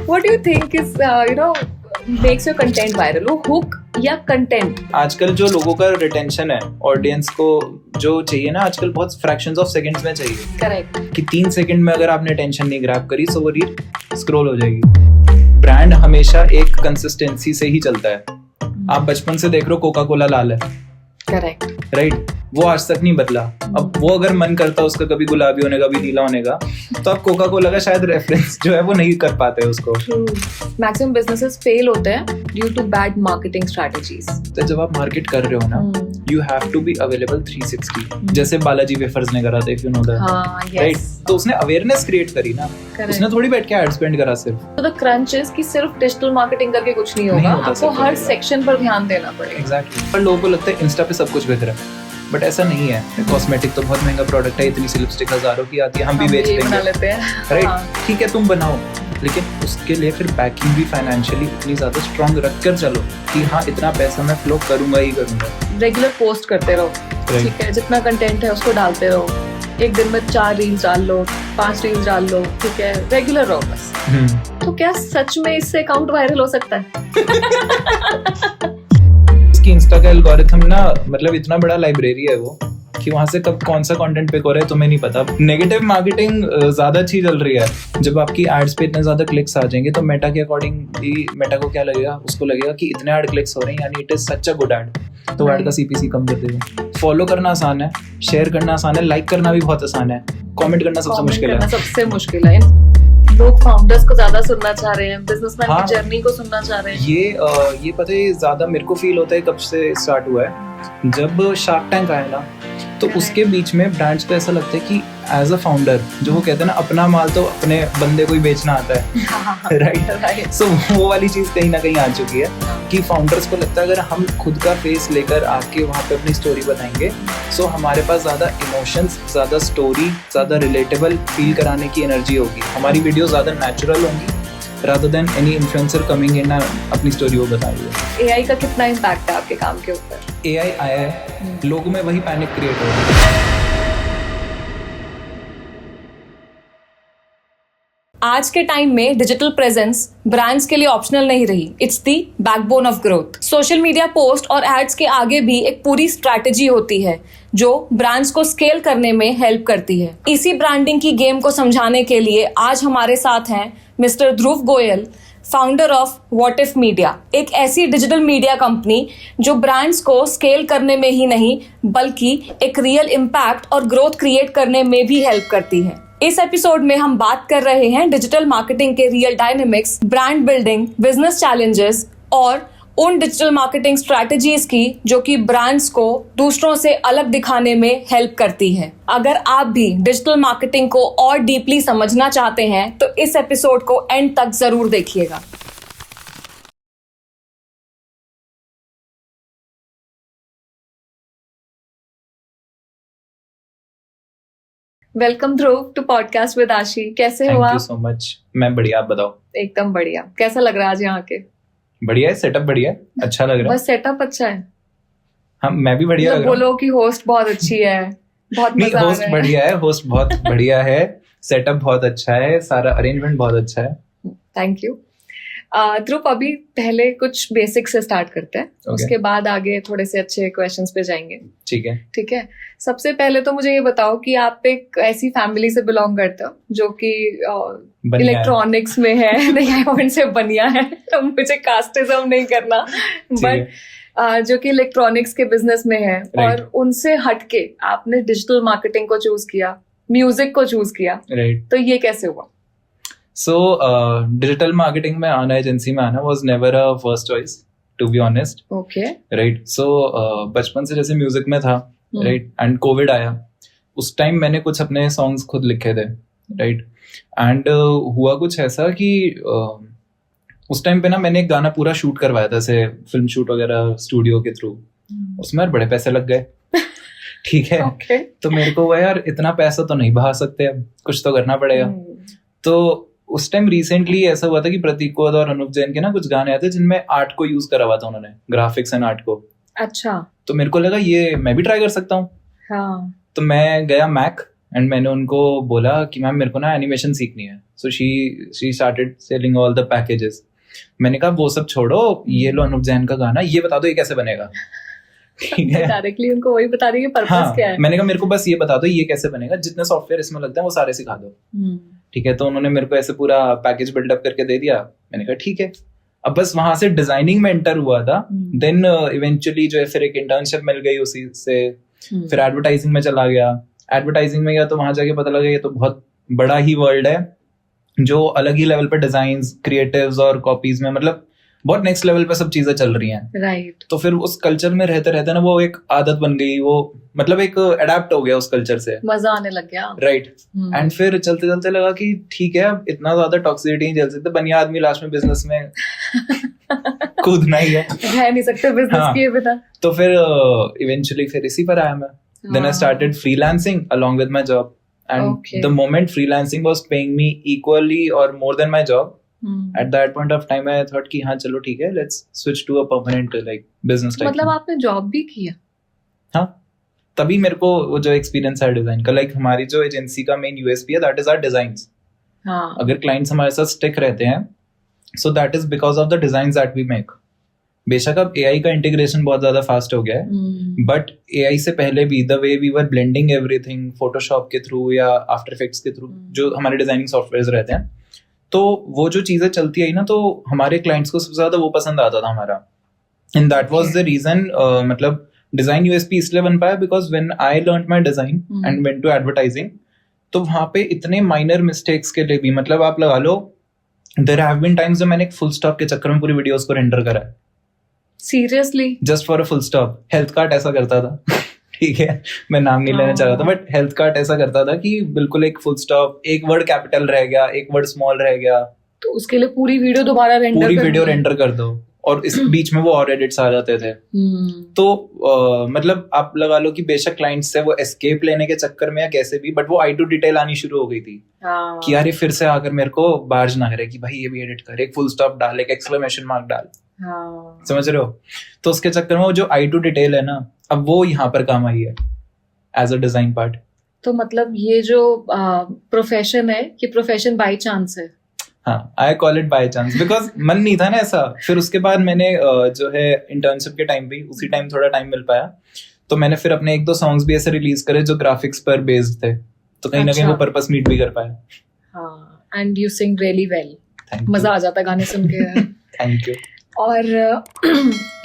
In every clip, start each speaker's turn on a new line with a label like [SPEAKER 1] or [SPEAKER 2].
[SPEAKER 1] What do you think is makes your content viral? वो hook या content?
[SPEAKER 2] आजकल जो लोगों का रिटेंशन है, ऑडियंस को जो चाहिए ना, आजकल बहुत फ्रैक्शंस ऑफ सेकंड्स में चाहिए.
[SPEAKER 1] Correct.
[SPEAKER 2] कि 3 सेकंड में अगर आपने टेंशन नहीं ग्रैब करी तो वो रील स्क्रॉल हो जाएगी. ब्रांड हमेशा एक कंसिस्टेंसी से ही चलता है. आप बचपन से देख रहे हो कोका कोला लाल है.
[SPEAKER 1] Correct.
[SPEAKER 2] राइट, वो आज तक नहीं बदला. अब वो अगर मन करता उसका कभी गुलाबी होने का, भी नीला होने का, तो आप कोका कोला का शायद रेफरेंस जो है वो नहीं कर पाते उसको.
[SPEAKER 1] Maximum businesses fail होते हैं due to bad marketing strategies.
[SPEAKER 2] तो जब आप मार्केट कर रहे हो ना, you have to be available 360. जैसे बालाजी वेफर्स ने करा था, if you know that.
[SPEAKER 1] हाँ, yes.
[SPEAKER 2] राइट, तो उसने अवेयरनेस क्रिएट करी ना. उसने थोड़ी बैठ के एड स्पेंड करा सिर्फ.
[SPEAKER 1] तो द क्रंच इज कि सिर्फ डिजिटल मार्केटिंग करके कुछ नहीं होगा, आपको हर सेक्शन पर ध्यान देना पड़ेगा.
[SPEAKER 2] एग्जैक्टली. पर लोगों को लगता है इंस्टा पे सब कुछ बेहतर है, बट ऐसा नहीं है. कॉस्मेटिक तो बहुत महंगा प्रोडक्ट है, इतनी सी लिपस्टिक हजारों की आती है, हम भी बेच देंगे. राइट, ठीक है तुम बनाओ, लेकिन उसके लिए फिर बैकिंग भी फाइनेंशियली इतनी ज्यादा स्ट्रांग रख कर चलो कि हाँ इतना पैसा मैं फ्लो करूंगा ही करूंगा.
[SPEAKER 1] रेगुलर पोस्ट करते रहो, ठीक है, जितना कंटेंट है उसको डालते रहो. एक दिन में 4 रील्स डाल लो, 5 रील्स डाल लो, ठीक है, रेगुलर रहो बस. तो क्या सच में इससे अकाउंट वायरल हो सकता है?
[SPEAKER 2] इसकी इंस्टा का एल्गोरिथम ना, मतलब इतना बड़ा लाइब्रेरी है वो, कि वहाँ से कब कौन सा कंटेंट पिक हो रहा है तुम्हें नहीं पता. नेगेटिव मार्केटिंग ज्यादा अच्छी चल रही है. जब आपकी एड्स पे इतने ज्यादा क्लिक्स आ जाएंगे तो मेटा के अकॉर्डिंग भी, मेटा को क्या लगेगा, उसको लगेगा कि इतने ऐड क्लिक्स हो रहे हैं यानी it is such a good add, तो ऐड का सीपीसी कम कर देगा. फॉलो करना आसान है, शेयर करना आसान है, लाइक करना भी बहुत आसान है, कमेंट करना सबसे मुश्किल है.
[SPEAKER 1] लोग फाउंडर्स को ज्यादा सुनना चाह रहे हैं, बिजनेसमैन की जर्नी को सुनना चाह रहे हैं.
[SPEAKER 2] ये पता है ज्यादा मेरे को फील होता है कब से स्टार्ट हुआ है, जब शार्क टैंक आया ना, तो उसके बीच में ब्रांड्स को ऐसा लगता है कि एज अ फाउंडर, जो वो कहते हैं ना, अपना माल तो अपने बंदे को ही बेचना आता है. राइट. सो वो वाली चीज कहीं ना कहीं आ चुकी है कि फाउंडर्स को लगता है अगर हम खुद का फेस लेकर आके वहाँ पे अपनी स्टोरी बताएंगे, सो हमारे पास ज्यादा इमोशंस, ज्यादा स्टोरी, ज्यादा रिलेटेबल फील कराने की एनर्जी होगी. हमारी वीडियो ज्यादा नेचुरल होंगी rather than any influencer coming in अपनी स्टोरी वो बता रही है.
[SPEAKER 1] AI का कितना इम्पैक्ट है आपके काम के ऊपर?
[SPEAKER 2] AI आया है, लोगों में वही पैनिक क्रिएट हो रहा है.
[SPEAKER 1] आज के टाइम में डिजिटल प्रेजेंस ब्रांड्स के लिए ऑप्शनल नहीं रही. It's the backbone of growth. Social media post और एड्स के आगे भी एक पूरी स्ट्रैटेजी होती है जो ब्रांड्स को स्केल करने में हेल्प करती है. इसी ब्रांडिंग की गेम को समझाने के लिए आज हमारे साथ हैं mister Dhruv Goyal, founder of what if media, एक ऐसी डिजिटल मीडिया कंपनी जो ब्रांड्स को स्केल करने में ही नहीं बल्कि एक रियल इम्पैक्ट और ग्रोथ क्रिएट करने में भी हेल्प करती है. इस एपिसोड में हम बात कर रहे हैं डिजिटल मार्केटिंग के real dynamics, brand building, business challenges और उन डिजिटल मार्केटिंग स्ट्रैटेजीज की जो कि ब्रांड्स को दूसरों से अलग दिखाने में हेल्प करती है. अगर आप भी डिजिटल मार्केटिंग को और डीपली समझना चाहते हैं तो इस एपिसोड को एंड तक जरूर देखिएगा. Welcome Dhruv to podcast with Aashi. कैसे हो आप?
[SPEAKER 2] Thank you so much. मैं बढ़िया, आप बताओ.
[SPEAKER 1] एकदम बढ़िया. कैसा लग रहा है आज यहाँ के?
[SPEAKER 2] बढ़िया है, सेटअप बढ़िया है, अच्छा लग रहा है.
[SPEAKER 1] बस सेटअप अच्छा है.
[SPEAKER 2] हाँ, मैं भी बढ़िया लग रहा हूँ.
[SPEAKER 1] बोलो कि होस्ट बहुत अच्छी है, बहुत मजा आ रहा है.
[SPEAKER 2] होस्ट बढ़िया है, होस्ट बहुत बढ़िया है, सेटअप बहुत अच्छा है, सारा अरेंजमेंट बहुत अच्छा है.
[SPEAKER 1] Thank you. ध्रुव, अभी पहले कुछ बेसिक से स्टार्ट करते हैं. उसके बाद आगे थोड़े से अच्छे क्वेश्चंस पे जाएंगे. ठीक है. सबसे पहले तो मुझे ये बताओ कि आप एक ऐसी फैमिली से बिलोंग करते हो जो कि इलेक्ट्रॉनिक्स में है. नहीं, आई वांट से बनिया है, तो मुझे कास्टिज्म नहीं करना, बट जो कि इलेक्ट्रॉनिक्स के बिजनेस में है. और उनसे हटके आपने डिजिटल मार्केटिंग को चूज किया, म्यूजिक को चूज किया.
[SPEAKER 2] तो
[SPEAKER 1] ये कैसे हुआ?
[SPEAKER 2] So, डिजिटल मार्केटिंग में आना, एजेंसी में आना was never a first choice, to be honest.
[SPEAKER 1] Okay.
[SPEAKER 2] Right. So, बचपन से जैसे म्यूजिक में था, right? And कोविड आया, उस टाइम मैंने कुछ अपने सॉन्ग्स खुद लिखे थे, right? And हुआ कुछ ऐसा कि उस टाइम पे ना मैंने एक गाना पूरा शूट करवाया था, जैसे फिल्म शूट वगैरह स्टूडियो के थ्रू. उसमें बड़े पैसे लग गए. ठीक है.
[SPEAKER 1] Okay.
[SPEAKER 2] तो मेरे को वो यार इतना पैसा तो नहीं बहा सकते, अब कुछ तो करना पड़ेगा. तो उस टाइम रिसेंटली ऐसा हुआ था कि प्रतीक कोद और अनूप जैन के ना कुछ गाने आते जिनमें आर्ट को यूज करा हुआ था उन्होंने, ग्राफिक्स एंड आर्ट को.
[SPEAKER 1] अच्छा.
[SPEAKER 2] तो मेरे को लगा ये मैं भी ट्राई कर सकता हूँ.
[SPEAKER 1] हाँ.
[SPEAKER 2] तो मैं गया मैक एंड मैंने उनको बोला कि मैम मेरे को ना एनिमेशन सीखनी है. So she started selling all the packages. मैंने कहा वो सब छोड़ो, ये लो अनुप जैन का गाना, ये बता दो ये कैसे बनेगा. ठीक है,
[SPEAKER 1] डायरेक्टली उनको वही बता रही है पर्पस
[SPEAKER 2] हाँ,
[SPEAKER 1] क्या है.
[SPEAKER 2] मैंने कहा मेरे को बस ये बता दो ये कैसे बनेगा, जितने सॉफ्टवेयर इसमें लगते हैं वो सारे सिखा दो. ठीक है, तो उन्होंने मेरे को ऐसे पूरा पैकेज बिल्डअप करके दे दिया. मैंने कहा ठीक है. अब बस वहां से डिजाइनिंग में एंटर हुआ था. देन इवेंचुअली जो है फिर एक इंटर्नशिप मिल गई उसी से. फिर एडवर्टाइजिंग में चला गया. एडवर्टाइजिंग में गया तो वहां जाके पता लगा ये तो बहुत बड़ा ही वर्ल्ड है, जो अलग ही लेवल पे डिजाइन्स, क्रिएटिव्स और कॉपीज में मतलब बहुत नेक्स्ट लेवल पे सब चीजें चल रही हैं.
[SPEAKER 1] राइट.
[SPEAKER 2] तो फिर उस कल्चर में रहते रहते ना वो एक आदत बन गई, वो मतलब एक अडेप्ट हो गया उस कल्चर से.
[SPEAKER 1] मजा आने लग गया.
[SPEAKER 2] राइट. एंड फिर चलते चलते लगा कि ठीक है अब इतना ज्यादा टॉक्सिसिटी नहीं झेल सकते, बनिया आदमी लास्ट में बिजनेस में कूदना ही है.
[SPEAKER 1] रह नहीं सकते बिजनेस किए बिना.
[SPEAKER 2] तो फिर इवेंचुअली फिर इसी पर आया मैं. Then I started freelancing along with my job. And the moment freelancing was paying me equally or more than my job, at that point of time I thought कि हाँ चलो ठीक है, let's switch to a permanent like business type.
[SPEAKER 1] मतलब आपने job भी किया?
[SPEAKER 2] हाँ, तभी मेरे को वो जो एक्सपीरियंस है डिजाइन का, लाइक हमारी जो एजेंसी का मेन यूएसपी है दैट इज आवर डिजाइन्स.
[SPEAKER 1] हाँ.
[SPEAKER 2] अगर क्लाइंट्स हमारे साथ स्टिक रहते हैं so that is because of the designs that we make. बेशक अब एआई का इंटीग्रेशन बहुत ज्यादा फास्ट हो गया है, बट एआई से पहले भी the way we were blending everything Photoshop के थ्रू या आफ्टर इफेक्ट्स के थ्रू, जो हमारे डिजाइनिंग सॉफ्टवेयर रहते हैं, तो वो जो चीजें चलती आई ना तो हमारे क्लाइंट्स को सबसे ज्यादा वो पसंद आता था हमारा. And that was the reason. मतलब डिजाइन यूएसपी इसलिए बन पाया because when I learned my design and went to advertising, तो वहां पे इतने माइनर मिस्टेक्स के लिए भी मतलब आप लगा लो देयर हैव बीन टाइम्स जब मैंने एक फुल स्टॉप के चक्कर में पूरी वीडियोस को रेंडर करा है.
[SPEAKER 1] Seriously?
[SPEAKER 2] Just for a full stop. Health card ऐसा करता था. ठीक है, मैं नाम नहीं लेना चाह रहा था, बट हेल्थ कार्ड ऐसा करता था कि बिल्कुल एक फुल स्टॉप, एक वर्ड कैपिटल रह गया, एक वर्ड स्मॉल रह गया,
[SPEAKER 1] तो उसके लिए पूरी वीडियो दोबारा रेंडर
[SPEAKER 2] पूरी वीडियो रेंडर कर दो, और इस बीच में वो और एडिट्स आ जाते थे. तो मतलब आप लगा लो कि बेशक क्लाइंट से वो एस्केप लेने के चक्कर में या कैसे भी, बट वो आई टू डिटेल आनी शुरू हो गई थी. कि यार ये फिर से आकर मेरे को बार्ज ना करे कि भाई ये भी एडिट कर, एक फुल स्टॉप डाल, एक एक्सक्लेमेशन मार्क डाल. समझ रहे हो? तो उसके चक्कर में वो जो आई टू डिटेल है ना, अब वो यहाँ पर काम आई है एज अ डिजाइन पार्ट.
[SPEAKER 1] तो मतलब ये जो प्रोफेशन है, ये प्रोफेशन बाय चांस है?
[SPEAKER 2] हाँ, I call it by chance because मन नहीं था ना ऐसा. फिर उसके बाद मैंने जो है इंटर्नशिप के टाइम भी उसी टाइम थोड़ा टाइम मिल पाया, तो मैंने फिर अपने 1-2 सॉन्ग्स भी ऐसे रिलीज करे जो ग्राफिक्स पर बेस्ड थे, तो कहीं ना कहीं वो पर्पस मीट भी कर पाया.
[SPEAKER 1] हाँ, and you sing really well. मजा आ जाता गाने सुन के.
[SPEAKER 2] Thank you.
[SPEAKER 1] और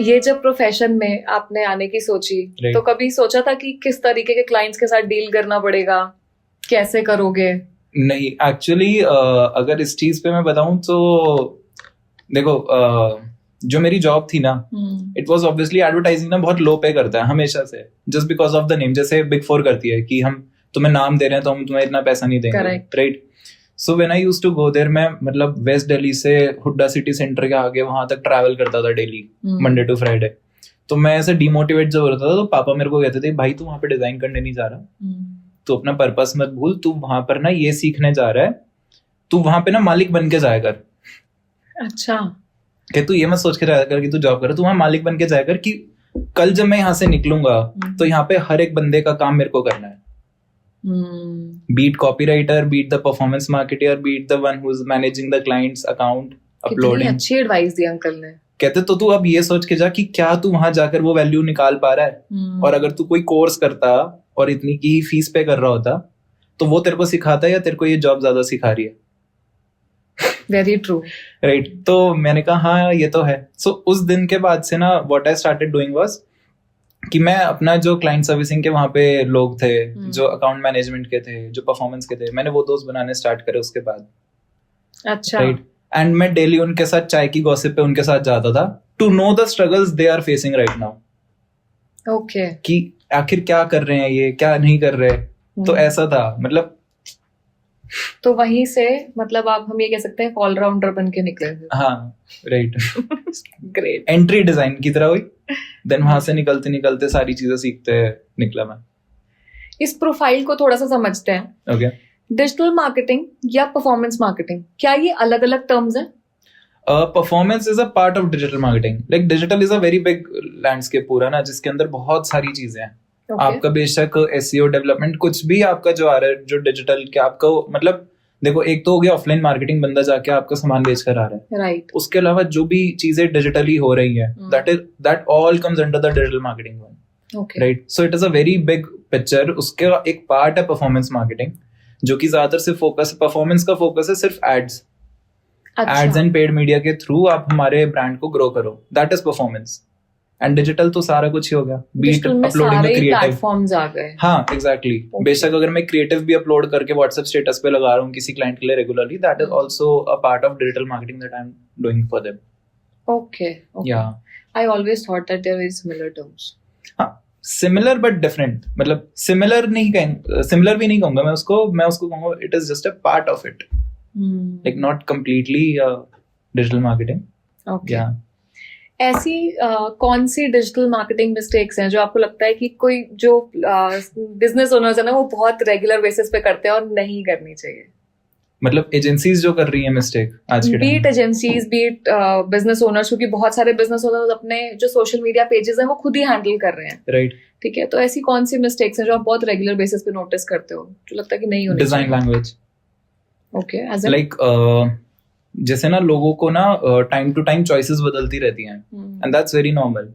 [SPEAKER 1] ये जब प्रोफेशन में आपने आने की सोची, तो कभी सोचा था कि किस तरीके के क्लाइंट्स के साथ डील करना पड़ेगा, कैसे करोगे?
[SPEAKER 2] नहीं, एक्चुअली अगर इस चीज पे मैं बताऊं तो देखो, जो मेरी जॉब थी ना, इट वाज ऑब्वियसली एडवर्टाइजिंग ना बहुत लो पे करता है हमेशा से, just because of the name. जैसे बिग 4 करती है कि हम तुम्हें नाम दे रहे हैं तो हम तुम्हें इतना पैसा नहीं देंगे, right? So when I used to go there, मैं मतलब वेस्ट दिल्ली से हुड्डा सिटी सेंटर के आगे वहां तक ट्रैवल करता था डेली, मंडे टू फ्राइडे. तो मैं ऐसे डिमोटिवेट जब होता था तो पापा मेरे को कहते थे, भाई तू वहां पे डिजाइन करने नहीं जा रहा, तू अपना पर्पस मत भूल, तू वहां पर ना ये सीखने जा रहा है, तू वहां पे ना मालिक बन के जाया कर.
[SPEAKER 1] अच्छा.
[SPEAKER 2] कि तू ये मत सोच के जाया कर कि तू जॉब कर, तू वहां मालिक बन के जाया कर कि कल जब मैं यहाँ से निकलूंगा तो यहाँ पे हर एक बंदे का काम मेरे को करना है. Beat copywriter, beat the performance marketer, beat the one who's managing the client's account, uploading.
[SPEAKER 1] कितनी अच्छी एडवाइस दी अंकल ने.
[SPEAKER 2] कहते तो तू अब ये सोच के जा कि क्या तू वहां जाकर वो वैल्यू निकाल पा रहा है, और अगर तू कोई कोर्स करता और इतनी की ही फीस पे कर रहा होता तो वो तेरे को सिखाता है या तेरे को ये जॉब ज्यादा सिखा रही है.
[SPEAKER 1] Very true.
[SPEAKER 2] राइट. तो मैंने कहा हाँ ये तो है. सो उस दिन के बाद से ना what I started doing was कि मैं अपना जो क्लाइंट सर्विसिंग के वहां पे लोग थे, जो अकाउंट मैनेजमेंट के थे, जो परफॉर्मेंस के थे, मैंने वो दोस्त बनाने स्टार्ट करे उसके बाद.
[SPEAKER 1] अच्छा.
[SPEAKER 2] राइट. एंड मैं डेली उनके साथ चाय की गॉसिप पे उनके साथ जाता था to know the struggles they are facing right now.
[SPEAKER 1] Okay. कि
[SPEAKER 2] आखिर क्या कर रहे हैं ये, क्या नहीं कर रहे. तो ऐसा था मतलब.
[SPEAKER 1] तो वहीं से मतलब आप हम ये कह सकते हैं ऑलराउंडर बन के निकले.
[SPEAKER 2] हाँ, राइट.
[SPEAKER 1] ग्रेट.
[SPEAKER 2] एंट्री डिजाइन की तरह हुई, देन वहां से निकलते निकलते सारी चीजें सीखते निकला मैं.
[SPEAKER 1] इस प्रोफाइल को थोड़ा सा समझते हैं.
[SPEAKER 2] ओके.
[SPEAKER 1] डिजिटल मार्केटिंग या परफॉर्मेंस मार्केटिंग, क्या ये अलग अलग टर्म्स हैं?
[SPEAKER 2] Performance is a part of digital marketing. Like digital is a very big landscape पूरा ना, जिसके अंदर बहुत सारी चीजें हैं. आपका बेशक एसईओ डेवलपमेंट कुछ भी आपका जो आ रहा है, जो डिजिटल के आपका मतलब देखो, एक तो हो गया ऑफलाइन मार्केटिंग, बंदा जाके आपका सामान बेच कर आ रहा है,
[SPEAKER 1] राइट,
[SPEAKER 2] उसके अलावा जो भी चीजें डिजिटली हो रही है, that all comes under the digital marketing one, right. So it is a very big picture. उसका एक पार्ट है परफॉर्मेंस मार्केटिंग, जो कि ज्यादातर से फोकस, परफॉर्मेंस का फोकस है सिर्फ ads, ads and paid media के थ्रू आप हमारे ब्रांड को ग्रो करो, that is performance. And digital तो सारा कुछ ही हो गया, be it uploading the creative
[SPEAKER 1] platforms आ गए.
[SPEAKER 2] हाँ, एग्जैक्टली. बेशक अगर मैं क्रिएटिव भी अपलोड करके व्हाट्सएप स्टेटस पे लगा रहा हूँ किसी क्लाइंट के लिए regularly, that is also a part of digital marketing that I am doing for them.
[SPEAKER 1] Okay, या I always thought that they are very similar terms.
[SPEAKER 2] हाँ, सिमिलर बट डिफरेंट. मतलब सिमिलर भी नहीं कहूंगा मैं उसको कहूंगा it is just a part of it, like not completely digital marketing.
[SPEAKER 1] Okay. ऐसी कौन सी डिजिटल मार्केटिंग मिस्टेक्स हैं जो आपको लगता है कि कोई जो बिजनेस ओनर्स है ना वो बहुत रेगुलर बेसिस पे करते हैं और नहीं करनी चाहिए?
[SPEAKER 2] मतलब एजेंसीज जो कर रही हैं मिस्टेक आज के
[SPEAKER 1] बीट एजेंसीज, बीट बिजनेस ओनर्स, क्योंकि बहुत सारे बिजनेस ओनर्स अपने जो सोशल मीडिया पेजेस हैं वो खुद ही हैंडल कर रहे हैं,
[SPEAKER 2] राइट.
[SPEAKER 1] ठीक है, तो ऐसी कौन सी मिस्टेक्स हैं जो आप बहुत रेगुलर बेसिस पे नोटिस करते हो जो लगता है कि नहीं होनी चाहिए?
[SPEAKER 2] Design language.
[SPEAKER 1] Okay, as
[SPEAKER 2] like जैसे ना लोगों को ना टाइम टू टाइम चॉइसेस बदलती रहती हैं, and that's very normal,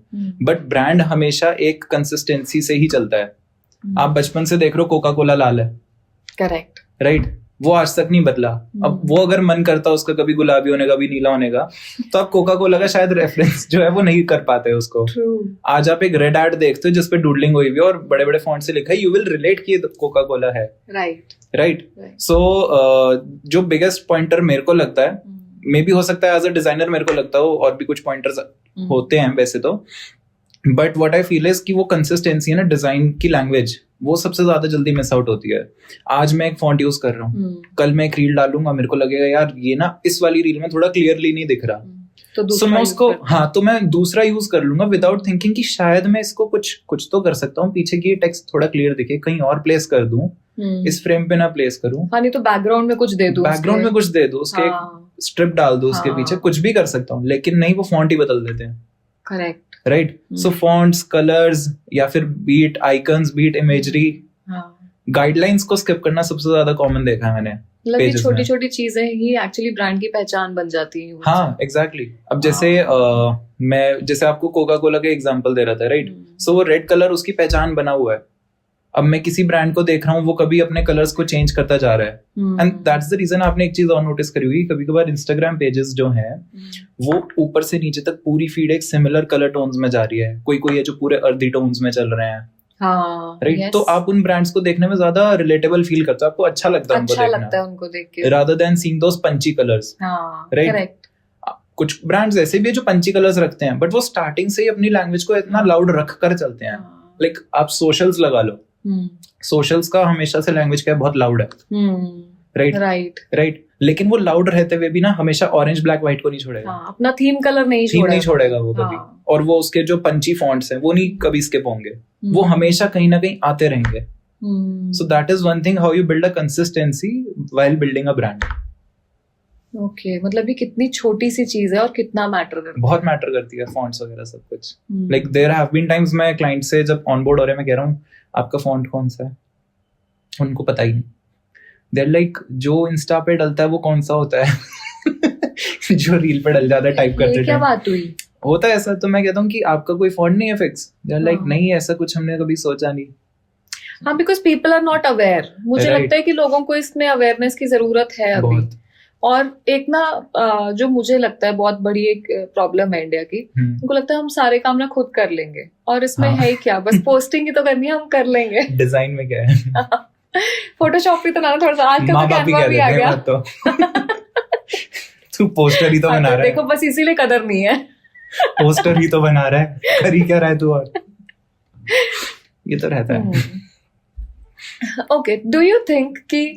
[SPEAKER 2] but brand हमेशा एक कंसिस्टेंसी से ही चलता है. आप बचपन से देख रहे हो कोका कोला लाल है,
[SPEAKER 1] करेक्ट,
[SPEAKER 2] राइट, वो आज तक नहीं बदला. अब वो अगर मन करता उसका कभी गुलाबी होने का, भी नीला होने का, तो आप कोका कोला का शायद रेफरेंस जो है वो नहीं कर पाते उसको. आज आप एक रेड एड देखते हो जिसपे डूडलिंग हुई हुई है और बड़े बड़े फॉन्ट से लिखा है, यू विल रिलेट कि कोका कोला है, राइट. सो जो बिगेस्ट पॉइंटर मेरे को लगता है, मे भी हो सकता है एज अ डिजाइनर मेरे को लगता हो और भी कुछ पॉइंटर्स होते हैं वैसे तो, but what I feel is कि वो कंसिस्टेंसी है ना डिजाइन की, लैंग्वेज, वो सबसे ज्यादा जल्दी मिस आउट होती है. आज मैं एक फॉन्ट यूज कर रहा हूँ, कल मैं एक रील डालूंगा, मेरे को लगेगा यार ये ना इस वाली रील में थोड़ा क्लियरली नहीं दिख रहा, तो मैं उसको तो मैं दूसरा यूज कर लूंगा विदाउट थिंकिंग कि शायद मैं इसको कुछ तो कर सकता हूँ पीछे की टेक्स्ट थोड़ा क्लियर दिखे, कहीं और प्लेस कर दूं, इस फ्रेम पे ना प्लेस करूं,
[SPEAKER 1] नहीं तो बैकग्राउंड में कुछ दे दूं,
[SPEAKER 2] उसके स्ट्रिप डाल दो उसके पीछे, कुछ भी कर सकता हूँ, लेकिन नहीं, वो फॉन्ट ही बदल देते हैं.
[SPEAKER 1] Correct,
[SPEAKER 2] right. So fonts, colours, या फिर be it icons, be it imagery, guidelines को स्किप करना सबसे ज्यादा कॉमन देखा है मैंने.
[SPEAKER 1] मतलब छोटी छोटी चीजें ही एक्चुअली ब्रांड की पहचान बन जाती हैं.
[SPEAKER 2] हाँ, एग्जैक्टली. अब जैसे मैं जैसे आपको कोका कोला का एग्जांपल दे रहा था, राइट. सो वो रेड कलर उसकी पहचान बना हुआ है. अब मैं किसी ब्रांड को देख रहा हूँ, वो कभी अपने कलर्स को चेंज करता जा रहा है, एंड दैट्स द रीजन. आपने एक चीज और नोटिस करी होगी, कभी कभार इंस्टाग्राम पेजेस जो हैं वो ऊपर से नीचे तक पूरी फीड एक सिमिलर कलर टोन्स में जा रही है, कोई है जो पूरे अर्दी टोन्स में चल रहे हैं, राइट. तो आप उन ब्रांड्स को देखने में ज्यादा रिलेटेबल फील करते हो, आपको अच्छा लगता है उनको देख के, rather than seeing those punchy colors, right. कुछ ब्रांड्स ऐसे भी है जो पंची कलर्स रखते हैं, बट वो स्टार्टिंग से ही अपनी लैंग्वेज को इतना लाउड रख कर चलते हैं. लाइक आप सोशल्स लगा लो, सोशल्स का हमेशा से लैंग्वेज क्या है, बहुत लाउड है, राइट. लेकिन वो लाउड रहते हुए भी ना हमेशा ऑरेंज ब्लैक व्हाइट को नहीं छोड़ेगा,
[SPEAKER 1] अपना थीम कलर नहीं
[SPEAKER 2] छोड़ेगा वो कभी. और वो उसके जो पंची फॉन्ट्स हैं वो नहीं कभी स्किप होंगे, वो हमेशा कहीं ना कहीं आते रहेंगे. सो that is one thing, how you build a consistency while building a brand.
[SPEAKER 1] Okay, मतलब ये कितनी छोटी सी चीज है और कितना मैटर करती है.
[SPEAKER 2] बहुत मैटर करती है फॉन्ट्स वगैरह सब कुछ. Like there have been times मैं क्लाइंट से जब ऑनबोर्ड हो रहे हैं, मैं कह रहा हूँ आपका फॉन्ट कौन सा है, उनको पता ही नहीं. देयर लाइक जो इंस्टा पे डलता है वो कौन सा होता है जो रील पे डल जाता है टाइप करते
[SPEAKER 1] क्या बात हुई,
[SPEAKER 2] होता है ऐसा. तो मैं कहता हूँ कि आपका कोई फॉन्ट नहीं है फिक्स. देयर लाइक नहीं, ऐसा कुछ हमने कभी सोचा नहीं.
[SPEAKER 1] हाँ, because people are not aware. मुझे लगता है कि लोगों को इसमें अवेयरनेस की जरूरत है अभी. और एक ना जो मुझे लगता है बहुत बड़ी एक प्रॉब्लम है इंडिया की, उनको लगता है हम सारे काम ना खुद कर लेंगे, और इसमें है क्या, बस पोस्टिंग ही तो करनी है, हम कर लेंगे.
[SPEAKER 2] डिजाइन में क्या है,
[SPEAKER 1] फोटोशॉप भी तो ना थोड़ा सा, आजकल तो कैनवा भी आ गया.
[SPEAKER 2] तू पोस्टर ही तो बना रहा है,
[SPEAKER 1] देखो बस इसीलिए कदर नहीं है.
[SPEAKER 2] पोस्टर ही तो बना रहा है, कर ही क्या रहा है तू, और ये तो रहता है.
[SPEAKER 1] ओके, डू यू थिंक कि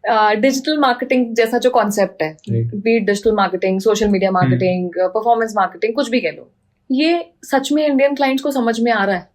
[SPEAKER 1] डिजिटल मार्केटिंग जैसा जो कॉन्सेप्ट है, be digital marketing, social media marketing, performance marketing, कुछ भी कह लो, ये सच में इंडियन क्लाइंट्स को समझ में आ रहा है?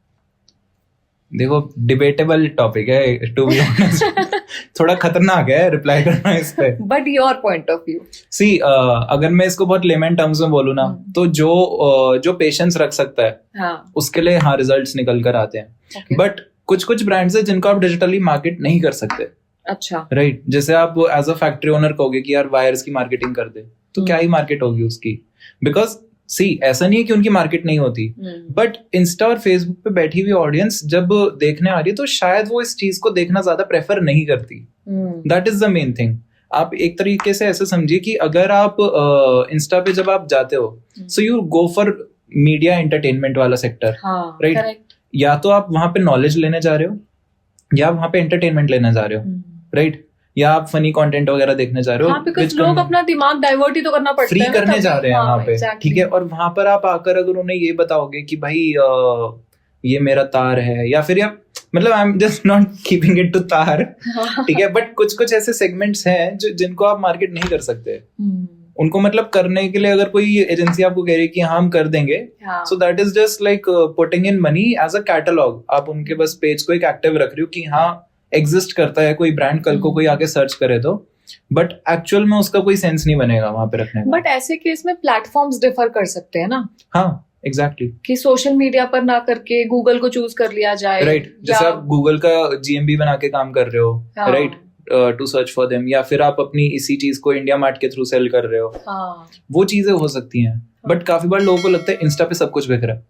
[SPEAKER 2] देखो, डिबेटेबल टॉपिक है टू बी ऑनेस्ट. थोड़ा खतरनाक है रिप्लाई करना इस पे.
[SPEAKER 1] But your point of view.
[SPEAKER 2] See, अगर मैं इसको बहुत लेमन टर्म्स में बोलूँ ना, तो जो पेशेंस रख सकता है, उसके लिए हाँ रिजल्ट्स निकल कर आते हैं. बट कुछ ब्रांड्स है जिनको आप डिजिटली मार्केट नहीं कर सकते,
[SPEAKER 1] अच्छा
[SPEAKER 2] राइट? जैसे आप एज अ फैक्ट्री ओनर कहोगे कि यार वायर्स की मार्केटिंग कर दे, तो क्या ही मार्केट होगी उसकी? बिकॉज सी ऐसा नहीं है कि उनकी मार्केट नहीं होती, बट इंस्टा और फेसबुक पे बैठी हुई ऑडियंस जब देखने आ रही है तो शायद वो इस चीज को देखना ज्यादा प्रेफर नहीं करती. That is the main thing. आप एक तरीके से ऐसे समझिए कि अगर आप इंस्टा पे जब आप जाते हो, so you go for media entertainment वाला सेक्टर, राइट? या तो आप वहां पे नॉलेज लेने जा रहे हो या वहां पे एंटरटेनमेंट लेने जा रहे हो, राइट? या आप फनी कंटेंट वगैरह देखने जा रहे हो.
[SPEAKER 1] बिकॉज़ लोग अपना दिमाग डाइवर्ट ही तो करना पड़ता
[SPEAKER 2] फ्री
[SPEAKER 1] है,
[SPEAKER 2] करने जा रहे हैं वहां पे,
[SPEAKER 1] exactly.
[SPEAKER 2] ठीक है? और वहां पर आप आकर अगर उन्हें ये बताओगे कि भाई ये मेरा तार है, या फिर मतलब I am just not keeping it to तार, ठीक है? बट कुछ ऐसे सेगमेंट्स हैं जिनको आप मार्केट नहीं कर सकते. उनको मतलब करने के लिए अगर कोई एजेंसी आपको कह रही है कि हाँ हम कर देंगे, so that is just like putting in money as a catalogue. आप उनके बस पेज को एक एक्टिव रख रही हो कि हाँ एग्जिस्ट करता है कोई ब्रांड, कल को कोई आके सर्च करे तो, बट एक्चुअल में उसका कोई सेंस नहीं बनेगा वहां पे रखने का.
[SPEAKER 1] बट ऐसे केस में प्लेटफॉर्म्स डिफर कर सकते हैं ना?
[SPEAKER 2] हाँ एग्जैक्टली,
[SPEAKER 1] कि सोशल मीडिया पर ना करके गूगल को चूज कर लिया जाए,
[SPEAKER 2] राइट? जैसे आप गूगल का GMB बना के काम कर रहे हो, right, to search for them, या फिर आप अपनी इसी चीज को इंडिया मार्ट के थ्रू सेल कर रहे हो, वो चीजें हो सकती हैं. बट काफी बार लोगों को लगता है इंस्टा पे सब कुछ बिक रहा है,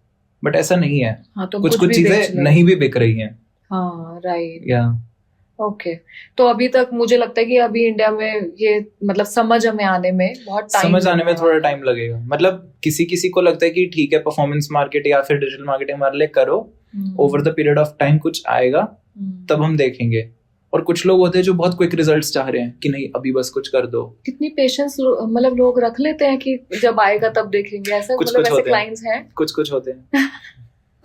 [SPEAKER 2] बट ऐसा नहीं है.
[SPEAKER 1] तो
[SPEAKER 2] कुछ चीजें नहीं भी बिक रही हैं.
[SPEAKER 1] हाँ राइट,
[SPEAKER 2] या
[SPEAKER 1] ओके. तो अभी तक मुझे लगता है कि अभी इंडिया में ये मतलब समझ हमें आने में बहुत टाइम,
[SPEAKER 2] समझ आने में थोड़ा टाइम लगेगा. मतलब किसी को लगता है कि ठीक है परफॉर्मेंस मार्केट या फिर डिजिटल मार्केटिंग हमारे लिए करो, over the period of time कुछ आएगा तब हम देखेंगे. और कुछ लोग होते हैं जो बहुत क्विक रिजल्ट्स चाह रहे हैं कि नहीं अभी बस कुछ कर दो.
[SPEAKER 1] कितनी पेशेंस मतलब लोग रख लेते हैं कि जब आएगा तब देखेंगे, ऐसा मतलब ऐसे क्लाइंट्स हैं? कुछ होते हैं.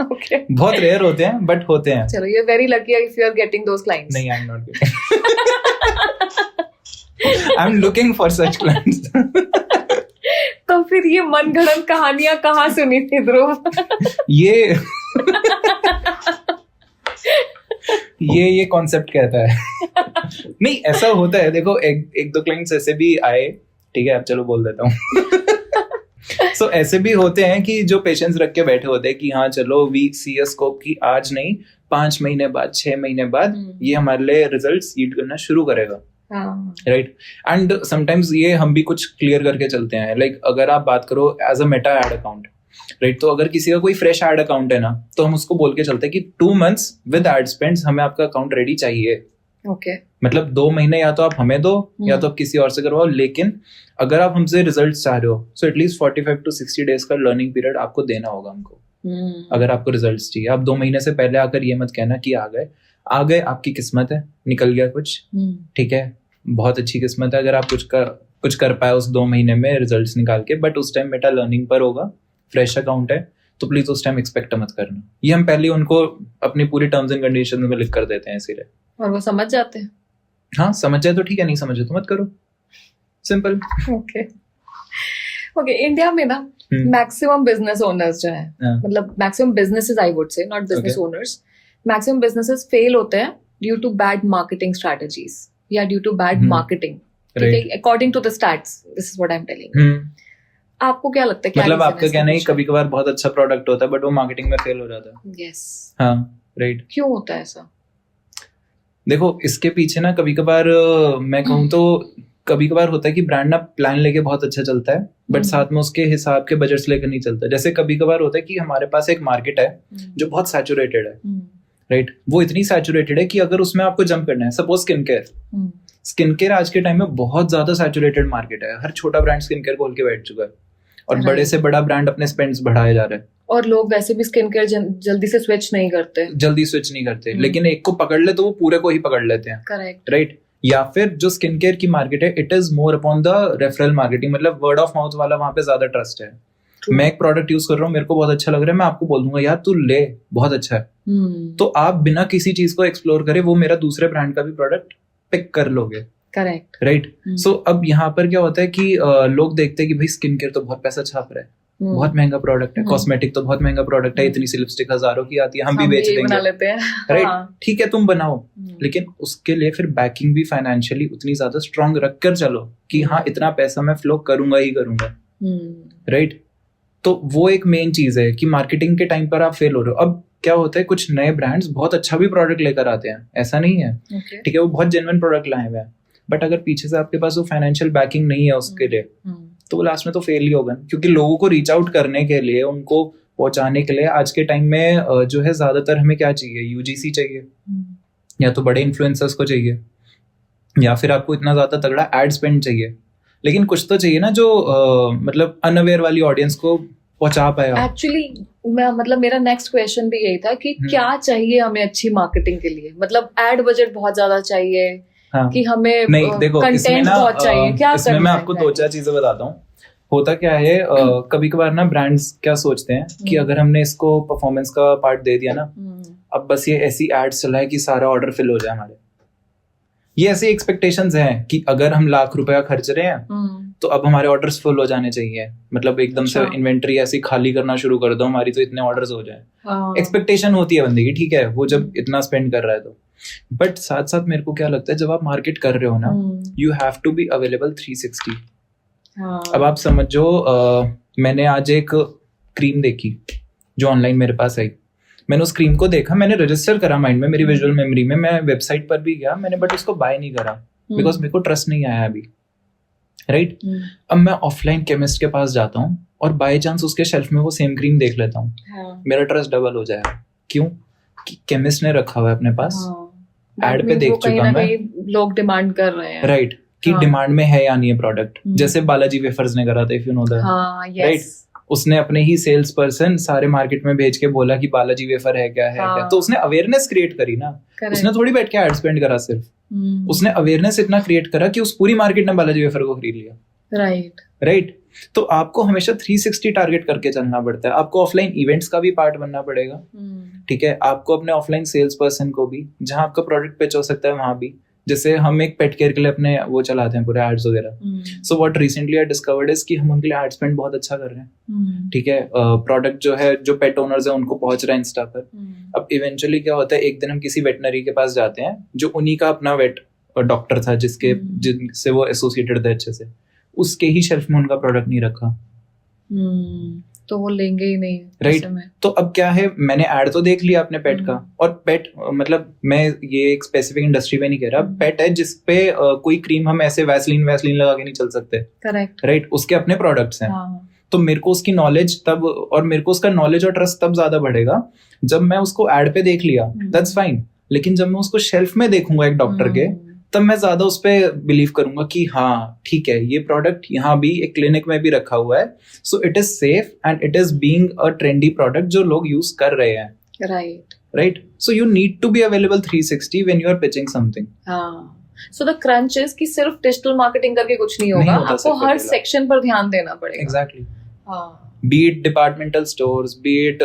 [SPEAKER 1] Okay.
[SPEAKER 2] बहुत रेयर होते हैं बट होते हैं.
[SPEAKER 1] चलो, you're very lucky if you are getting those clients.
[SPEAKER 2] नहीं, I'm not getting. I'm looking for such clients.
[SPEAKER 1] तो फिर ये मनगढ़ंत कहानियां कहाँ सुनी थी ध्रुव?
[SPEAKER 2] ये कॉन्सेप्ट कहता है. नहीं ऐसा होता है. देखो एक दो क्लाइंट्स ऐसे भी आए, ठीक है, अब चलो बोल देता हूँ. So, ऐसे भी होते हैं कि जो पेशेंस रख के बैठे होते हैं कि हाँ चलो वी सी अ स्कोप की आज नहीं 5 महीने बाद 6 महीने बाद ये हमारे लिए रिजल्ट्स यील्ड करना शुरू करेगा, राइट? एंड समटाइम्स ये हम भी कुछ क्लियर करके चलते हैं. लाइक अगर आप बात करो as a Meta ad account, right? तो अगर किसी का कोई फ्रेश एड अकाउंट है ना, तो हम उसको बोल के चलते हैं कि 2 months विद एड स्पेंड्स हमें आपका अकाउंट रेडी चाहिए.
[SPEAKER 1] ओके.
[SPEAKER 2] मतलब 2 महीने या तो आप हमें दो या तो आप किसी और से करवाओ, लेकिन अगर आप हमसे रिजल्ट चाह रहे हो सो एटलीस्ट 45 to 60 days का लर्निंग पीरियड आपको देना होगा हमको. अगर आपको रिजल्ट्स चाहिए, आप 2 महीने से पहले आकर ये मत कहना कि आ गए आपकी किस्मत है, निकल गया कुछ, ठीक है, बहुत अच्छी किस्मत है अगर आप कुछ कर पाए उस 2 महीने में रिजल्ट्स निकाल के. बट उस टाइम मेटा लर्निंग पर होगा, फ्रेश अकाउंट है, तो प्लीज उस टाइम एक्सपेक्ट मत करना. ये हम पहले उनको अपनी पूरी टर्म्स एंड कंडीशन में लिख कर देते हैं इसीलिए.
[SPEAKER 1] और वो समझ जाते हैं.
[SPEAKER 2] हाँ समझ जाए तो ठीक है, नहीं समझे तो मत करो. सिंपल.
[SPEAKER 1] ओके. इंडिया में ना मैक्सिमम बिजनेस ओनर्स जो है, मतलब maximum businesses, I would say, not business owners, maximum businesses fail होते हैं due to bad marketing strategies या due to bad marketing. According to the stats, this is what I am telling. आपको क्या लगता है?
[SPEAKER 2] मतलब आपका कहना है कभी कभार बहुत अच्छा प्रोडक्ट होता है बट वो मार्केटिंग में फेल हो जाता है.
[SPEAKER 1] यस.
[SPEAKER 2] हाँ राइट.
[SPEAKER 1] क्यों होता है ऐसा?
[SPEAKER 2] देखो इसके पीछे ना कभी कभार मैं कहूँ तो कभी कभार होता है कि ब्रांड ना प्लान लेके बहुत अच्छा चलता है बट साथ में उसके हिसाब के बजट्स लेकर नहीं चलता. जैसे कभी कभार होता है कि हमारे पास एक मार्केट है जो बहुत सैचुरेटेड है, राइट? वो इतनी सैचुरेटेड है कि अगर उसमें आपको जंप करना है, सपोज स्किन केयर आज के टाइम में बहुत ज्यादा सैचुरेटेड मार्केट है. हर छोटा ब्रांड स्किन केयर खोल के बैठ चुका है और बड़े से बड़ा ब्रांड अपने स्पेंड्स बढ़ाए जा रहे हैं. और
[SPEAKER 1] लोग वैसे भी स्किन केयर जल्दी से स्विच नहीं करते.
[SPEAKER 2] लेकिन एक को पकड़ ले तो वो पूरे को ही पकड़ लेते हैं.
[SPEAKER 1] Correct,
[SPEAKER 2] right? या फिर जो स्किन केयर की मार्केट है, it is more upon the referral marketing. मतलब वर्ड ऑफ माउथ वाला वहां पे ज्यादा ट्रस्ट है. मैं एक प्रोडक्ट यूज कर रहा हूँ, मेरे को बहुत अच्छा लग रहा है, मैं आपको बोल दूंगा यार तू ले, बहुत अच्छा है. तो आप बिना किसी चीज को एक्सप्लोर करे वो मेरा दूसरे ब्रांड का भी प्रोडक्ट पिक कर लोगे.
[SPEAKER 1] Correct,
[SPEAKER 2] right? सो अब यहाँ पर क्या होता है कि लोग देखते हैं कि भाई स्किन केयर तो बहुत पैसा छाप रहा है, बहुत महंगा प्रोडक्ट है. कॉस्मेटिक तो बहुत महंगा प्रोडक्ट है, इतनी सी लिपस्टिक हजारों की आती है, हम भी बेच देंगे, राइट? ठीक है तुम बनाओ, लेकिन उसके लिए फिर बैकिंग भी फाइनेंशियली उतनी ज्यादा स्ट्रांग रख कर चलो कि हाँ इतना पैसा मैं फ्लो करूंगा ही करूंगा, राइट? तो वो एक मेन चीज है कि मार्केटिंग के टाइम पर आप फेल हो रहे हो. अब क्या होता है, कुछ नए ब्रांड्स बहुत अच्छा भी प्रोडक्ट लेकर आते हैं, ऐसा नहीं है,
[SPEAKER 1] Okay.
[SPEAKER 2] ठीक है, वो बहुत जेन्युइन प्रोडक्ट लाए हुए हैं, बट अगर पीछे से आपके पास वो फाइनेंशियल बैकिंग नहीं है उसके लिए, तो वो लास्ट में तो फेल ही होगा, क्योंकि लोगों को रीच आउट करने के लिए, उनको पहुंचाने के लिए आज के टाइम में जो है ज्यादातर हमें क्या चाहिए, यूजीसी चाहिए, या तो बड़े इन्फ्लुएंसर्स को चाहिए, या फिर आपको इतना ज्यादा तगड़ा एड स्पेंड चाहिए, लेकिन कुछ तो चाहिए ना जो मतलब अनअवेयर वाली ऑडियंस को पहुंचा पाएगा।
[SPEAKER 1] एक्चुअली मतलब मेरा नेक्स्ट क्वेश्चन भी यही था कि क्या चाहिए हमें अच्छी मार्केटिंग के लिए, मतलब एड बजट बहुत ज्यादा चाहिए,
[SPEAKER 2] हाँ।
[SPEAKER 1] कि हमें
[SPEAKER 2] नहीं देखो, इसमें
[SPEAKER 1] कंटेंट
[SPEAKER 2] ना
[SPEAKER 1] बहुत चाहिए, क्या
[SPEAKER 2] इसमें
[SPEAKER 1] करना
[SPEAKER 2] मैं
[SPEAKER 1] है
[SPEAKER 2] आपको
[SPEAKER 1] exactly?
[SPEAKER 2] 2-4 चीजें बताता हूँ। होता क्या है, कभी कभार ना ब्रांड्स क्या सोचते हैं कि अगर हमने इसको परफॉर्मेंस का पार्ट दे दिया ना, अब बस ये ऐसी एड्स चलाए कि सारा ऑर्डर फिल हो जाए हमारे, ये ऐसी एक्सपेक्टेशंस हैं कि अगर हम लाख रुपया खर्च रहे हैं तो अब हमारे ऑर्डर्स फुल हो जाने चाहिए, मतलब एकदम से
[SPEAKER 1] अच्छा।
[SPEAKER 2] इन्वेंट्री ऐसी खाली करना शुरू कर दो हमारी तो इतने ऑर्डर्स हो जाए।
[SPEAKER 1] हाँ।
[SPEAKER 2] एक्सपेक्टेशन होती है बंदे की, ठीक है, वो जब इतना स्पेंड कर रहा है तो, बट साथ साथ मेरे को क्या लगता है, जब आप मार्केट कर रहे हो ना, you have to be available 360।
[SPEAKER 1] हाँ।
[SPEAKER 2] अब आप समझो, मैंने आज एक क्रीम देखी जो ऑनलाइन मेरे पास आई, मैंने उस क्रीम को देखा, मैंने रजिस्टर करा माइंड में, मेरी विजुअल मेमोरी में, मैं वेबसाइट पर भी गया मैंने, बट उसको बाय नहीं करा बिकॉज मेरे को ट्रस्ट नहीं आया अभी, राइट। अब मैं ऑफलाइन केमिस्ट के पास जाता हूँ और बाय चांस उसके शेल्फ में वो सेम क्रीम देख लेता हूँ,
[SPEAKER 1] हाँ।
[SPEAKER 2] मेरा ट्रस्ट डबल हो जाएगा। क्यों? कि केमिस्ट ने रखा हुआ है अपने पास,
[SPEAKER 1] हाँ।
[SPEAKER 2] एड पे देख चुका मैं,
[SPEAKER 1] लोग डिमांड कर रहे हैं,
[SPEAKER 2] राइट, कि
[SPEAKER 1] हाँ।
[SPEAKER 2] डिमांड में है या नहीं है प्रोडक्ट, जैसे बालाजी वेफर्स ने करा था, इफ यू नो दैट,
[SPEAKER 1] हाँ,
[SPEAKER 2] राइट।
[SPEAKER 1] yes.
[SPEAKER 2] उसने अपने ही सेल्स पर्सन सारे मार्केट में भेज के बोला कि बालाजी वेफर है क्या, है
[SPEAKER 1] हाँ।
[SPEAKER 2] क्या, तो उसने अवेयरनेस क्रिएट करी ना,
[SPEAKER 1] Correct.
[SPEAKER 2] उसने थोड़ी बैठ के एड स्पेंड करा सिर्फ, उसने अवेयरनेस इतना क्रिएट करा कि उस पूरी मार्केट ने बालाजी वेफर को खरीद लिया,
[SPEAKER 1] राइट।
[SPEAKER 2] राइट। तो आपको हमेशा 360 टारगेट करके चलना पड़ता है, आपको ऑफलाइन इवेंट्स का भी पार्ट बनना पड़ेगा, ठीक है, आपको अपने ऑफलाइन सेल्स पर्सन को भी, जहां आपका प्रोडक्ट पिच हो सकता है वहां भी, जैसे हम एक पेट केयर के लिए अपने वो चलाते हैं पूरे एड्स वगैरह, so what recently I discovered is कि हम उनके लिए एड स्पेंड बहुत अच्छा कर रहे हैं, ठीक है, प्रोडक्ट जो है, जो पेट ओनर्स है उनको पहुंच रहा है इंस्टा पर। अब इवेंचुअली क्या होता है, एक दिन हम किसी वेटनरी के पास जाते हैं जो उन्हीं का अपना वेट डॉक्टर था, जिनसे वो एसोसिएटेड थे अच्छे से, उसके ही शेल्फ में उनका प्रोडक्ट नहीं रखा,
[SPEAKER 1] तो वो लेंगे ही नहीं,
[SPEAKER 2] राइट। तो अब क्या है, मैंने ऐड तो देख लिया अपने पेट का, और पेट मतलब मैं ये एक स्पेसिफिक इंडस्ट्री पे नहीं कह रहा, पेट है जिसपे कोई क्रीम हम ऐसे वैसलीन लगा के नहीं चल सकते,
[SPEAKER 1] करेक्ट,
[SPEAKER 2] राइट, उसके अपने प्रोडक्ट्स हैं।
[SPEAKER 1] हाँ।
[SPEAKER 2] तो मेरे को उसकी नॉलेज तब, और मेरे को उसका नॉलेज और ट्रस्ट तब ज्यादा बढ़ेगा जब मैं उसको एड पे देख लिया, दैट्स फाइन, लेकिन जब मैं उसको शेल्फ में देखूंगा एक डॉक्टर के, तब मैं ज्यादा उस पर बिलीव करूंगा कि हाँ ठीक है, ये प्रोडक्ट यहाँ भी एक क्लिनिक में भी रखा हुआ है, so it is safe and it is being a trendy product जो लोग यूज कर रहे हैं, right. So you need to be available 360 when you are pitching something.
[SPEAKER 1] So the crunch is कि सिर्फ डिजिटल मार्केटिंग करके कुछ नहीं होगा, आपको हर सेक्शन पर ध्यान देना पड़ेगा।
[SPEAKER 2] Exactly, B it departmental stores, B it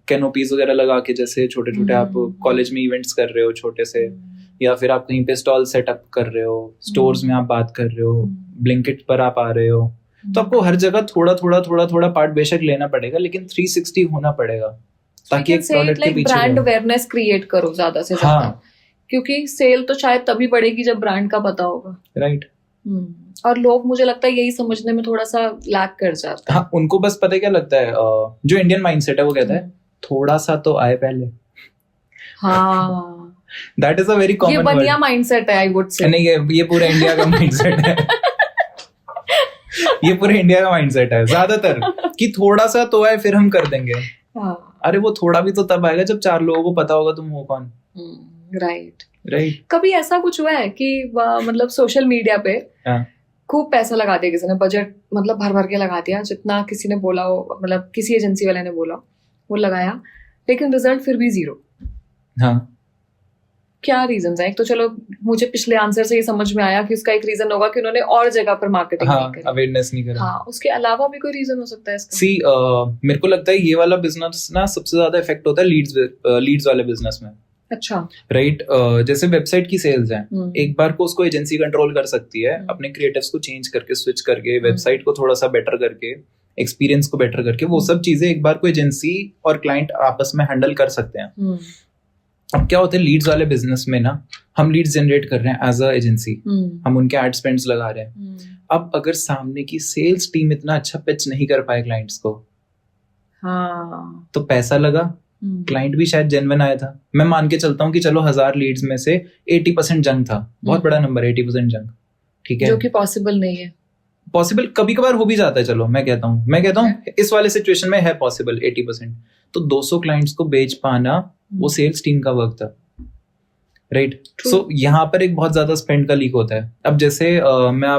[SPEAKER 2] canopies वगैरह लगा के, जैसे छोटे छोटे आप कॉलेज में इवेंट्स कर रहे हो छोटे से, या फिर आप कहीं पे स्टॉल सेटअप कर रहे हो, स्टोर्स में आप बात कर रहे हो, ब्लिंकिट पर आप आ रहे हो, तो आपको हर जगह थोड़ा पार्ट बेशक लेना पड़ेगा, लेकिन 360 होना पड़ेगा, ताकि एक प्रोडक्ट के पीछे
[SPEAKER 1] ब्रांड अवेयरनेस क्रिएट करो ज्यादा से ज्यादा। हाँ। क्योंकि सेल तो शायद तभी बढ़ेगी जब ब्रांड का पता होगा,
[SPEAKER 2] राइट।
[SPEAKER 1] और लोग, मुझे लगता है यही समझने में थोड़ा सा लैग कर जाते हैं।
[SPEAKER 2] हाँ, उनको बस पता है क्या लगता है, जो इंडियन माइंडसेट है वो कहता है थोड़ा सा तो आए पहले।
[SPEAKER 1] हाँ,
[SPEAKER 2] that is a very common,
[SPEAKER 1] ये बढ़िया माइंडसेट है, आई वुड से।
[SPEAKER 2] नहीं, ये पूरा इंडिया का माइंडसेट है। ये पूरे इंडिया का माइंडसेट है ज्यादातर, कि थोड़ा सा तो आए फिर हम कर देंगे।
[SPEAKER 1] हाँ।
[SPEAKER 2] अरे वो थोड़ा भी तो तब आएगा जब 4 लोगों को पता होगा तुम हो कौन,
[SPEAKER 1] राइट। कभी ऐसा कुछ हुआ है कि मतलब सोशल मीडिया पे खूब पैसा लगा दिया किसी ने, बजट मतलब भर के लगा दिया, जितना किसी ने बोला हो, मतलब किसी एजेंसी वाले ने बोला वो लगाया, लेकिन रिजल्ट फिर भी 0?
[SPEAKER 2] हाँ,
[SPEAKER 1] क्या रीजन है? एक तो चलो मुझे पिछले आंसर से ये समझ में आया कि उसका एक रीजन होगा कि उन्होंने और जगह पर मार्केटिंग नहीं करी,
[SPEAKER 2] अवेयरनेस नहीं करा।
[SPEAKER 1] हाँ, उसके अलावा भी कोई रीजन हो सकता है इसका?
[SPEAKER 2] सी मेरे को लगता है ये वाला बिजनेस ना सबसे ज्यादा इफेक्ट होता है लीड्स वाले बिजनेस में।
[SPEAKER 1] अच्छा,
[SPEAKER 2] राइट। जैसे वेबसाइट की सेल्स है, एक बार को उसको एजेंसी कंट्रोल कर सकती है, अपने क्रिएटिव्स को चेंज करके, स्विच करके, वेबसाइट को थोड़ा सा बेटर करके, एक्सपीरियंस को बेटर करके, वो सब चीजें एक बार को एजेंसी और क्लाइंट आपस में हैंडल कर सकते हैं। अब क्या होता है लीड्स वाले बिजनेस में ना, हम लीड्स जनरेट कर रहे हैं एज अ एजेंसी, हम उनके एड स्पेंड्स लगा रहे हैं। अब अगर सामने की सेल्स टीम इतना अच्छा पिच नहीं कर पाए क्लाइंट्स को,
[SPEAKER 1] हाँ,
[SPEAKER 2] तो पैसा लगा, क्लाइंट भी शायद जेन्युइन आया था। मैं मान के चलता हूँ कि चलो 1000 लीड्स में से 80% जंग था, बहुत बड़ा नंबर 80% जंग, ठीक है,
[SPEAKER 1] जो कि पॉसिबल नहीं है।
[SPEAKER 2] पॉसिबल कभी कभार हो भी जाता है, चलो मैं कहता हूँ इस वाले सिचुएशन में है पॉसिबल 80%। तो 200 क्लाइंट्स को बेच पाना वो सेल्स टीम का वर्क था, राइट। सो यहाँ पर एक बहुत ज्यादा स्पेंड का लीक होता है। अब जैसे मैं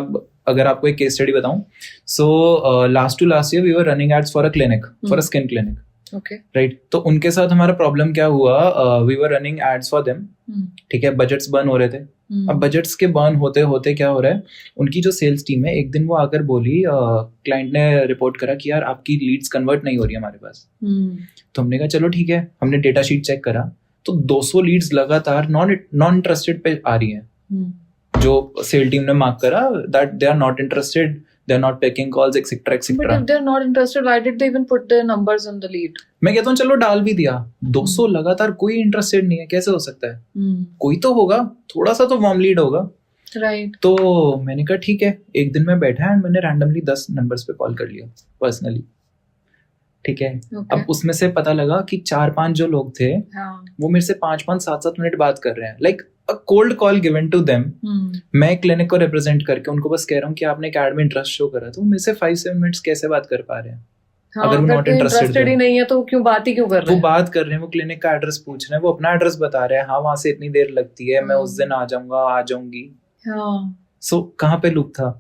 [SPEAKER 2] अगर आपको एक केस स्टडी बताऊं, so last to last year we were running ads for a clinic, for a skin clinic,
[SPEAKER 1] okay,
[SPEAKER 2] right. तो उनके साथ हमारा प्रॉब्लम क्या हुआ, we were running ads for them, ठीक है, बजट्स बर्न हो रहे थे। अब बजट्स के बर्न होते होते क्या हो रहा है, उनकी जो सेल्स टीम है, एक दिन वो आकर बोली, क्लाइंट ने रिपोर्ट करा कि यार आपकी लीड्स कन्वर्ट नहीं हो रही हमारे पास। तो हमने कहा चलो ठीक है, हमने डेटा शीट चेक करा तो 200 लीड्स लगातार नॉन इंटरेस्टेड पे आ रही हैं, जो सेल टीम ने मार्क करा that they are not interested, they are not picking calls, etc etc.
[SPEAKER 1] But if they're not interested, why did they even put their numbers on the lead?
[SPEAKER 2] मैं कहता हूँ चलो डाल भी दिया, 200 लगातार कोई इंटरेस्टेड नहीं है, कैसे हो सकता है? कोई तो होगा, थोड़ा सा तो वार्म लीड होगा,
[SPEAKER 1] राइट।
[SPEAKER 2] तो मैंने कहा ठीक है, एक दिन में बैठा एंड मैंने रैंडमली 10 नंबर्स पे कॉल कर लिया पर्सनली, ठीक है। अब उसमें से पता लगा कि 4-5 जो लोग थे वो मेरे से 5-5 7-7 मिनट बात कर रहे हैं, like a cold call given to them. मैं क्लिनिक को रिप्रेजेंट करके उनको बस कह रहा हूँ कि आपने कैड में इंटरेस्ट शो करा, तो मेरे से 5-7 मिनट्स कैसे बात कर पा रहे हैं? अगर वो नॉट इंटरेस्टेड ही नहीं है तो क्यों बात ही क्यों कर रहे हैं? वो बात कर रहे हैं, वो क्लिनिक का एड्रेस पूछ रहे हैं, वो अपना एड्रेस बता रहे हैं, हाँ वहां से इतनी देर लगती है, मैं उस दिन आ जाऊंगा, आ जाऊंगी। सो कहाँ पे लूप था?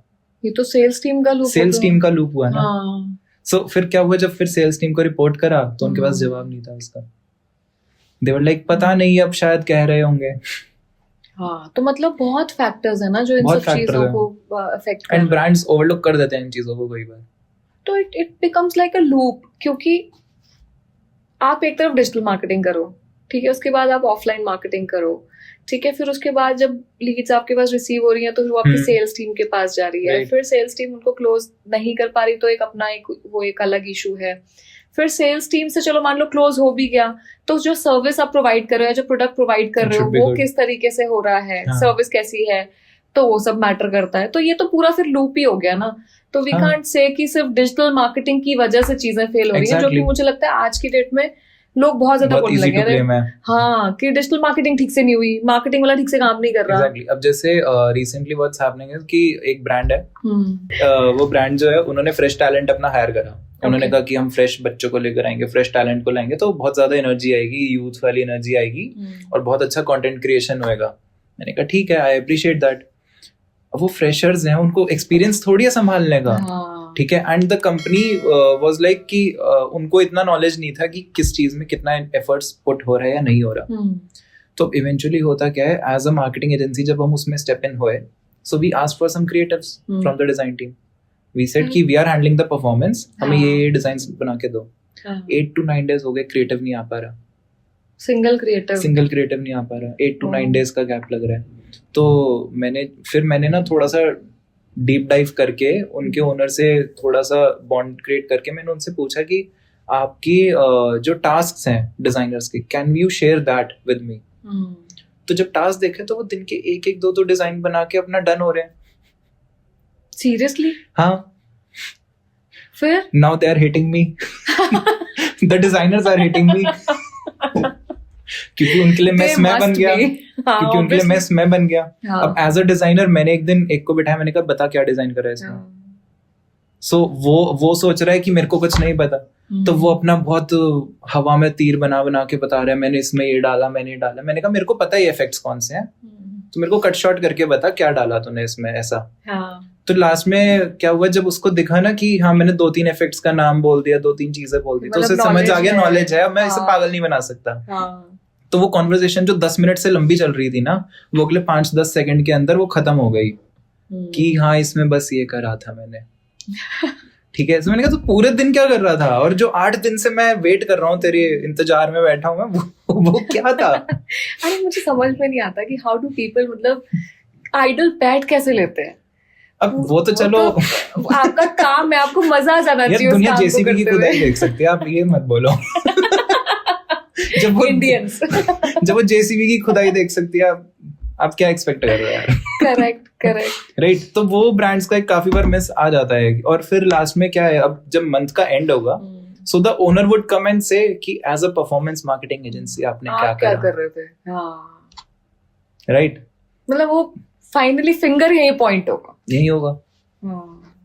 [SPEAKER 2] ये तो सेल्स टीम का लूप हुआ ना। सो फिर क्या हुआ, जब फिर सेल्स टीम को रिपोर्ट करा तो उनके पास जवाब नहीं था उसका। दे वर लाइक पता नहीं, अब शायद कह रहे होंगे।
[SPEAKER 1] हाँ, तो मतलब बहुत फैक्टर्स है ना जो इन सब चीजों को अफेक्ट कर रहे हैं, एंड
[SPEAKER 2] ब्रांड्स ओवरलुक कर देते हैं इन चीजों को कई बार।
[SPEAKER 1] तो it becomes like a loop, क्योंकि आप एक तरफ डिजिटल मार्केटिंग करो, ठीक है, उसके बाद आप ऑफलाइन मार्केटिंग करो, ठीक है, फिर उसके बाद जब लीड्स आपके पास रिसीव हो रही हैं तो फिर वो आपकी सेल्स टीम के पास जा रही है, फिर सेल्स टीम उनको क्लोज नहीं कर पा रही तो एक अपना एक अलग इशू है। फिर सेल्स टीम से चलो मान लो क्लोज हो भी गया, तो जो सर्विस आप प्रोवाइड कर रहे हो, जो प्रोडक्ट प्रोवाइड कर रहे हो, वो किस तरीके से हो रहा है, सर्विस कैसी है, तो वो सब मैटर करता है। तो ये तो पूरा फिर लूप ही हो गया ना। तो वी कांट से कि सिर्फ डिजिटल मार्केटिंग की वजह से चीजें फेल हो रही हैं, जो कि मुझे लगता है आज की डेट में लोग बहुत ज्यादा बोलने लगे हैं, हाँ, कि डिजिटल मार्केटिंग ठीक से नहीं हुई, मार्केटिंग वाला ठीक से काम नहीं कर रहा।
[SPEAKER 2] Exactly. अब जैसे रिसेंटली व्हाट्स हैपनिंग है कि एक ब्रांड है, वो ब्रांड जो है उन्होंने फ्रेश टैलेंट अपना हायर करा। उन्होंने कहा कि हम फ्रेश बच्चों को लेकर आएंगे, फ्रेश टैलेंट को लाएंगे, तो बहुत ज्यादा एनर्जी आएगी, यूथ वाली एनर्जी आएगी और बहुत अच्छा कंटेंट क्रिएशन होएगा। मैंने कहा ठीक है, आई अप्रिशिएट दैट। अब वो फ्रेशर्स हैं, उनको एक्सपीरियंस थोड़ी है संभालने का, ठीक है, and the company was like कि उनको इतना नॉलेज नहीं था कि किस चीज में कितना एफर्ट्स पुट हो रहा है या नहीं हो रहा। तो इवेंचुअली होता क्या है, एज अ मार्केटिंग एजेंसी जब हम उसमें स्टेप इन हुए, so we asked for some creatives from the design team. We said कि we are handling the performance, हमें ये डिजाइन्स बना के दो। 8 to 9 डेज हो गए, क्रिएटिव नहीं आ पा रहा, सिंगल क्रिएटिव नहीं आ पा रहा, 8 to 9 डेज का गैप लग रहा है। तो मैंने ना थोड़ा सा डीप डाइव करके उनके ओनर से थोड़ा सा बॉन्ड क्रिएट करके मैंने उनसे पूछा कि आपकी जो टास्क्स हैं डिजाइनर्स के, can you share that with me? तो जब टास्क देखे तो वो दिन के 1-1, 2-2 डिजाइन बना के अपना डन हो रहे हैं।
[SPEAKER 1] सीरियसली?
[SPEAKER 2] हाँ।
[SPEAKER 1] फिर
[SPEAKER 2] now they are hating me, the designers are hating me, क्योंकि उनके लिए मेस मैं बन गया, क्योंकि उनके लिए मेस मैं बन गया। अब एज अ डिजाइनर मैंने एक दिन एक को बिठाया, मैंने कहा बता क्या डिजाइन कर रहा है इसमें। सो वो सोच रहा है कि मेरे को कुछ नहीं पता, तो वो अपना बहुत हवा में तीर बना के बता रहा है, मैंने इसमें ये डाला, मैंने ये डाला। मैंने कहा मेरे को पता है इफेक्ट्स कौन से हैं, तो मेरे को कट शॉर्ट करके बता क्या डाला तूने इसमें ऐसा। तो लास्ट में क्या हुआ, जब उसको दिखा ना कि हाँ मैंने 2-3 इफेक्ट्स का नाम बोल दिया, 2-3 चीजें बोल दी, तो उसे समझ आ गया नॉलेज है, अब मैं इसे पागल नहीं बना सकता। तो वो कॉन्वर्सेशन जो 10 मिनट से लंबी चल रही थी ना, वो अगले 5-10 सेकंड के अंदर वो खत्म हो गई कि हाँ इसमें बस ये करा था मैंने, ठीक है। तो मैंने कहा तो पूरे दिन क्या कर रहा था, और जो 8 दिन से मैं वेट कर रहा हूँ तेरे इंतजार में बैठा हूँ मैं, वो क्या था?
[SPEAKER 1] अरे मुझे समझ में नहीं आता कि हाउ डू पीपल मतलब आइडल बैठ कैसे लेते हैं।
[SPEAKER 2] अब वो तो चलो
[SPEAKER 1] आपका काम है, आपको मजा आ जाना चाहिए।
[SPEAKER 2] दुनिया जेसीबी की खुदाई देख सकती है, आप ये मत बोलो। जब वो इंडियंस जब वो जेसीबी की खुदाई देख सकती है, आप क्या एक्सपेक्ट कर रहे हो यार? Correct right. तो वो ब्रांड्स का काफी बार मिस आ जाता है। और फिर लास्ट में क्या है, अब जब मंथ का एंड होगा so the owner would come and say कि as a performance marketing agency आपने
[SPEAKER 1] आप क्या कर रहे थे, हाँ
[SPEAKER 2] राइट,
[SPEAKER 1] मतलब वो फाइनली फिंगर यही पॉइंट होगा,
[SPEAKER 2] यही होगा,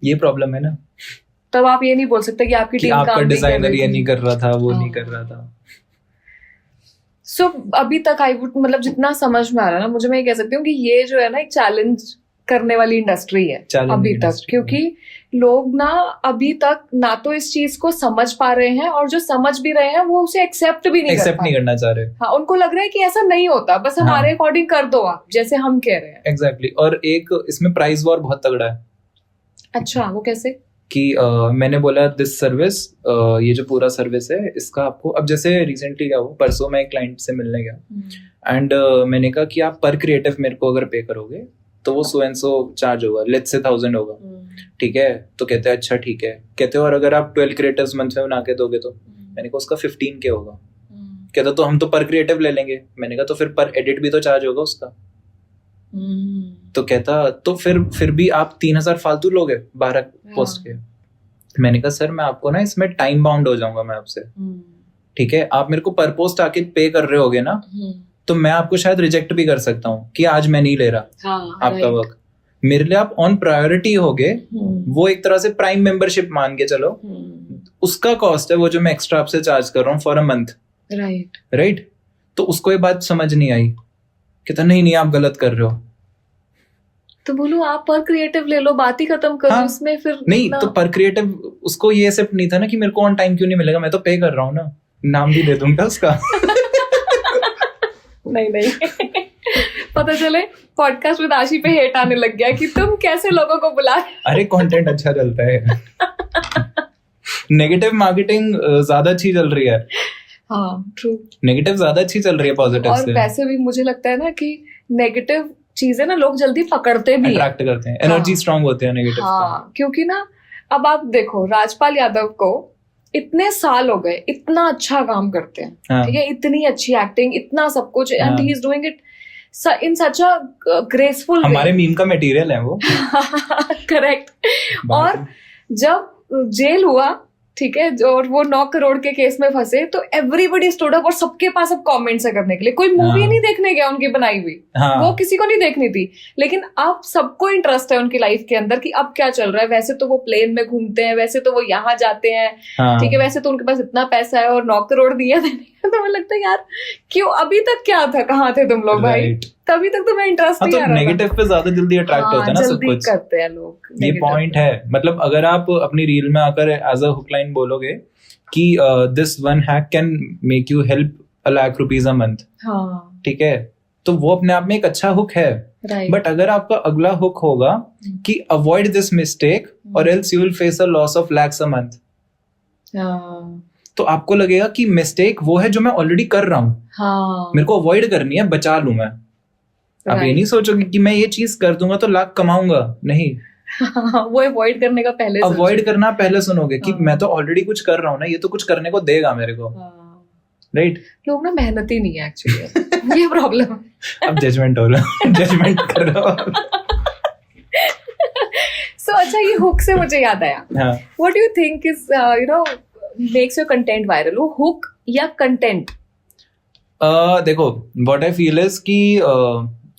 [SPEAKER 2] ये प्रॉब्लम है ना।
[SPEAKER 1] तब आप ये नहीं बोल सकते कि आपकी
[SPEAKER 2] कि
[SPEAKER 1] टीम
[SPEAKER 2] आपका
[SPEAKER 1] काम नहीं कर
[SPEAKER 2] डिजाइनर
[SPEAKER 1] रही
[SPEAKER 2] ये
[SPEAKER 1] थी।
[SPEAKER 2] नहीं कर रहा था, वो नहीं कर रहा था।
[SPEAKER 1] सो अभी तक आई वुड मतलब जितना समझ में आ रहा है ना मुझे, मैं ये कह सकती हूँ कि ये जो है ना एक चैलेंज करने वाली इंडस्ट्री है
[SPEAKER 2] Challenging
[SPEAKER 1] अभी तक,
[SPEAKER 2] industry,
[SPEAKER 1] क्योंकि लोग ना अभी तक ना तो इस चीज को समझ पा रहे हैं, और जो समझ भी रहे हैं वो उसे एक्सेप्ट भी नहीं कर
[SPEAKER 2] एक्सेप्ट
[SPEAKER 1] पा
[SPEAKER 2] नहीं
[SPEAKER 1] रहे।
[SPEAKER 2] करना चाह रहे।
[SPEAKER 1] हाँ, उनको लग रहा है कि ऐसा नहीं होता, बस हमारे अकॉर्डिंग कर दो आप, जैसे हम कह रहे हैं।
[SPEAKER 2] एग्जैक्टली और एक इसमें प्राइस वॉर बहुत तगड़ा है
[SPEAKER 1] अच्छा, वो कैसे?
[SPEAKER 2] कि मैंने बोला दिस सर्विस, ये जो पूरा सर्विस है इसका आपको, अब जैसे रिसेंटली क्या हुआ, परसों मैं एक क्लाइंट से मिलने गया एंड मैंने कहा कि आप पर क्रिएटिव मेरे को अगर पे करोगे तो वो सो एंड सो चार्ज होगा, लेट्स से 1000 होगा, ठीक है। तो कहते हैं अच्छा ठीक है, कहते हो और अगर आप 12 क्रिएटिव्स मंथ में बना के दोगे तो, मैंने कहा उसका 15K होगा। कहता तो हम तो पर क्रिएटिव ले लेंगे, मैंने कहा तो फिर पर एडिट भी तो चार्ज होगा उसका। तो कहता तो फिर भी आप 3000 फालतू लोगे 12 पोस्ट के। मैंने कहा सर मैं आपको ना इसमें टाइम बाउंड हो जाऊंगा मैं आपसे, ठीक है। आप मेरे को पर पोस्ट आके पे कर रहे होगे ना, तो मैं आपको शायद रिजेक्ट भी कर सकता हूँ कि आज मैं नहीं ले रहा आपका वर्क। मेरे लिए आप ऑन प्रायोरिटी होगे, वो एक तरह से प्राइम मेंबरशिप मान के चलो, उसका कॉस्ट है वो जो मैं एक्स्ट्रा आपसे चार्ज कर रहा हूँ फॉर अ मंथ, राइट। तो उसको ये बात समझ नहीं आई, कहता नहीं आप गलत कर रहे हो।
[SPEAKER 1] तो बोलो आप पर क्रिएटिव ले लो, बात ही खत्म करो। इसमें फिर
[SPEAKER 2] नहीं तो पर क्रिएटिव उसको ये एक्सेप्ट नहीं था ना कि मेरे को ऑन टाइम क्यों नहीं मिलेगा, मैं तो पे कर रहा हूँ ना, नाम भी दे दूंगा उसका। नहीं पता चले पॉडकास्ट विद आशी पे हेट आने लग गया कि तुम कैसे लोगों को बुला। अरे कंटेंट अच्छा चलता है। नेगेटिव मार्केटिंग ज्यादा अच्छी चल रही है।
[SPEAKER 1] हाँ ट्रू,
[SPEAKER 2] नेगेटिव ज्यादा अच्छी चल रही है पॉजिटिव से।
[SPEAKER 1] और वैसे भी मुझे लगता है ना कि नेगेटिव चीजें ना लोग जल्दी पकड़ते भी
[SPEAKER 2] अट्रैक्ट करते हैं, एनर्जी स्ट्रांग होते हैं नेगेटिव।
[SPEAKER 1] हाँ, क्योंकि ना अब आप देखो राजपाल यादव को इतने साल हो गए, इतना अच्छा काम करते हैं, ठीक है, इतनी अच्छी एक्टिंग, इतना सब कुछ, and he is doing it in such a graceful way.
[SPEAKER 2] हमारे मीम का मटेरियल है वो।
[SPEAKER 1] करेक्ट। और जब जेल हुआ, ठीक है, और वो 9 करोड़ के केस में फंसे, तो एवरीबडी स्टूड अप और सबके पास अब कमेंट्स है करने के लिए। कोई मूवी नहीं देखने गया उनकी बनाई हुई, वो किसी को नहीं देखनी थी, लेकिन अब सबको इंटरेस्ट है उनकी लाइफ के अंदर कि अब क्या चल रहा है। वैसे तो वो प्लेन में घूमते हैं, वैसे तो वो यहाँ जाते हैं, ठीक है, वैसे तो उनके पास इतना पैसा है और 9 करोड़ दिया देने। तो मुझे लगता है यार क्यों अभी तक क्या था, कहाँ थे तुम लोग भाई? तभी तक तुम्हें इंटरेस्ट नहीं आ रहा था।
[SPEAKER 2] नेगेटिव पे ज्यादा जल्दी अट्रैक्ट होता है ना सब कुछ,
[SPEAKER 1] करते हैं लोग।
[SPEAKER 2] ये पॉइंट है। मतलब अगर आप अपनी रील में आकर एज अ हुक लाइन बोलोगे कि this one hack can make you help ₹1,00,000 a month, ठीक है, तो वो अपने आप में एक अच्छा हुक है। बट अगर आपका अगला हुक होगा कि अवॉइड दिस मिस्टेक और else you will face a loss of lakhs a month, तो आपको लगेगा कि मिस्टेक वो है जो मैं ऑलरेडी कर रहा हूँ, मेरे को अवॉइड करनी है, बचा लूं मैं। आप ये नहीं सोचोगे कि मैं ये चीज कर दूंगा तो लाख कमाऊंगा, नहीं।
[SPEAKER 1] वो अवॉइड करने का पहले
[SPEAKER 2] अवॉइड करना पहले सुनोगे कि मैं तो ऑलरेडी कुछ कर रहा हूँ ना, ये तो कुछ करने को देगा मेरे को, राइट।
[SPEAKER 1] लोग ना मेहनत ही नहीं है एक्चुअली। ये प्रॉब्लम है।
[SPEAKER 2] अब जजमेंट हो रहा, जजमेंट कर रहा हूँ।
[SPEAKER 1] सो अच्छा, ये हुक से मुझे याद आया, what do you think is you know makes your content viral? वो हुक या कंटेंट?
[SPEAKER 2] देखो व्हाट आई फील इज कि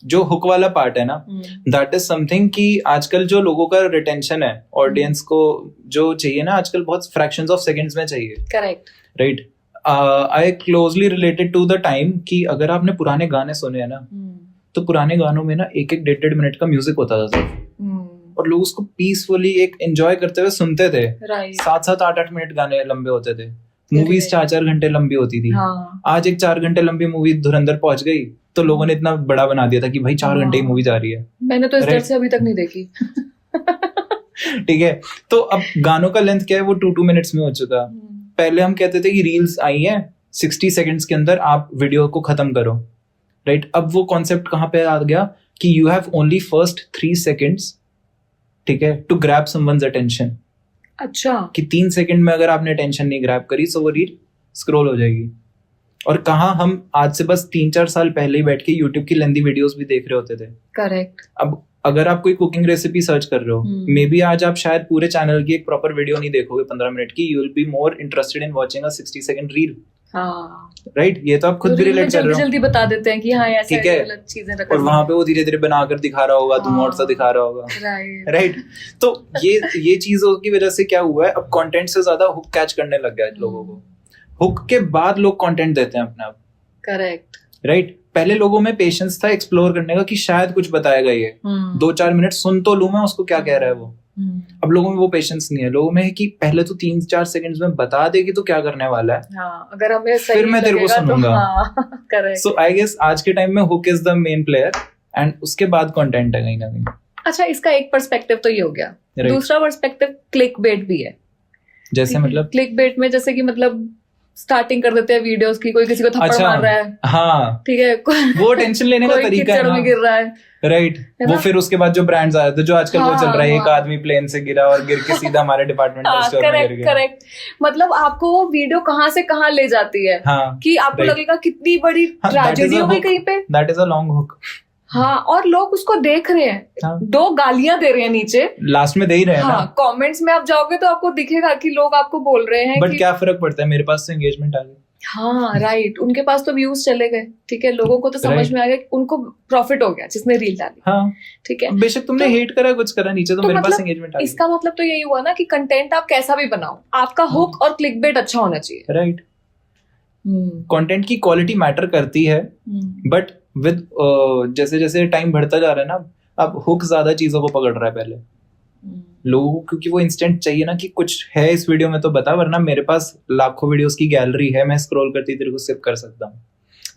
[SPEAKER 2] जो हुक वाला पार्ट है ना, दैट इज समथिंग कि आजकल जो लोगों का रिटेंशन है, ऑडियंस को जो चाहिए ना आजकल बहुत फ्रैक्शंस ऑफ सेकंड्स में चाहिए,
[SPEAKER 1] correct,
[SPEAKER 2] right. I closely related to the time कि अगर आपने पुराने गाने सुने हैं ना, तो पुराने गानों में ना 1-1, 1.5 मिनट का म्यूजिक होता था सिर्फ, और लोग उसको पीसफुली एक एंजॉय करते हुए सुनते थे। 7-7, 8-8 मिनट गाने लंबे होते थे, मूवीज 4-4 घंटे लंबी होती थी। आज एक 4 घंटे लंबी मूवी धुरंधर पहुंच गई तो लोगों ने इतना बड़ा बना दिया था कि भाई 4 घंटे की मूवी जा रही है।
[SPEAKER 1] मैंने तो इस डर से अभी तक नहीं देखी।
[SPEAKER 2] ठीक है, तो अब गानों का लेंथ क्या है, वो 2-2 मिनट्स में हो चुका। पहले हम कहते थे कि रील्स आई है 60 सेकंड्स के अंदर आप वीडियो को खत्म करो, राइट। अब वो कॉन्सेप्ट कहाँ पे आ गया कि you have only first 3 seconds, ठीक है, टू ग्रैब समवन्स अटेंशन।
[SPEAKER 1] अच्छा, कि
[SPEAKER 2] 3 सेकंड में अगर आपने अटेंशन नहीं ग्रैब करी तो वो रील स्क्रॉल हो जाएगी। और कहाँ हम आज से बस 3-4 साल पहले ही बैठ के यूट्यूब की लेंथी वीडियोस भी देख रहे होते थे।
[SPEAKER 1] करेक्ट।
[SPEAKER 2] अब अगर आप कोई कुकिंग रेसिपी सर्च कर रहे हो, मे बी आज आप शायद पूरे चैनल की एक प्रॉपर वीडियो नहीं देखोगे 15 मिनट की, you will be more interested in watching a 60 second reel.
[SPEAKER 1] हाँ
[SPEAKER 2] राइट, ये तो आप खुद भी रिलेट कर रहे हो।
[SPEAKER 1] जल्दी बता देते हैं कि हाँ ऐसे
[SPEAKER 2] ठीक है,
[SPEAKER 1] गलत चीजें रख,
[SPEAKER 2] और वहां पे वो धीरे धीरे बनाकर दिखा रहा होगा, तुम और सा दिखा रहा होगा। राइट, तो ये चीजों की वजह से क्या हुआ है, अब कंटेंट से ज्यादा हुक कैच करने लग गया है लोगों को। हुक के बाद लोग कंटेंट देते हैं अपने आप।
[SPEAKER 1] करेक्ट।
[SPEAKER 2] राइट, पहले लोगों में पेशेंस था एक्सप्लोर करने का कि शायद कुछ बताएगा ये, 2-4 मिनट सुन तो लूं मैं उसको क्या कह रहा है वो। अब लोगों में वो पेशेंस नहीं है। लोगों में है कि पहले तो 3-4 सेकंड्स में बता दे कि तो क्या करने वाला है,
[SPEAKER 1] हाँ, अगर हमें सही
[SPEAKER 2] फिर मैं तेरे को सुनूंगा।
[SPEAKER 1] करेक्ट।
[SPEAKER 2] सो आई गेस आज के टाइम में hook is the main player and उसके बाद कंटेंट है कहीं ना कहीं।
[SPEAKER 1] अच्छा, इसका एक पर्सपेक्टिव तो ये हो गया, दूसरा पर्सपेक्टिव क्लिक बेट भी है।
[SPEAKER 2] जैसे मतलब
[SPEAKER 1] क्लिक बेट में जैसे कि मतलब स्टार्टिंग कर देते हैं वीडियोस की, कोई किसी को थप्पड़ मार रहा है,
[SPEAKER 2] हाँ
[SPEAKER 1] ठीक है,
[SPEAKER 2] वो टेंशन लेने का तरीका है ना,
[SPEAKER 1] गिर रहा है।
[SPEAKER 2] राइट, वो फिर उसके बाद जो ब्रांड्स आए थे, जो आजकल वो चल रहा है, एक आदमी प्लेन से गिरा और गिर के सीधा हमारे डिपार्टमेंटल स्टोर में गिर गया।
[SPEAKER 1] करेक्ट। मतलब आपको वो वीडियो कहाँ से कहाँ ले जाती है, कि आपको लगेगा कितनी बड़ी ट्रेजेडी हो गई कहीं पे।
[SPEAKER 2] That is a long hook.
[SPEAKER 1] हाँ, और लोग उसको देख रहे हैं, 2 गालियां दे रहे हैं नीचे,
[SPEAKER 2] लास्ट में दे ही रहे हैं ना।
[SPEAKER 1] कमेंट्स में आप जाओगे तो आपको दिखेगा कि लोग आपको बोल रहे हैं,
[SPEAKER 2] बट क्या फर्क पड़ता है, मेरे पास तो एंगेजमेंट आ गई।
[SPEAKER 1] हाँ राइट, उनके पास तो व्यूज चले गए, ठीक है, लोगों को तो समझ में आ गया, उनको प्रॉफिट हो गया जिसने रील डाली।
[SPEAKER 2] हाँ,
[SPEAKER 1] ठीक है,
[SPEAKER 2] बेशक तुमने हेट करा कुछ करा, नीचे तो मेरे पास एंगेजमेंट आ गई।
[SPEAKER 1] इसका मतलब तो यही हुआ ना कि कंटेंट आप कैसा भी बनाओ, आपका हुक और क्लिकबेट अच्छा होना चाहिए।
[SPEAKER 2] राइट, कंटेंट की क्वालिटी मैटर करती है, बट विद जैसे जैसे टाइम बढ़ता जा रहा है ना, अब हुक ज्यादा चीजों को पकड़ रहा है पहले लोगों को, क्योंकि वो इंस्टेंट चाहिए ना कि कुछ है इस वीडियो में तो बता, वरना मेरे पास लाखों वीडियोस की गैलरी है, मैं स्क्रॉल करती तेरे को सिप कर सकता हूँ।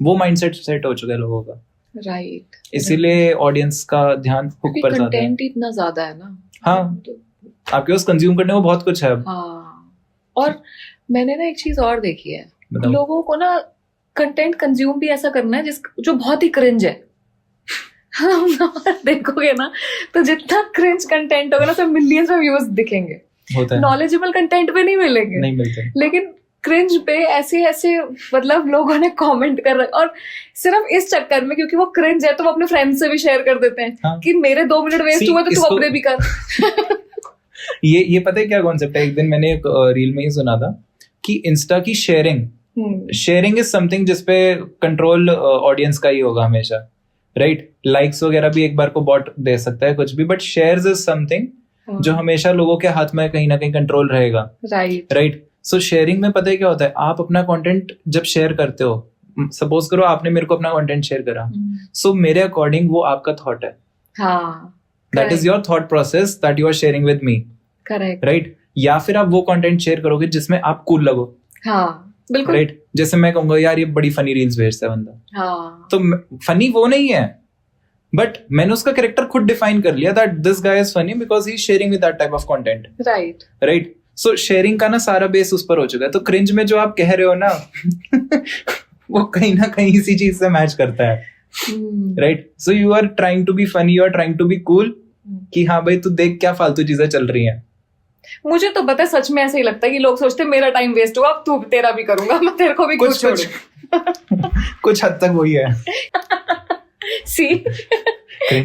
[SPEAKER 2] वो माइंडसेट सेट हो चुका है लोगों का।
[SPEAKER 1] राइट,
[SPEAKER 2] इसीलिए ऑडियंस का ध्यान हुक पर ज्यादा है।
[SPEAKER 1] कंटेंट इतना ज्यादा है ना,
[SPEAKER 2] हाँ, आपके पास कंज्यूम करने को बहुत कुछ है।
[SPEAKER 1] हाँ, और मैंने ना एक चीज और देखी है, लोगों को ना कंटेंट कंज्यूम भी ऐसा करना है जो बहुत ही क्रिंज है। देखोगे ना तो जितना क्रिंज कंटेंट होगा ना, सब मिलियंस में व्यूज दिखेंगे, नॉलेजेबल कंटेंट पे नहीं मिलेंगे, लेकिन क्रिंज पे ऐसे ऐसे मतलब लोगों ने कमेंट कर रहे, और सिर्फ इस चक्कर में क्योंकि वो क्रिंज है तो वो अपने फ्रेंड से भी शेयर कर देते हैं। हाँ? कि मेरे 2 मिनट वेस्ट हुए तो तू अपने भी कर।
[SPEAKER 2] ये पता है क्या कॉन्सेप्ट है, एक दिन मैंने एक रील में ही सुना था कि इंस्टा की शेयरिंग इज समथिंग जिसपे कंट्रोल ऑडियंस का ही होगा हमेशा। राइट, लाइक्स वगैरह भी एक बार को बॉट दे सकता है कुछ भी, बट शेयर्स इज समथिंग जो हमेशा लोगों के हाथ में कहीं ना कहीं कंट्रोल रहेगा। राइट, सो शेयरिंग में पता है क्या होता है, आप अपना कंटेंट जब शेयर करते हो, सपोज करो आपने मेरे को अपना कंटेंट शेयर करा, सो मेरे अकॉर्डिंग वो आपका थॉट है, that is your thought process that you are sharing with me. Correct, right, या फिर आप वो कंटेंट शेयर करोगे जिसमें आप कूल लगो। हाँ, बिल्कुल। राइट, जैसे मैं कहूंगा यार ये बड़ी फनी रील्स भेजता है बंदा, हाँ, तो फनी वो नहीं है, बट मैंने उसका कैरेक्टर खुद डिफाइन कर लिया that this guy is funny because he is sharing with that type of content. Right, so sharing का ना सारा बेस उस पर हो चुका है। तो क्रिंज में जो आप कह रहे हो ना वो कहीं ना कहीं इसी चीज से मैच करता है। Right, so you are trying to be funny, you are trying to be cool, कि हाँ भाई तू देख क्या फालतू चीजें चल रही हैं।
[SPEAKER 1] मुझे तो पता है, सच में ऐसे ही लगता है कि लोग सोचते हैं मेरा टाइम वेस्ट हुआ, अब तू तेरा भी करूंगा, मैं तेरे को भी कुछ
[SPEAKER 2] कुछ हद तक वही है।
[SPEAKER 1] सी,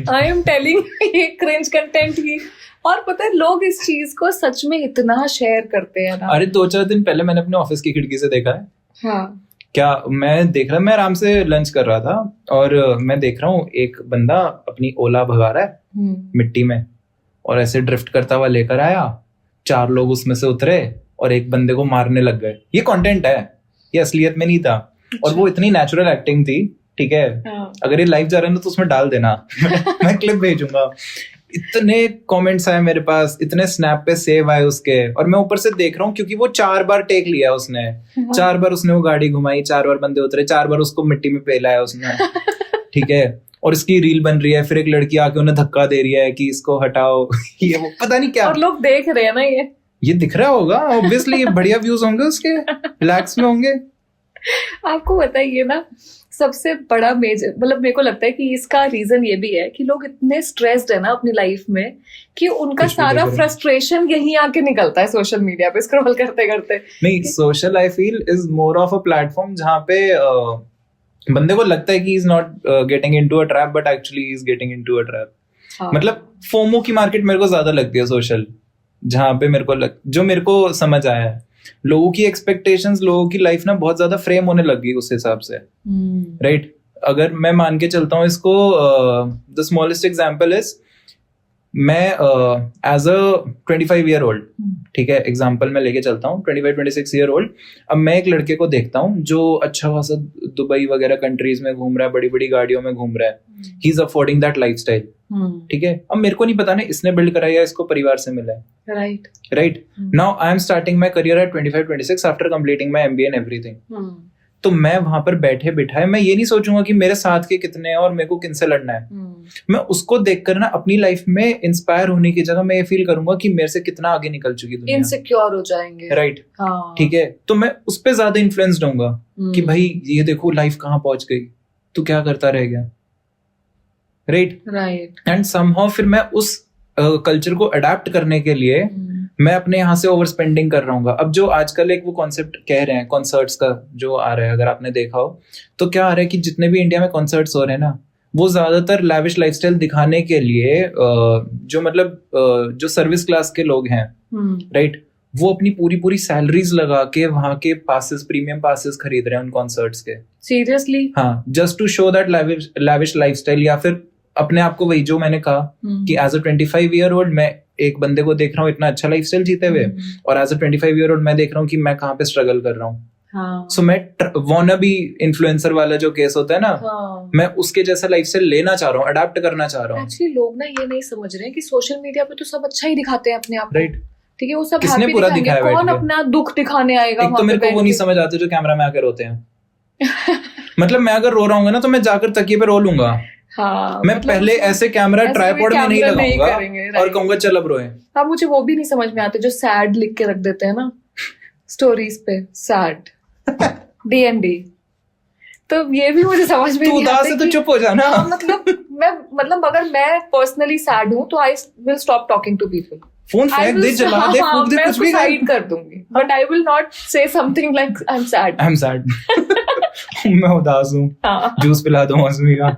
[SPEAKER 1] आई एम टेलिंग, ये क्रिंज कंटेंट ही। और पता है लोग इस चीज को सच में इतना शेयर करते हैं ना।
[SPEAKER 2] अरे 2-4 दिन पहले मैंने अपने ऑफिस की खिड़की से देखा है।
[SPEAKER 1] हाँ,
[SPEAKER 2] क्या मैं देख रहा, मैं आराम से लंच कर रहा था और मैं देख रहा हूँ एक बंदा अपनी ओला भगा रहा है मिट्टी में, और ऐसे ड्रिफ्ट करता हुआ लेकर आया, 4 लोग उसमें से उतरे और एक बंदे को मारने लग गए। ये कंटेंट है, ये असलियत में नहीं था। और वो इतनी नेचुरल एक्टिंग थी, ठीक है। अगर ये लाइव जा रहा है ना तो उसमें डाल देना, मैं क्लिप भेजूंगा। इतने कमेंट्स आए मेरे पास, इतने स्नैप पे सेव आए उसके, और मैं ऊपर से देख रहा हूँ क्योंकि वो 4 बार टेक लिया उसने, 4 बार उसने वो गाड़ी घुमाई, 4 बार बंदे उतरे, 4 बार उसको मिट्टी में पेलाया उसने, ठीक है। और इसकी रील बन रही है, फिर एक लड़की आके उन्हें धक्का दे रही है कि इसको हटाओ, ये वो पता नहीं क्या,
[SPEAKER 1] और लोग देख रहे हैं ना, ये
[SPEAKER 2] दिख रहा होगा ऑब्वियसली, बढ़िया व्यूज होंगे उसके, रिलैक्स में होंगे।
[SPEAKER 1] आपको बताइए ना, सबसे बड़ा मेजर मतलब मेरे को लगता है कि इसका रीजन ये भी है कि लोग इतने स्ट्रेस्ड है ना अपनी लाइफ में कि उनका सारा फ्रस्ट्रेशन यहीं आके निकलता है सोशल मीडिया पे स्क्रॉल करते करते।
[SPEAKER 2] नहीं, social I feel is more of a platform जहाँ पे बंदे को लगता है कि is not getting into a trap, but actually is getting into a trap.
[SPEAKER 1] हाँ.
[SPEAKER 2] मतलब फोमो की मार्केट मेरे को ज्यादा लगती है सोशल, जहाँ पे जो मेरे को समझ आया है, लोगों की एक्सपेक्टेशंस, लोगों की लाइफ ना बहुत ज्यादा फ्रेम होने लगी उस हिसाब से, राइट? अगर मैं मान के चलता हूँ इसको, द स्मॉलेस्ट एग्जांपल इज, मैं एज अ 25 ईयर ओल्ड, ठीक है, एग्जांपल मैं लेके चलता हूँ 25-26 ईयर ओल्ड, अब मैं एक लड़के को देखता हूँ जो अच्छा खासा दुबई वगैरह कंट्रीज में घूम रहा है, बड़ी बड़ी गाड़ियों में घूम रहा है, he is affording that lifestyle, ठीक है। अब मेरे को नहीं पता ना इसने बिल्ड करा या इसको परिवार से मिला है, right? Now I am starting my career at 25-26 after completing my MBA and everything. तो मैं वहां पर बैठे बिठाए मैं ये नहीं सोचूंगा कि मेरे साथ के कितने हैं और मेरे को किनसे लड़ना है। मैं उसको देखकर ना अपनी लाइफ में इंस्पायर होने की जगह मैं ये फील करूंगा कि मेरे से कितना आगे निकल चुकी दुनिया,
[SPEAKER 1] इनसिक्योर हो जाएंगे,
[SPEAKER 2] राइट? ठीक है, तो मैं उस पे ज्यादा इन्फ्लुएंस्ड होऊंगा कि भाई ये देखो लाइफ कहाँ पहुंच गई, तू क्या करता रह गया, राइट? एंड समहाउ फिर मैं उस कल्चर को अडेप्ट करने के लिए मैं अपने यहाँ से ओवर स्पेंडिंग कर रहा हूँ। अब जो आजकल एक वो कॉन्सेप्ट कह रहे हैं कॉन्सर्ट्स का जो आ रहा है, अगर आपने देखा हो तो क्या आ रहा है कि जितने भी इंडिया में कॉन्सर्ट्स हो रहे हैं ना, वो ज्यादातर लैविश लाइफस्टाइल दिखाने के लिए जो मतलब जो सर्विस क्लास के लोग हैं, राइट, वो अपनी पूरी सैलरीज लगा के वहां के पासेस, प्रीमियम पासेस खरीद रहे हैं उन कॉन्सर्ट्स के।
[SPEAKER 1] सीरियसली?
[SPEAKER 2] हाँ, just to show that lavish lifestyle, या फिर अपने आप को, वही जो मैंने कहा कि एज अ 25 ईयर ओल्ड मैं एक बंदे को देख रहा हूँ इतना अच्छा लाइफस्टाइल जीते हुए, और एज अ 25 ईयर ओल्ड मैं देख रहा हूँ कि मैं कहाँ पे स्ट्रगल कर रहा हूँ। सो मैं वाना भी इन्फ्लुएंसर वाला जो केस होता है ना, मैं उसके जैसा लाइफस्टाइल लेना चाह रहा हूँ, अडेप्ट करना चाह रहा हूँ।
[SPEAKER 1] एक्चुअली लोग ना ये नहीं समझ रहे हैं कि सोशल मीडिया पे तो सब अच्छा ही दिखाते हैं अपने आप,
[SPEAKER 2] राइट?
[SPEAKER 1] ठीक है, वो सब
[SPEAKER 2] किसने पूरा दिखाया है?
[SPEAKER 1] कौन अपना दुख दिखाने आएगा?
[SPEAKER 2] एक तो मेरे को वो नहीं समझ आते जो कैमरा में आकर रोते हैं। मतलब मैं अगर रो रहा हूँ ना तो मैं जाकर तकिए पे रो लूंगा।
[SPEAKER 1] हाँ,
[SPEAKER 2] मैं मतलब पहले ऐसे कैमरा ट्राइपॉड में नहीं लगाऊंगा और कहूंगा चल अब रोए।
[SPEAKER 1] हाँ, मुझे वो भी नहीं समझ में आते जो सैड लिख के रख देते हैं ना स्टोरीज पे, सैड DND, तो ये भी मुझे समझ में नहीं आता।
[SPEAKER 2] तो चुप हो जाना।
[SPEAKER 1] मतलब अगर मैं पर्सनली सैड हूँ तो I will stop talking to people.
[SPEAKER 2] Phone फेंक दे, जला दे, फूंक दे, कुछ भी
[SPEAKER 1] कर दूंगी, बट आई विल नॉट से something like I am sad.
[SPEAKER 2] मैं उदास हूँ, जूस पिला दो मौसमी का।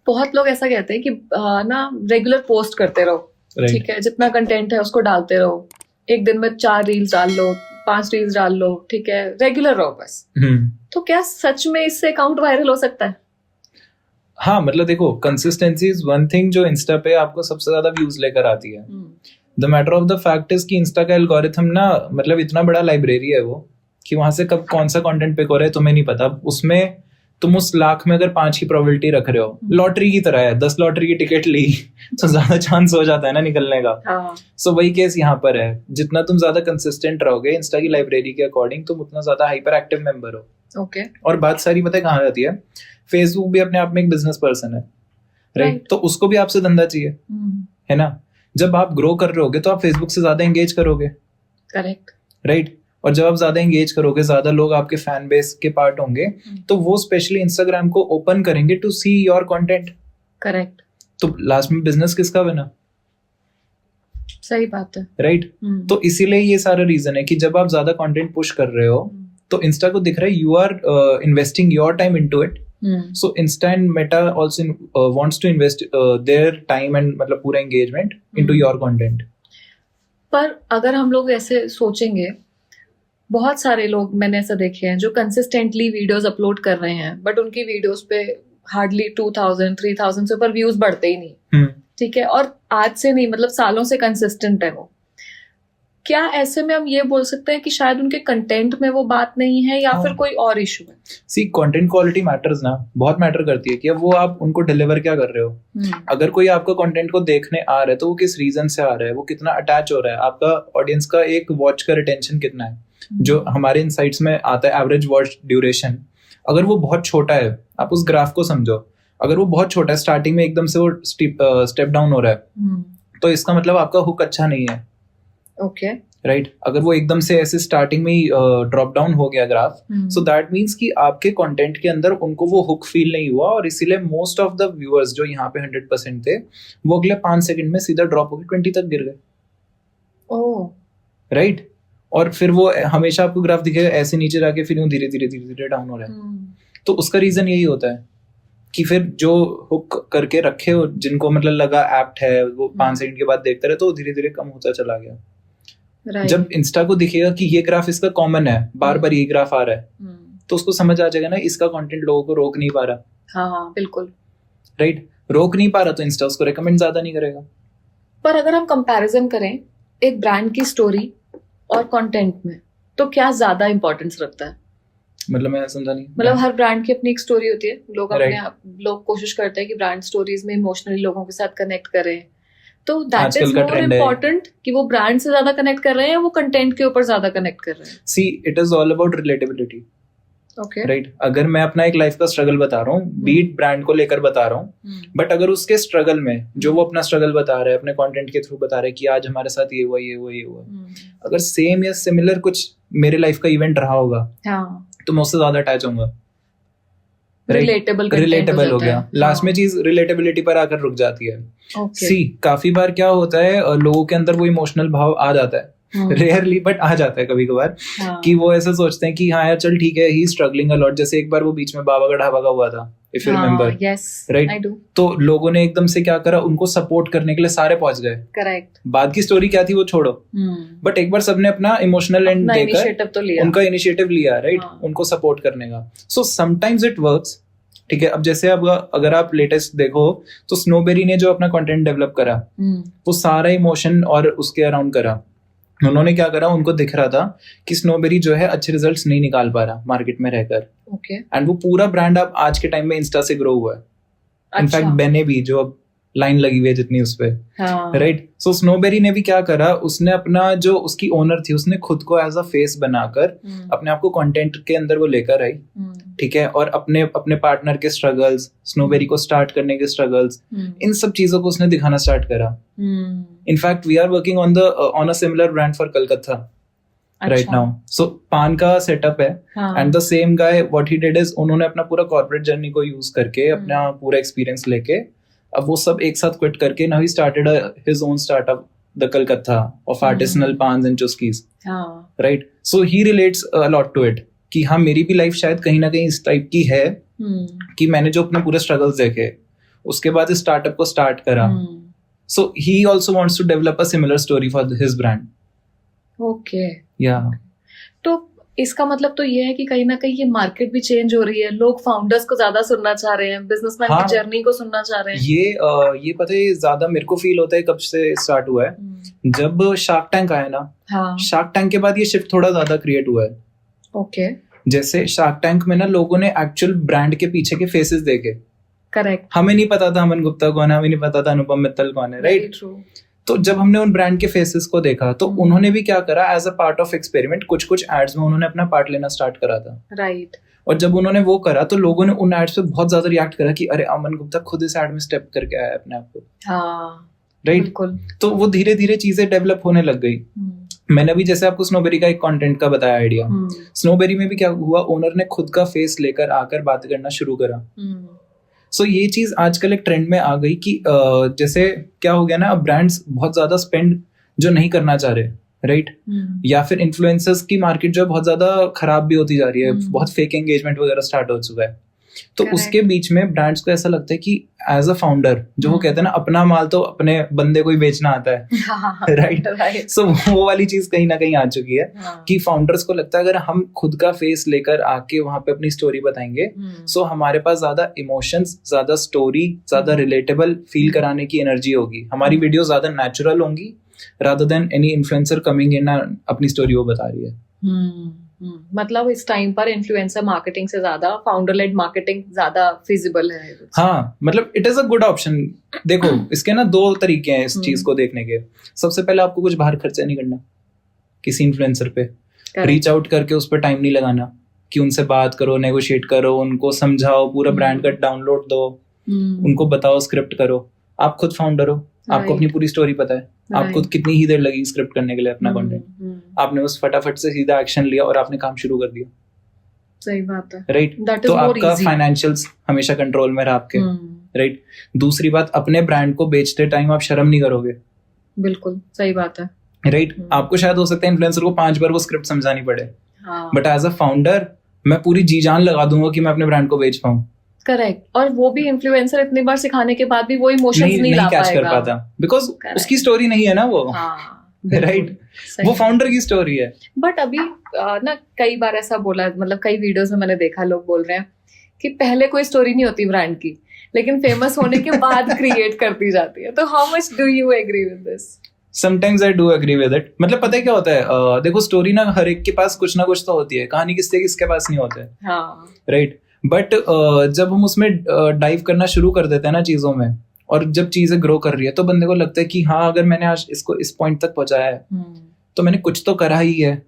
[SPEAKER 1] बहुत लोग ऐसा कहते हैं कि ना रेगुलर पोस्ट करते रहो, ठीक है, जितना कंटेंट है उसको डालते रहो, एक दिन में 4 रील्स डाल लो, 5 रील्स डाल लो, ठीक है, रेगुलर रहो बस। तो क्या सच में इससे अकाउंट वायरल हो सकता है?
[SPEAKER 2] हाँ, मतलब देखो, कंसिस्टेंसी इज वन थिंग जो इंस्टा पे आपको सबसे ज्यादा व्यूज लेकर आती है। The matter of the fact is कि इंस्टा का एल्गोरिथम ना, मतलब इतना बड़ा लाइब्रेरी है वो, कि वहां से कब कौन सा कंटेंट पिक हो रहा है तुम्हें नहीं पता। उसमें तुम उस लाख में अगर 5 की प्रोबेबिलिटी रख रहे हो, लॉटरी की तरह है, 10 लॉटरी की टिकट ली तो ज्यादा चांस हो जाता है ना निकलने का। सो वही केस यहाँ पर है, जितना तुम ज्यादा कंसिस्टेंट रहोगे इंस्टा की लाइब्रेरी के अकॉर्डिंग, तुम उतना ज्यादा हाइपर एक्टिव मेंबर हो।
[SPEAKER 1] ओके।
[SPEAKER 2] और बात सारी पता है कहाँ जाती है? फेसबुक भी अपने आप में एक बिजनेस पर्सन है, राइट? तो उसको भी आपसे धंधा चाहिए, है ना? जब आप ग्रो कर रहे होगे तो आप फेसबुक से ज्यादा एंगेज करोगे,
[SPEAKER 1] करेक्ट,
[SPEAKER 2] राइट? और जब आप ज्यादा एंगेज करोगे, ज्यादा लोग आपके फैन बेस के पार्ट होंगे, तो वो स्पेशली इंस्टाग्राम को ओपन करेंगे to see your content.
[SPEAKER 1] Correct.
[SPEAKER 2] तो लास्ट में बिजनेस किसका बना?
[SPEAKER 1] सही बात है,
[SPEAKER 2] राइट? तो इसीलिए ये सारा रीजन है कि जब आप ज्यादा कंटेंट पुश कर रहे हो तो इंस्टा को दिख रहा है you are investing your time into it. So Insta and Meta also wants to invest their time and मतलब पूरा engagement into your content.
[SPEAKER 1] पर अगर हम लोग ऐसे सोचेंगे, बहुत सारे लोग मैंने ऐसा देखे हैं जो कंसिस्टेंटली वीडियोस अपलोड कर रहे हैं, बट उनकी वीडियोस पे हार्डली 2000-3000 से ऊपर व्यूज बढ़ते ही नहीं, ठीक है, और आज से नहीं, मतलब सालों से कंसिस्टेंट है वो। क्या ऐसे में हम ये बोल सकते हैं कि शायद उनके कंटेंट में वो बात नहीं है, या फिर कोई और इशू है? सी,
[SPEAKER 2] कंटेंट क्वालिटी मैटर्स ना, बहुत मैटर करती है कि अब वो आप उनको डिलीवर क्या कर रहे हो। अगर कोई आपका कंटेंट को देखने आ रहा है तो वो किस रीजन से आ रहा है, वो कितना अटैच हो रहा है, आपका ऑडियंस का एक वॉच का रिटेंशन कितना है, जो हमारे इनसाइट्स में आता है एवरेज वॉच ड्यूरेशन। अगर वो बहुत छोटा है, आप उस ग्राफ को समझो, अगर वो बहुत छोटा है, स्टार्टिंग में एकदम से वो स्टेप डाउन हो रहा है, तो इसका मतलब आपका हुक अच्छा नहीं है।
[SPEAKER 1] Okay,
[SPEAKER 2] right? अगर वो एकदम से ऐसे स्टार्टिंग में ही ड्रॉप डाउन हो गया ग्राफ, सो दैट मीन्स कि आपके कंटेंट के अंदर उनको वो हुक फील नहीं हुआ, और इसीलिए मोस्ट ऑफ द व्यूअर्स जो यहाँ पे 100% थे, वो अगले 5 सेकंड में सीधा ड्रॉप होकर 20 तक गिर गए।
[SPEAKER 1] ओह,
[SPEAKER 2] राइट? और फिर वो हमेशा आपको ग्राफ दिखेगा ऐसे नीचे जाके फिर यूं धीरे धीरे डाउन हो रहा है। तो उसका रीजन यही होता है कि फिर जो हुक करके रखे हो, जिनको मतलब लगा एप्ट है, वो 5 सेकंड के बाद देखते रहे, तो धीरे धीरे कम होता चला गया।
[SPEAKER 1] राइट।
[SPEAKER 2] जब इंस्टा को दिखेगा कि ये ग्राफ इसका कॉमन है, बार बार ये ग्राफ आ रहा है, तो उसको समझ आ जाएगा ना इसका कंटेंट लोगों को रोक नहीं पा रहा।
[SPEAKER 1] हाँ बिल्कुल।
[SPEAKER 2] राइट, रोक नहीं पा रहा तो इंस्टा उसको रेकमेंड ज्यादा नहीं करेगा।
[SPEAKER 1] पर अगर हम कंपैरिजन करें एक ब्रांड की स्टोरी और कंटेंट में, तो क्या ज्यादा इंपॉर्टेंस रखता है?
[SPEAKER 2] मतलब मैं समझा नहीं।
[SPEAKER 1] मतलब हर ब्रांड की अपनी एक स्टोरी होती है, लोग अपने
[SPEAKER 2] Right.
[SPEAKER 1] लोग कोशिश करते हैं कि ब्रांड स्टोरीज में इमोशनली लोगों के साथ कनेक्ट करें, तो दैट
[SPEAKER 2] आजकल
[SPEAKER 1] इज
[SPEAKER 2] का
[SPEAKER 1] मोर
[SPEAKER 2] trend है।
[SPEAKER 1] इम्पोर्टेंट कि वो ब्रांड से ज्यादा कनेक्ट कर रहे हैं या वो कंटेंट के ऊपर ज्यादा कनेक्ट कर रहे हैं?
[SPEAKER 2] See, it is all about relatability.
[SPEAKER 1] Okay.
[SPEAKER 2] Right, अगर मैं अपना एक लाइफ का स्ट्रगल बता रहा हूँ, बीट ब्रांड को लेकर बता रहा हूँ, बट अगर उसके स्ट्रगल में जो वो अपना स्ट्रगल बता रहा है, अपने कंटेंट के थ्रू बता रहा है कि आज हमारे साथ ये हुआ, ये हुआ, ये हुआ, अगर सेम या सिमिलर कुछ मेरे लाइफ का इवेंट रहा होगा,
[SPEAKER 1] हाँ,
[SPEAKER 2] तो मैं उससे ज्यादा अटैच होऊंगा।
[SPEAKER 1] रिलेटेबल
[SPEAKER 2] हो गया। लास्ट में चीज रिलेटेबिलिटी पर आकर रुक जाती है। सी, काफी बार क्या होता है, लोगों के अंदर वो इमोशनल भाव आ जाता है, रेयरली बट आ जाता है कभी कभार, कि वो ऐसा सोचते हैं कि हाँ यार चल ठीक है, ही स्ट्रगलिंग अ लॉट। जैसे एक बार वो बीच में बाबा का ढाबा का हुआ था, इफ यू रिमेंबर, राइट? तो लोगों ने एकदम से क्या करा, उनको सपोर्ट करने के लिए सारे पहुंच गए।
[SPEAKER 1] करेक्ट।
[SPEAKER 2] बाद की स्टोरी क्या थी वो छोड़ो, बट एक बार सबने अपना इमोशनल एंड देकर उनका इनिशिएटिव लिया, राइट, उनको सपोर्ट करने का। So sometimes it works. ठीक है, अब जैसे अब अगर आप लेटेस्ट देखो तो स्नोबेरी ने जो अपना कंटेंट डेवलप करा, वो सारा इमोशन और उसके अराउंड करा। उन्होंने क्या करा, उनको दिख रहा था कि स्नोबेरी जो है अच्छे रिजल्ट्स नहीं निकाल पा रहा मार्केट में रहकर, एंड वो पूरा ब्रांड अब आज के टाइम में इंस्टा से ग्रो हुआ है। इनफैक्ट बेने भी, जो अब लाइन लगी हुई है जितनी उस पे, राइट। सो स्नोबेरी ने भी क्या करा, उसने अपना जो उसकी ओनर थी, उसने खुद को एज अ फेस बनाकर अपने आप को कंटेंट के अंदर वो लेकर आई, ठीक है, और अपने अपने पार्टनर के स्ट्रगल्स, स्नोबेरी को स्टार्ट करने के स्ट्रगल्स, इन सब चीजों को उसने दिखाना स्टार्ट करा। In fact we are working on a similar brand for Calcutta right now. So paan का सेटअप है, and the same guy what he did is, उन्होंने अपना पूरा कॉर्पोरेट जर्नी को यूज करके, अपना पूरा एक्सपीरियंस लेके, अब वो सब एक साथ क्विट करके now he started his own startup, the Calcutta of artisanal paans and chuskis, right. So he relates a lot to it कि हाँ, मेरी भी लाइफ शायद कहीं ना कहीं इस टाइप की है, कि मैंने जो अपने पूरे स्ट्रगल्स देखे, उसके बाद इस स्टार्टअप को स्टार्ट करा। So he also wants to develop a similar story for his brand.
[SPEAKER 1] Okay,
[SPEAKER 2] या
[SPEAKER 1] तो इसका मतलब तो ये है कि कहीं ना कहीं ये मार्केट भी चेंज हो रही है, लोग फाउंडर्स को ज्यादा सुनना चाह रहे हैं, बिजनेसमैन की जर्नी को सुनना चाह रहे हैं।
[SPEAKER 2] ये पता है ज्यादा मेरे को फील होता है कब से स्टार्ट हुआ है, जब शार्क टैंक आया ना, शार्क टैंक के बाद ये शिफ्ट थोड़ा ज्यादा क्रिएट हुआ है।
[SPEAKER 1] ओके।
[SPEAKER 2] जैसे शार्क टैंक में ना लोगों ने एक्चुअल ब्रांड के पीछे के फेसेस देखे।
[SPEAKER 1] करेक्ट।
[SPEAKER 2] हमें नहीं पता था अमन गुप्ता कौन है, हमें नहीं पता था अनुपम मित्तल कौन है, राइट? तो जब हमने उन ब्रांड के फेसेस को देखा, तो उन्होंने भी क्या करा, as a part of experiment, कुछ कुछ एड्स में उन्होंने अपना पार्ट लेना स्टार्ट करा था,
[SPEAKER 1] राइट।
[SPEAKER 2] और जब उन्होंने वो करा तो लोगों ने उन एड्स पे बहुत ज्यादा रिएक्ट करा कि अरे अमन गुप्ता खुद इस एड में स्टेप करके आया अपने आप को, राइट? तो वो धीरे धीरे चीजें डेवलप होने लग गई। मैंने अभी जैसे आपको स्नोबेरी का एक कंटेंट का बताया आइडिया, स्नोबेरी में भी क्या हुआ, ओनर ने खुद का फेस लेकर आकर बात करना शुरू करा। सो ये चीज आजकल एक ट्रेंड में आ गई कि जैसे क्या हो गया ना, अब ब्रांड्स बहुत ज्यादा स्पेंड जो नहीं करना चाह रहे, राइट? या फिर इन्फ्लुएंसर्स की मार्केट जो है बहुत ज्यादा खराब भी होती जा रही है, बहुत फेक एंगेजमेंट वगैरह स्टार्ट हो चुका है। तो उसके बीच में ब्रांड्स को ऐसा लगता है कि एज अ फाउंडर, जो वो कहते हैं ना, अपना माल तो अपने बंदे को ही बेचना आता है, राइट? सो वो वाली चीज कहीं ना कहीं आ चुकी है कि फाउंडर्स को लगता है अगर हम खुद का फेस लेकर आके वहां पे अपनी स्टोरी बताएंगे, सो हमारे पास ज्यादा इमोशंस, ज्यादा स्टोरी, ज्यादा रिलेटेबल फील कराने की एनर्जी होगी, हमारी वीडियो ज्यादा नेचुरल होंगी, rather than any influencer coming in अपनी स्टोरी वो बता रही है।
[SPEAKER 1] मतलब इस टाइम पर इन्फ्लुएंसर मार्केटिंग से ज्यादा फाउंडर लेड मार्केटिंग ज्यादा फिजिबल है।
[SPEAKER 2] हाँ, मतलब it is a good option. देखो इसके ना दो तरीके हैं इस चीज को देखने के। सबसे पहले आपको कुछ बाहर खर्चा नहीं करना किसी इन्फ्लुएंसर पे, रीच आउट करके उस पर टाइम नहीं लगाना कि उनसे बात करो, नेगोशिएट करो, उनको समझाओ, पूरा ब्रांड का डाउनलोड दो, उनको बताओ, स्क्रिप्ट करो। आप खुद फाउंडर हो, आपको अपनी पूरी स्टोरी पता है, आपको कितनी ही देर लगी स्क्रिप्ट करने के लिए अपना कंटेंट, आपने बस फटाफट से सीधा एक्शन लिया और आपने काम शुरू कर दिया।
[SPEAKER 1] सही बात है,
[SPEAKER 2] राइट? तो आपका फाइनेंशियल्स हमेशा कंट्रोल में रहा आपके, राइट? दूसरी बात, अपने ब्रांड को बेचते टाइम आप शर्म नहीं करोगे।
[SPEAKER 1] बिल्कुल सही बात है,
[SPEAKER 2] राइट? आपको शायद हो सकता है इन्फ्लुएंसर को 5 बार वो स्क्रिप्ट समझानी पड़े, बट एज अ फाउंडर मैं पूरी जी जान लगा दूंगा कि मैं अपने ब्रांड को बेच पाऊं।
[SPEAKER 1] करेक्ट, और वो भी इन्फ्लुएंसर इतनी बार सिखाने के बाद भी वो इमोशंस नहीं ला
[SPEAKER 2] कैच कर
[SPEAKER 1] पाएगा।
[SPEAKER 2] पाता, बिकॉज
[SPEAKER 1] Correct.
[SPEAKER 2] उसकी स्टोरी नहीं है ना वो, राइट, वो फाउंडर की स्टोरी है।
[SPEAKER 1] बट अभी ना कई बार ऐसा बोला, मतलब कई वीडियोस में मैंने देखा लोग बोल रहे हैं कि पहले कोई स्टोरी नहीं होती ब्रांड की, लेकिन फेमस होने के बाद क्रिएट कर दी जाती है। तो how much do you agree with this?
[SPEAKER 2] Sometimes I do agree with it. मतलब पता है क्या होता है, देखो स्टोरी ना हर एक के पास कुछ ना कुछ तो होती है, कहानी किसके पास नहीं होता है,
[SPEAKER 1] हाँ,
[SPEAKER 2] राइट। बट जब हम उसमें डाइव करना शुरू कर देते हैं ना चीजों में, और जब चीजें ग्रो कर रही है तो बंदे को लगता है कि हाँ, अगर मैंने आज इसको इस पॉइंट तक पहुंचाया है तो मैंने कुछ तो करा ही है।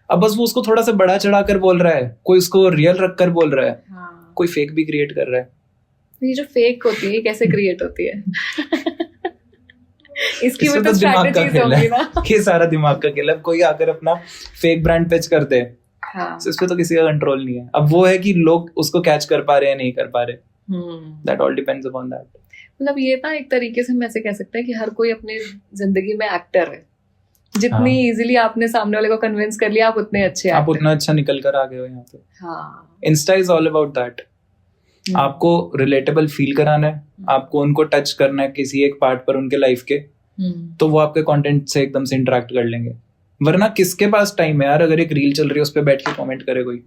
[SPEAKER 2] अब बस वो उसको थोड़ा सा बड़ा चढ़ा कर बोल रहा है, कोई उसको रियल रख कर बोल रहा है,
[SPEAKER 1] हाँ।
[SPEAKER 2] कोई फेक भी क्रिएट कर रहा है।
[SPEAKER 1] ये जो फेक होती है, ये कैसे क्रिएट होती है? इसकी भी
[SPEAKER 2] इसमें
[SPEAKER 1] तो
[SPEAKER 2] तो दिमाग का
[SPEAKER 1] स्ट्रैटेजीज
[SPEAKER 2] खेल
[SPEAKER 1] होंगी
[SPEAKER 2] है,
[SPEAKER 1] ना।
[SPEAKER 2] ये सारा दिमाग का खेल है। कोई आकर अपना फेक ब्रांड पिच कर दे,
[SPEAKER 1] हाँ,
[SPEAKER 2] इस पे तो किसी का कंट्रोल नहीं है। अब वो है कि लोग उसको कैच कर पा रहे हैं नहीं कर पा रहे, that all depends upon that.
[SPEAKER 1] मतलब ये ना एक तरीके से हम ऐसे कह सकते हैं कि हर कोई अपनी जिंदगी में एक्टर है। जितनी इजीली आपने सामने वाले को कन्विंस कर लिया, आप उतने अच्छे
[SPEAKER 2] आप
[SPEAKER 1] actor
[SPEAKER 2] उतना अच्छा निकल कर आ गए हो यहाँ पे।
[SPEAKER 1] हाँ,
[SPEAKER 2] Insta is all about that. आपको रिलेटेबल फील कराना है, आपको उनको टच करना है किसी एक पार्ट पर उनके लाइफ के, तो वो आपके कंटेंट से एकदम से इंटरेक्ट कर लेंगे। वरना किसके पास टाइम है यार, अगर एक रील चल रही है उस पे बैठ के कमेंट करे कोई।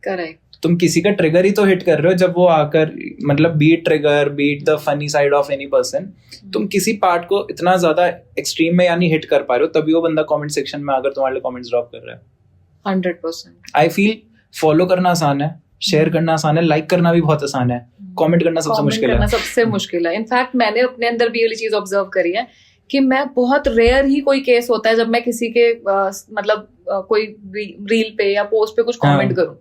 [SPEAKER 1] करेक्ट।
[SPEAKER 2] तुम किसी का ट्रिगर ही तो हिट कर रहे हो जब वो आकर, मतलब be it trigger, be it the funny side of any person, तुम किसी पार्ट को इतना ज्यादा एक्सट्रीम में यानी हिट कर पा रहे हो, तभी वो बंदा कमेंट सेक्शन में आकर तुम्हारे लिए कमेंट्स ड्रॉप कर रहा है।
[SPEAKER 1] 100%।
[SPEAKER 2] आई फील फॉलो करना आसान है, शेयर करना आसान है, लाइक करना भी बहुत आसान है, कमेंट करना सबसे मुश्किल है।
[SPEAKER 1] सबसे मुश्किल है। इनफैक्ट मैंने अपने अंदर भी ये वाली चीज ऑब्जर्व करी है कि मैं बहुत रेयर ही कोई केस होता है जब मैं किसी के कोई रील पे या पोस्ट पे कुछ कमेंट करूं।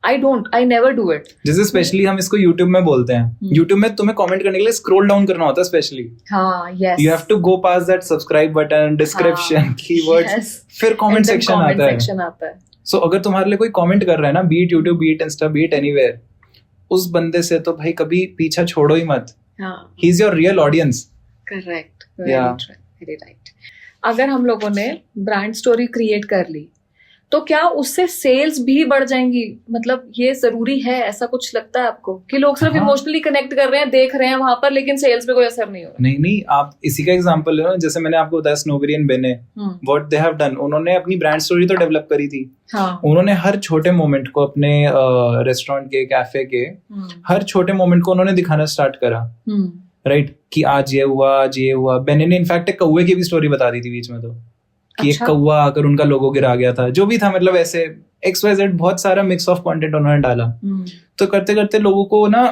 [SPEAKER 1] I never do it.
[SPEAKER 2] जैसे स्पेशली हम इसको YouTube में बोलते हैं, YouTube में तुम्हें कमेंट करने के लिए स्क्रॉल डाउन करना होता है स्पेशली।
[SPEAKER 1] हाँ, yes.
[SPEAKER 2] You have to go pass that subscribe button, description, keywords, फिर कमेंट सेक्शन आता है। सो अगर तुम्हारे लिए कोई कमेंट कर रहा है ना, be it YouTube, be it Insta, be it anywhere, उस बंदे से तो भाई कभी पीछा छोड़ो ही मत। He is your real audience.
[SPEAKER 1] Correct, very right. अगर हम लोगों ने ब्रांड स्टोरी क्रिएट कर ली तो क्या उससे सेल्स भी बढ़ जाएंगी? मतलब ये जरूरी है, ऐसा कुछ लगता है आपको कि लोग सिर्फ इमोशनली कनेक्ट कर रहे हैं, देख रहे हैं वहां पर, लेकिन सेल्स पे कोई असर नहीं हो रहा?
[SPEAKER 2] नहीं, आप इसी का एग्जांपल लो ना, जैसे मैंने आपको बताया स्नोबेरी एंड बेने, व्हाट दे हैव डन, उन्होंने अपनी ब्रांड स्टोरी तो डेवलप करी थी।
[SPEAKER 1] हाँ।
[SPEAKER 2] उन्होंने हर छोटे मोमेंट को अपने रेस्टोरेंट के, कैफे के हर छोटे मोमेंट को उन्होंने दिखाना स्टार्ट करा, राइट, कि आज ये हुआ। बेने ने इनफैक्ट एक कौवे की भी स्टोरी बता दी थी बीच में, तो कि एक कौवा आकर उनका लोगो गिरा गया था, जो भी था, मतलब ऐसे XYZ बहुत सारा मिक्स ऑफ कंटेंट उन्होंने डाला। तो करते करते लोगों को ना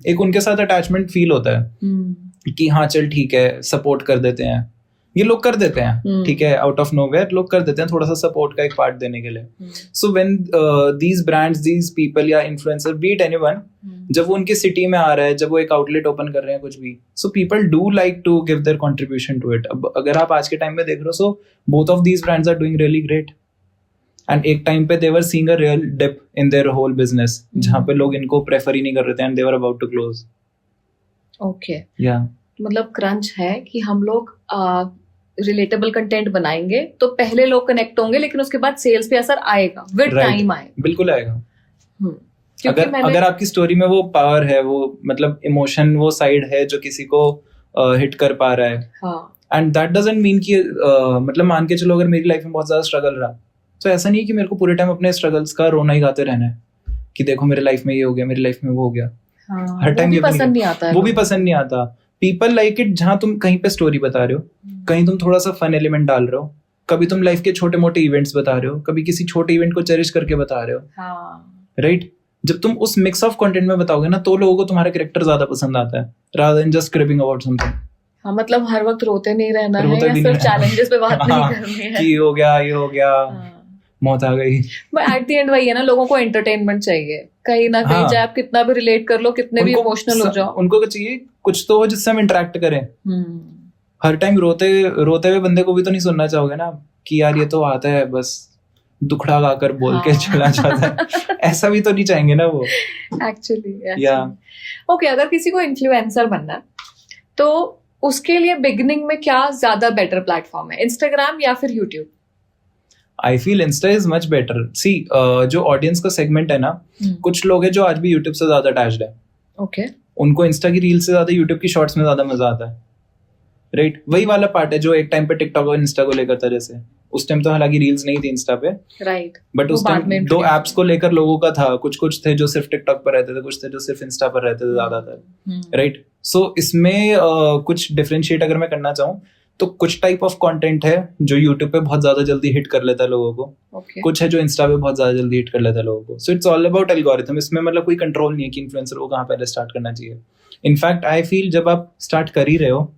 [SPEAKER 2] एक उनके साथ अटैचमेंट फील होता है कि हाँ चल ठीक है, सपोर्ट कर देते हैं, ये लोग कर देते हैं, ठीक है, आउट ऑफ नोवेयर लोग कर देते हैं थोड़ा सा सपोर्ट का एक पार्ट देने के लिए। So when these brands, these people या इन्फ्लुएंसर, बीट एनीवन, जब वो उनकी सिटी में आ रहा है, जब वो एक आउटलेट ओपन कर रहे हैं कुछ भी, so people do like to give their contribution to it. अब अगर आप आज के टाइम में देख रहे हो, so both of these brands are doing really great, and एक टाइम पे they were seeing a real dip in their whole business, जहां पे लोग इनको प्रेफर ही नहीं कर रहे थे, and they were about to close.
[SPEAKER 1] Okay,
[SPEAKER 2] या
[SPEAKER 1] मतलब क्रंच है कि हम लोग रिलेटेबल कंटेंट बनाएंगे तो पहले लोग कनेक्ट होंगे, लेकिन उसके बाद सेल्स पे असर आएगा, विद टाइम आएगा।
[SPEAKER 2] बिल्कुल आएगा। अगर आपकी स्टोरी में वो पावर है, वो मतलब इमोशन, वो साइड है जो किसी को हिट कर पा रहा है, एंड दैट डजंट मीन कि मतलब मान के चलो अगर मेरी लाइफ में बहुत ज्यादा स्ट्रगल रहा, तो ऐसा नहीं है कि मेरे को पूरे टाइम अपने स्ट्रगल्स का रोना ही गाते रहना है कि देखो मेरे लाइफ में ये हो गया, मेरी लाइफ में वो हो गया। हर टाइम
[SPEAKER 1] पसंद नहीं आता है,
[SPEAKER 2] वो भी पसंद नहीं आता। पीपल लाइक इट जहां तुम कहीं पे स्टोरी बता रहे हो, कहीं तुम थोड़ा सा फन एलिमेंट डाल रहे हो, कभी तुम लाइफ के छोटे मोटे इवेंट्स बता रहे हो, कभी किसी छोटे इवेंट को चेरिश करके बता रहे हो, राइट। जब तुम उस मिक्स ऑफ कंटेंट में बताओगे ना, तो लोगों को तुम्हारा कैरेक्टर ज्यादा पसंद आता है, rather than just cribbing about something।
[SPEAKER 1] हाँ, मतलब हर वक्त रोते नहीं रहना है, या सिर्फ चैलेंजेस पे बात नहीं करनी है
[SPEAKER 2] कि हो गया, ये हो गया, मौत आ गई।
[SPEAKER 1] बट एट द एंड वही है ना, लोगों को एंटरटेनमेंट चाहिए कहीं ना कहीं, चाहे आप कितना भी रिलेट कर लो, कितने भी इमोशनल हो जाओ,
[SPEAKER 2] उनको चाहिए कुछ तो हो जिससे हम इंटरेक्ट करें। हर टाइम रोते हुए बंदे को भी तो नहीं सुनना चाहोगे ना, कि यार ये तो आता है बस दुखड़ा गाकर बोल के चला जाता है, ऐसा भी तो नहीं चाहेंगे ना वो
[SPEAKER 1] एक्चुअली। ओके, अगर किसी को इन्फ्लुएंसर बनना है तो उसके लिए बिगिनिंग में क्या ज्यादा बेटर प्लेटफॉर्म है, इंस्टाग्राम या फिर YouTube?
[SPEAKER 2] I feel Insta is much better. See जो ऑडियंस का सेगमेंट है ना, कुछ लोग हैं जो आज भी यूट्यूब से ज्यादा अटैच्ड है,
[SPEAKER 1] ओके
[SPEAKER 2] उनको इंस्टा की रील से ज्यादा यूट्यूब की शॉर्ट्स में ज्यादा मजा आता है, राइट? वही वाला पार्ट है जो एक टाइम पे टिकटॉक और इंस्टा को लेकर था। जैसे उस टाइम तो हालांकि रील्स नहीं थी इंस्टा पे,
[SPEAKER 1] राइट,
[SPEAKER 2] बट उस टाइम दो एप्स को लेकर लोगों का था, कुछ थे जो सिर्फ टिकटॉक पर रहते थे, कुछ थे जो सिर्फ इंस्टा पर रहते थे ज्यादातर, राइट? सो इसमें कुछ डिफरेंशिएट अगर मैं करना चाहूँ तो कुछ टाइप ऑफ कंटेंट है जो यूट्यूब पे बहुत ज्यादा जल्दी हिट कर लेता है लोगों को, कुछ है जो इंस्टा पे बहुत ज्यादा जल्दी हिट कर लेता है लोगों को। So it's all about algorithm. इसमें मतलब कोई कंट्रोल नहीं है कि इन्फ्लुएंसर को कहाँ पहले स्टार्ट करना चाहिए। इनफैक्ट आई फील जब आप स्टार्ट कर ही रहे हो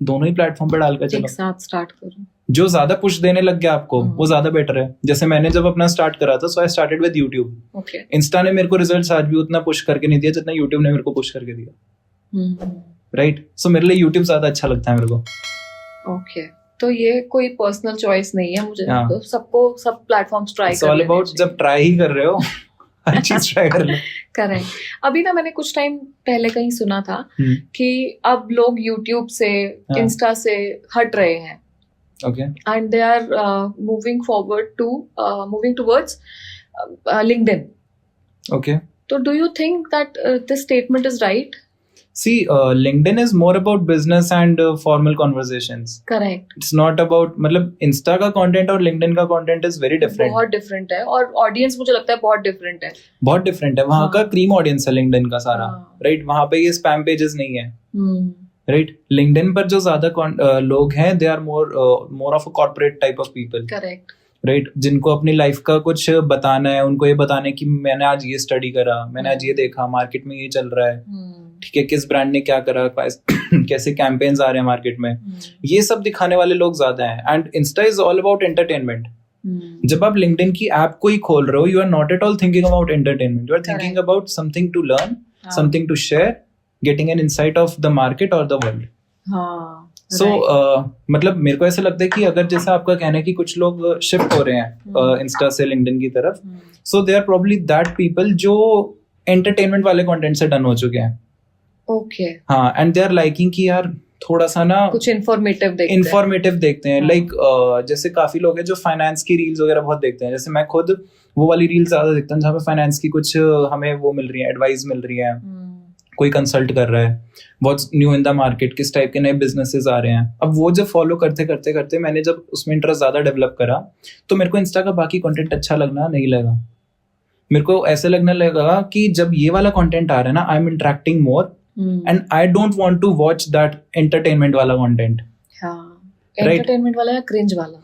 [SPEAKER 2] दोनों ही प्लेटफॉर्म पे डालकर चलो,
[SPEAKER 1] एक साथ स्टार्ट करो,
[SPEAKER 2] जो ज्यादा पुश देने लग गया आपको वो ज्यादा बेटर है। जैसे मैंने जब अपना स्टार्ट करा था, so I started with YouTube. Insta ने मेरे को रिजल्ट्स आज भी उतना पुश करके नहीं दिया जितना यूट्यूब ने मेरे को पुश करके दिया, राइट? सो मेरे लिए यूट्यूब ज्यादा अच्छा लगता है मेरे को।
[SPEAKER 1] ओके, तो ये कोई पर्सनल चॉइस नहीं है मुझे, तो सबको सब प्लेटफॉर्म्स ट्राई कर लेने चाहिए।
[SPEAKER 2] अबाउट जब ट्राई ही कर रहे हो हर चीज ट्राई कर लो।
[SPEAKER 1] करेक्ट। अभी ना मैंने कुछ टाइम पहले कहीं सुना था कि अब लोग यूट्यूब से इंस्टा से हट रहे हैं,
[SPEAKER 2] okay,
[SPEAKER 1] and they are moving towards LinkedIn.
[SPEAKER 2] Okay,
[SPEAKER 1] तो do you think that this statement is right?
[SPEAKER 2] See, LinkedIn is more about business and formal conversations.
[SPEAKER 1] Correct.
[SPEAKER 2] It's not about, मतलब Insta का content और LinkedIn का content is very different.
[SPEAKER 1] बहुत different है, और audience मुझे लगता है बहुत different है।
[SPEAKER 2] बहुत different है। वहाँ का cream audience है LinkedIn का सारा, right? वहाँ पे ये spam pages नहीं है, right? LinkedIn पर जो ज़्यादा लोग हैं, they are more of a corporate type of people.
[SPEAKER 1] Correct.
[SPEAKER 2] Right, जिनको अपनी लाइफ का कुछ बताना है, उनको ये बताना है कि मैंने आज ये स्टडी करा, मैंने आज ये देखा, मार्केट में ये चल रहा है, ठीक है, किस ब्रांड ने क्या करा, कैसे कैंपेन्स आ रहे हैं मार्केट में, ये सब दिखाने वाले लोग ज्यादा हैं। And Insta is all about entertainment. जब आप लिंक्डइन की ऐप को ही खोल रहे हो, you are not at all thinking about entertainment, you are thinking about something to learn, something to share, getting an insight of the market और the world. So मतलब मेरे को ऐसा लगता है कि अगर जैसा आपका कहना है कि कुछ लोग शिफ्ट हो रहे हैं इंस्टा से लिंक्डइन की तरफ, so they are probably that people जो एंटरटेनमेंट वाले कंटेंट से डन हो चुके हैं।
[SPEAKER 1] ओके,
[SPEAKER 2] हाँ, एंड दे आर लाइकिंग कि यार थोड़ा सा ना
[SPEAKER 1] कुछ इन्फॉर्मेटिव देखते हैं।
[SPEAKER 2] लाइक जैसे काफी लोग हैं जो फाइनेंस की रील्स वगैरह बहुत देखते हैं। जैसे मैं खुद वो वाली रील्स ज्यादा देखता हूँ जहाँ पे फाइनेंस की कुछ हमें वो मिल रही है, एडवाइस मिल रही है, कोई कंसल्ट कर रहा है, what's new in the market, किस टाइप के नए बिजनेसेस आ रहे हैं। अब वो जब फॉलो करते करते करते मैंने जब उसमें इंटरेस्ट ज्यादा डेवलप करा, तो मेरे को इंस्टा का बाकी कंटेंट अच्छा लगना नहीं लगा। मेरे को ऐसे लगने लगा कि जब ये वाला कंटेंट आ रहा है ना, I am interacting more and I don't want to watch that entertainment वाला कंटेंट।
[SPEAKER 1] एंटरटेनमेंट वाला या क्रिंज वाला,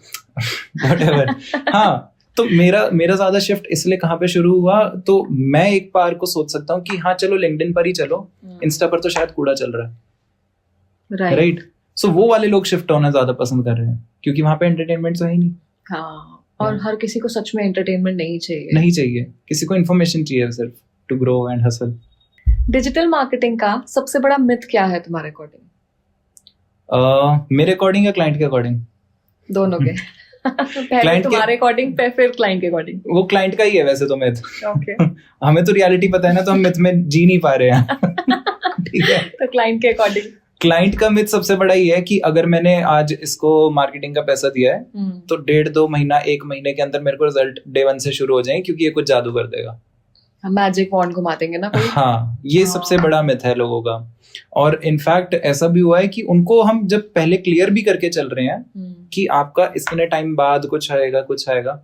[SPEAKER 2] व्हाटएवर। हाँ, तो मेरा ज्यादा शिफ्ट इसलिए कहाँ पे शुरू हुआ, तो मैं एक बार को सोच सकता हूँ कि हाँ चलो लिंक्डइन पर ही चलो, इंस्टा पर तो शायद कूड़ा चल रहा है, राइट? सो वो वाले लोग शिफ्ट होना ज्यादा पसंद कर रहे हैं क्योंकि वहां पे एंटरटेनमेंट तो है ही नहीं।
[SPEAKER 1] हाँ, और हर किसी को सच में एंटरटेनमेंट नहीं चाहिए, किसी को इन्फॉर्मेशन चाहिए सिर्फ to grow and hustle. Digital marketing का सबसे बड़ा मिथ क्या है तुम्हारे अकॉर्डिंग?
[SPEAKER 2] मेरे अकॉर्डिंग या क्लाइंट के अकॉर्डिंग?
[SPEAKER 1] दोनों के। पहले तुम्हारे अकॉर्डिंग पे, फिर क्लाइंट के अकॉर्डिंग।
[SPEAKER 2] वो क्लाइंट का ही है वैसे तो मिथ।
[SPEAKER 1] ओके।
[SPEAKER 2] हमें तो रियलिटी पता है ना, तो हम मिथ में जी नहीं पा रहे हैं। ठीक है,
[SPEAKER 1] तो क्लाइंट के अकॉर्डिंग?
[SPEAKER 2] क्लाइंट का मिथ सबसे बड़ा ये है कि अगर मैंने आज इसको मार्केटिंग का पैसा दिया है तो 1.5-2 महीना 1 महीने के अंदर मेरे को रिजल्ट डे 1 से शुरू हो जाए, क्योंकि ये कुछ जादू कर देगा,
[SPEAKER 1] मैजिक वॉन्ड घुमा देंगे ना कोई।
[SPEAKER 2] हाँ, ये सबसे बड़ा मिथ है लोगों का। और इनफैक्ट ऐसा भी हुआ है कि उनको हम जब पहले क्लियर भी करके चल रहे हैं कि आपका इतने टाइम बाद कुछ आएगा,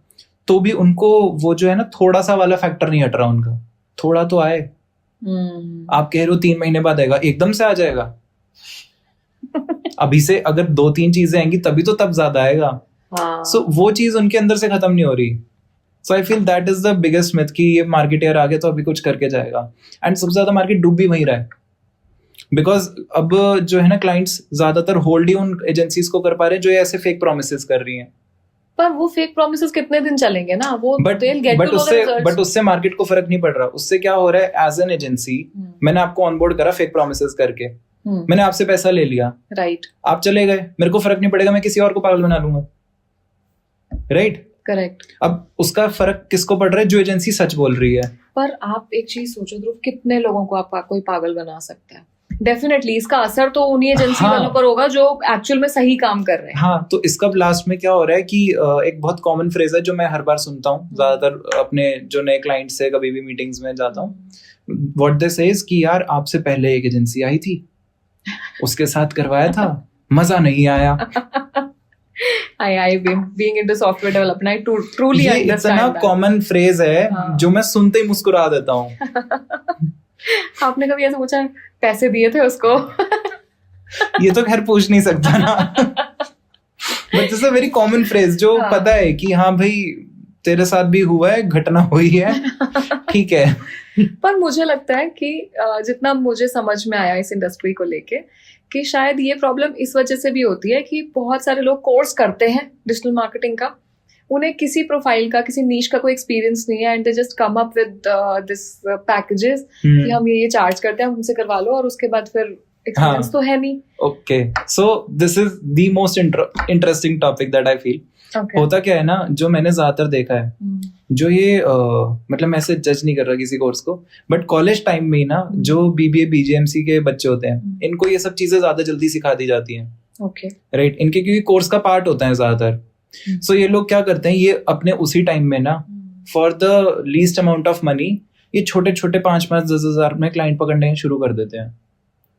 [SPEAKER 2] तो भी उनको वो जो है ना थोड़ा सा वाला फैक्टर नहीं हट रहा उनका, थोड़ा तो आए। आप कह रहे हो 3 महीने बाद आएगा, एकदम से आ जाएगा? अभी से अगर 2-3 चीजें आएंगी तभी तो तब ज्यादा आएगा। सो वो चीज उनके अंदर से खत्म नहीं हो रही। So I feel that is the biggest myth कि ये मार्केटर आ गया तो अभी कुछ करके जाएगा, एंड सबसे ज्यादा मार्केट डूब भी वहीं रहा है। बिकॉज अब जो है ना क्लाइंट्स ज्यादातर होल्ड ही उन एजेंसीज को कर पा रहे हैं जो ये ऐसे फेक प्रोमिसेस कर रही हैं।
[SPEAKER 1] पर वो फेक प्रोमिसेस कितने दिन चलेंगे ना, वो
[SPEAKER 2] बट उससे मार्केट को फर्क नहीं पड़ रहा। उससे क्या हो रहा है, एज एन एजेंसी मैंने आपको ऑनबोर्ड करा फेक प्रोमिसेस करके, मैंने आपसे पैसा ले लिया,
[SPEAKER 1] राइट,
[SPEAKER 2] आप चले गए, मेरे को फर्क नहीं पड़ेगा, मैं किसी और को पागल बना लूंगा, राइट?
[SPEAKER 1] करेक्ट।
[SPEAKER 2] अब उसका फर्क किसको पड़ रहा है? जो एजेंसी सच बोल रही है।
[SPEAKER 1] पर आप एक चीज सोचो ध्रुव, कितने लोगों को आप कोई पागल बना सकता है? डेफिनेटली इसका असर तो उन्हीं एजेंसी
[SPEAKER 2] हाँ।
[SPEAKER 1] वालों पर होगा जो एक्चुअल में सही काम कर रहे हैं।
[SPEAKER 2] हाँ, तो इसका लास्ट में क्या हो रहा है कि एक बहुत कॉमन फ्रेज है जो मैं हर बार सुनता हूँ ज्यादातर अपने जो नए क्लाइंट से कभी भी मीटिंग्स में जाता हूँ, व्हाट दे से इज कि यार आपसे पहले एक एजेंसी आई थी, उसके साथ करवाया था, मजा नहीं आया।
[SPEAKER 1] I being into software development, I truly
[SPEAKER 2] ये
[SPEAKER 1] understand
[SPEAKER 2] इतना
[SPEAKER 1] that.
[SPEAKER 2] कॉमन फ्रेज है
[SPEAKER 1] हाँ।
[SPEAKER 2] जो मैं सुनते ही मुस्कुरा देता हूँ।
[SPEAKER 1] आपने कभी ऐसा पूछा पैसे दिए थे उसको?
[SPEAKER 2] ये तो खैर पूछ नहीं सकता ना, but it's a very common phrase जो
[SPEAKER 1] हाँ।
[SPEAKER 2] पता है कि हाँ भाई तेरे साथ भी हुआ है, घटना हुई है, ठीक है।
[SPEAKER 1] पर मुझे लगता है कि जितना मुझे समझ में आया इस इंडस्ट्री को लेके कि शायद ये प्रॉब्लम इस वजह से भी होती है कि बहुत सारे लोग कोर्स करते हैं डिजिटल मार्केटिंग का, उन्हें किसी प्रोफाइल का, किसी नीश का कोई एक्सपीरियंस नहीं है, and they just come up with this packages कि हम ये चार्ज करते हैं, हमसे करवा लो, और उसके बाद फिर एक्सपीरियंस
[SPEAKER 2] हाँ।
[SPEAKER 1] तो है नहीं।
[SPEAKER 2] Okay, so this is the most interesting topic that I feel.
[SPEAKER 1] Okay.
[SPEAKER 2] होता क्या है ना, जो मैंने ज्यादातर देखा है, जो ये मतलब मैं ऐसे जज नहीं कर रहा किसी कोर्स को, बट कॉलेज टाइम में ही ना जो बीबीए बीजेएमसी के बच्चे होते हैं, इनको ये सब चीजें ज्यादा जल्दी सिखा दी जाती हैं।
[SPEAKER 1] ओके,
[SPEAKER 2] राइट, इनके क्योंकि कोर्स का पार्ट होता है ज्यादातर। सो ये लोग क्या करते हैं, ये अपने उसी टाइम में ना for the least amount of money ये छोटे छोटे 5-5, 10,000 में क्लाइंट पकड़ने शुरू कर देते हैं।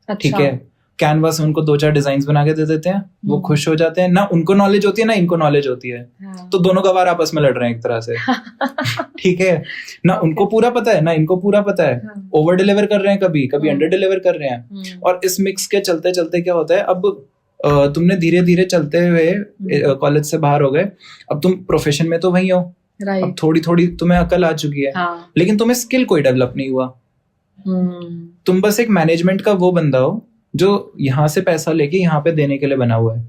[SPEAKER 1] अच्छा।
[SPEAKER 2] ठीक है, कैनवास में उनको 2-4 डिजाइन बना के दे देते हैं, वो खुश हो जाते हैं, ना उनको नॉलेज होती है ना इनको नॉलेज होती है,
[SPEAKER 1] हाँ।
[SPEAKER 2] तो दोनों गवार आपस में लड़ रहे हैं एक तरह से। ठीक है ना, उनको पूरा पता है ना इनको पूरा पता है,
[SPEAKER 1] हाँ।
[SPEAKER 2] ओवर डिलीवर कर रहे हैं, कभी कभी
[SPEAKER 1] हाँ।
[SPEAKER 2] अंडर डिलीवर कर रहे हैं, और इस मिक्स के चलते चलते क्या होता है, अब तुमने धीरे धीरे चलते हुए कॉलेज से बाहर हो गए, अब तुम प्रोफेशन में तो वही हो, अब
[SPEAKER 1] राइट।
[SPEAKER 2] थोड़ी थोड़ी तुम्हें अकल आ चुकी है,
[SPEAKER 1] हाँ।
[SPEAKER 2] लेकिन तुम्हें स्किल कोई डेवलप नहीं हुआ। तुम बस एक मैनेजमेंट का वो बंदा हो जो यहाँ से पैसा लेके यहाँ पे देने के लिए बना हुआ है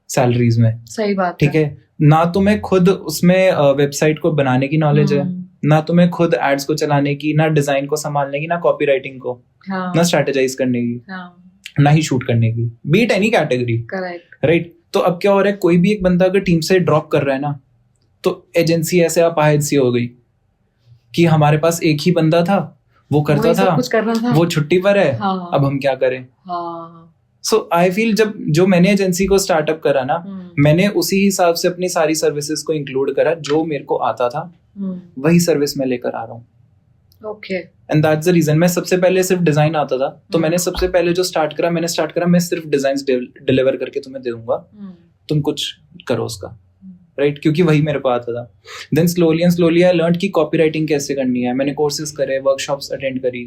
[SPEAKER 2] सैलरीज में।
[SPEAKER 1] सही बात
[SPEAKER 2] ठीक है, ना तुम्हें खुद उसमें वेबसाइट को बनाने की नॉलेज है, ना तुम्हें खुद एड्स को चलाने की, ना डिजाइन को संभालने की, ना कॉपी राइटिंग को,
[SPEAKER 1] हाँ।
[SPEAKER 2] ना स्ट्रेटेजाइज करने की,
[SPEAKER 1] हाँ।
[SPEAKER 2] ना ही शूट करने की, be it any category.
[SPEAKER 1] Correct.
[SPEAKER 2] Right, तो अब क्या हो रहा है, कोई भी एक बंदा अगर टीम से ड्रॉप कर रहा है ना, तो एजेंसी ऐसे अपाहिज सी हो गई कि हमारे पास एक ही बंदा था, वो करता
[SPEAKER 1] वही सब
[SPEAKER 2] था,
[SPEAKER 1] कुछ कर रहा था,
[SPEAKER 2] वो छुट्टी पर है,
[SPEAKER 1] हाँ।
[SPEAKER 2] अब हम क्या करें।
[SPEAKER 1] हाँ।
[SPEAKER 2] सो आई फील जब जो मैंने एजेंसी को स्टार्टअप करा ना, मैंने उसी हिसाब से अपनी सारी सर्विसेज को इंक्लूड करा, जो मेरे को आता था वही सर्विस में लेकर आ रहा हूँ।
[SPEAKER 1] Okay.
[SPEAKER 2] And that's the reason. मैं सबसे पहले सिर्फ डिजाइन आता था, तो मैंने सबसे पहले जो स्टार्ट करा मैं सिर्फ डिजाइन डिलीवर करके तुम्हें दे दूंगा, तुम कुछ करो उसका। राइट, क्योंकि वही मेरे को आता था। देन स्लोली आई लर्न कि कॉपी राइटिंग कैसे करनी है, मैंने कोर्सेज करे, वर्कशॉप्स अटेंड करी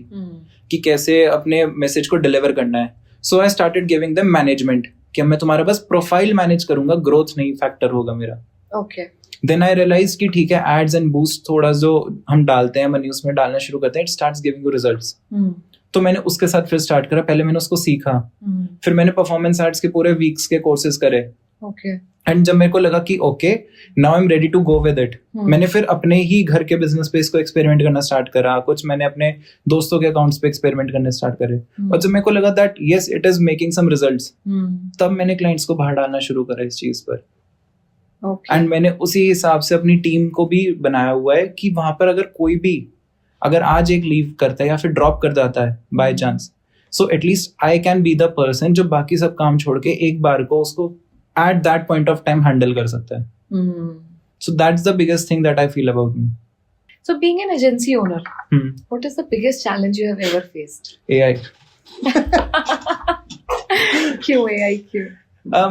[SPEAKER 2] कि कैसे अपने मैसेज को डिलीवर करना है। So I started giving them management कि मैं तुम्हारा बस प्रोफाइल मैनेज करूंगा, ग्रोथ नहीं फैक्टर होगा मेरा।
[SPEAKER 1] ओके।
[SPEAKER 2] देन आई रियलाइज कि ठीक है, एड्स एंड बूस्ट थोड़ा जो हम डालते हैं मनी उसमें डालना शुरू करते हैं, it starts giving you results. तो मैंने उसके साथ फिर स्टार्ट करा, पहले मैंने उसको सीखा, फिर मैंने परफॉर्मेंस एड्स के पूरे वीक्स के कोर्सेज करे।
[SPEAKER 1] ओके।
[SPEAKER 2] एंड जब मेरे को लगा कि okay now I am ready to go with it, मैंने फिर अपने ही घर के बिजनेस पे इसको एक्सपेरिमेंट करना स्टार्ट करा, कुछ मैंने अपने दोस्तों के अकाउंट्स पे एक्सपेरिमेंट करने स्टार्ट करे, और जब मेरे को लगा that yes it is making some results, तब मैंने क्लाइंट्स को बाहर डालना शुरू करा इस चीज पर। एंड मैंने उसी हिसाब से अपनी टीम को भी बनाया हुआ है कि वहां पर अगर कोई भी अगर आज एक लीव करता है या फिर ड्रॉप कर जाता है by chance, so at least I can be the person जो बाकी सब काम छोड़ के एक बार को उसको at that point of time handle कर सकता है। So that's the biggest thing that I feel about me.
[SPEAKER 1] So being an agency owner, what is the biggest challenge you have ever faced?
[SPEAKER 2] AI.
[SPEAKER 1] क्यों AI क्यों?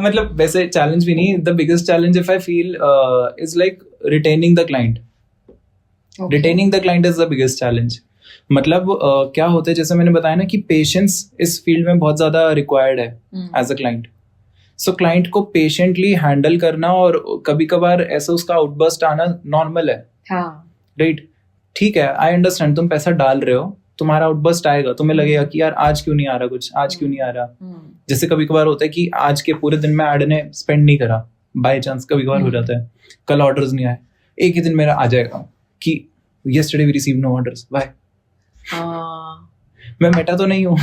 [SPEAKER 2] मतलब वैसे challenge भी नहीं, the biggest challenge if I feel is like retaining the client. Okay. Retaining the client is the biggest challenge. मतलब क्या होता है, जैसे मैंने बताया ना कि patience इस फील्ड में बहुत ज्यादा required है as a client. So client को पेशेंटली हैंडल करना, और कभी कभार ऐसा उसका आउटबर्स्ट आना नॉर्मल है। राइट, ठीक है, आई अंडरस्टैंड, तुम पैसा डाल रहे हो, तुम्हारा आउटबर्स्ट आएगा, तुम्हें लगेगा कि यार आज क्यों नहीं आ रहा कुछ, आज क्यों नहीं आ रहा। जैसे कभी कभार होता है कि आज के पूरे दिन में एड ने स्पेंड नहीं करा, बाय चांस कभी कभार हो जाता है, कल ऑर्डर्स नहीं आए, एक ही दिन मेरा आ जाएगा कि yesterday we received no orders, why? मैं मेटा तो नहीं हूँ।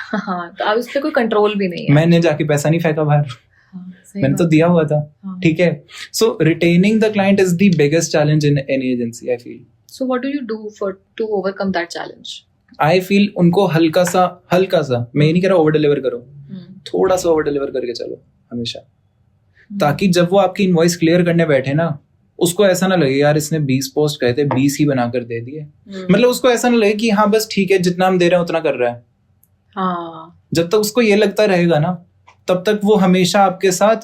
[SPEAKER 1] हाँ, तो अब उस पर कोई कंट्रोल भी नहीं है।
[SPEAKER 2] मैंने जाके पैसा नहीं फेंका बाहर, मैंने तो दिया हुआ था। ठीक है, so retaining the client is the biggest challenge in any agency I feel.
[SPEAKER 1] So what do you do for to overcome that challenge?
[SPEAKER 2] I feel उनको हल्का सा, मैं ये नहीं कह रहा ओवर डिलीवर करो, थोड़ा सा ओवर डिलीवर करके चलो हमेशा, ताकि जब वो आपकी इनवॉइस क्लियर करने बैठे ना, उसको ऐसा ना लगे यार इसने 20 पोस्ट कहे थे 20 ही बनाकर दे दिए। मतलब उसको ऐसा ना लगे कि हाँ बस ठीक है जितना हम दे रहे हैं उतना कर रहा है।
[SPEAKER 1] हाँ,
[SPEAKER 2] जब तक उसको ये लगता रहेगा ना, तब तक वो हमेशा आपके साथ,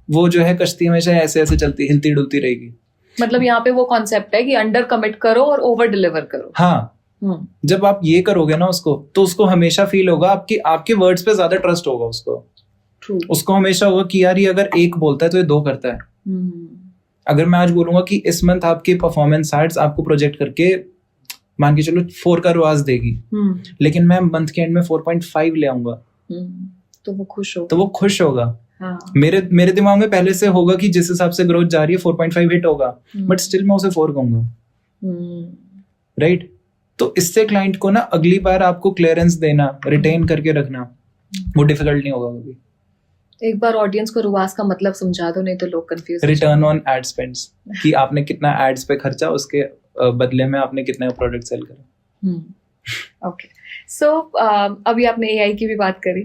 [SPEAKER 2] वो जो है कश्ती हमेशा ऐसे ऐसे चलती हिलती डुलती रहेगी।
[SPEAKER 1] मतलब यहाँ पे वो कॉन्सेप्ट है कि अंडर कमिट करो और ओवर डिलीवर करो।
[SPEAKER 2] हाँ, जब आप ये करोगे ना उसको, तो उसको हमेशा फील होगा आपके वर्ड्स पे ज्यादा ट्रस्ट होगा उसको।
[SPEAKER 1] True.
[SPEAKER 2] उसको हमेशा होगा कि यार ये अगर 1 बोलता है तो ये 2 करता है। अगर मैं आज बोलूंगा कि इस मंथ आपकी परफॉर्मेंस एड्स आपको प्रोजेक्ट करके मान के चलो 4 का रुआज देगी, लेकिन मैं मंथ के एंड में 4.5 ले आऊंगा,
[SPEAKER 1] तो वो खुश होगा।
[SPEAKER 2] हाँ। मेरे दिमाग में पहले से होगा कि जिस हिसाब से ग्रोथ जा रही है 4.5 हिट होगा, बट स्टिल मैं उसे 4 कहूंगा, राइट। तो इससे क्लाइंट को ना अगली बार आपको क्लियरेंस देना, रिटेन करके रखना, वो डिफिकल्ट नहीं होगा कभी।
[SPEAKER 1] एक बार ऑडियंस को रुआस का मतलब समझा दो, नहीं तो लोग confuse.
[SPEAKER 2] Return on add spends, कि आपने कितना एड्स पे खर्चा, उसके बदले में आपने कितना प्रोडक्ट सेल करा।
[SPEAKER 1] ओके, सो अभी आपने एआई की भी बात करी,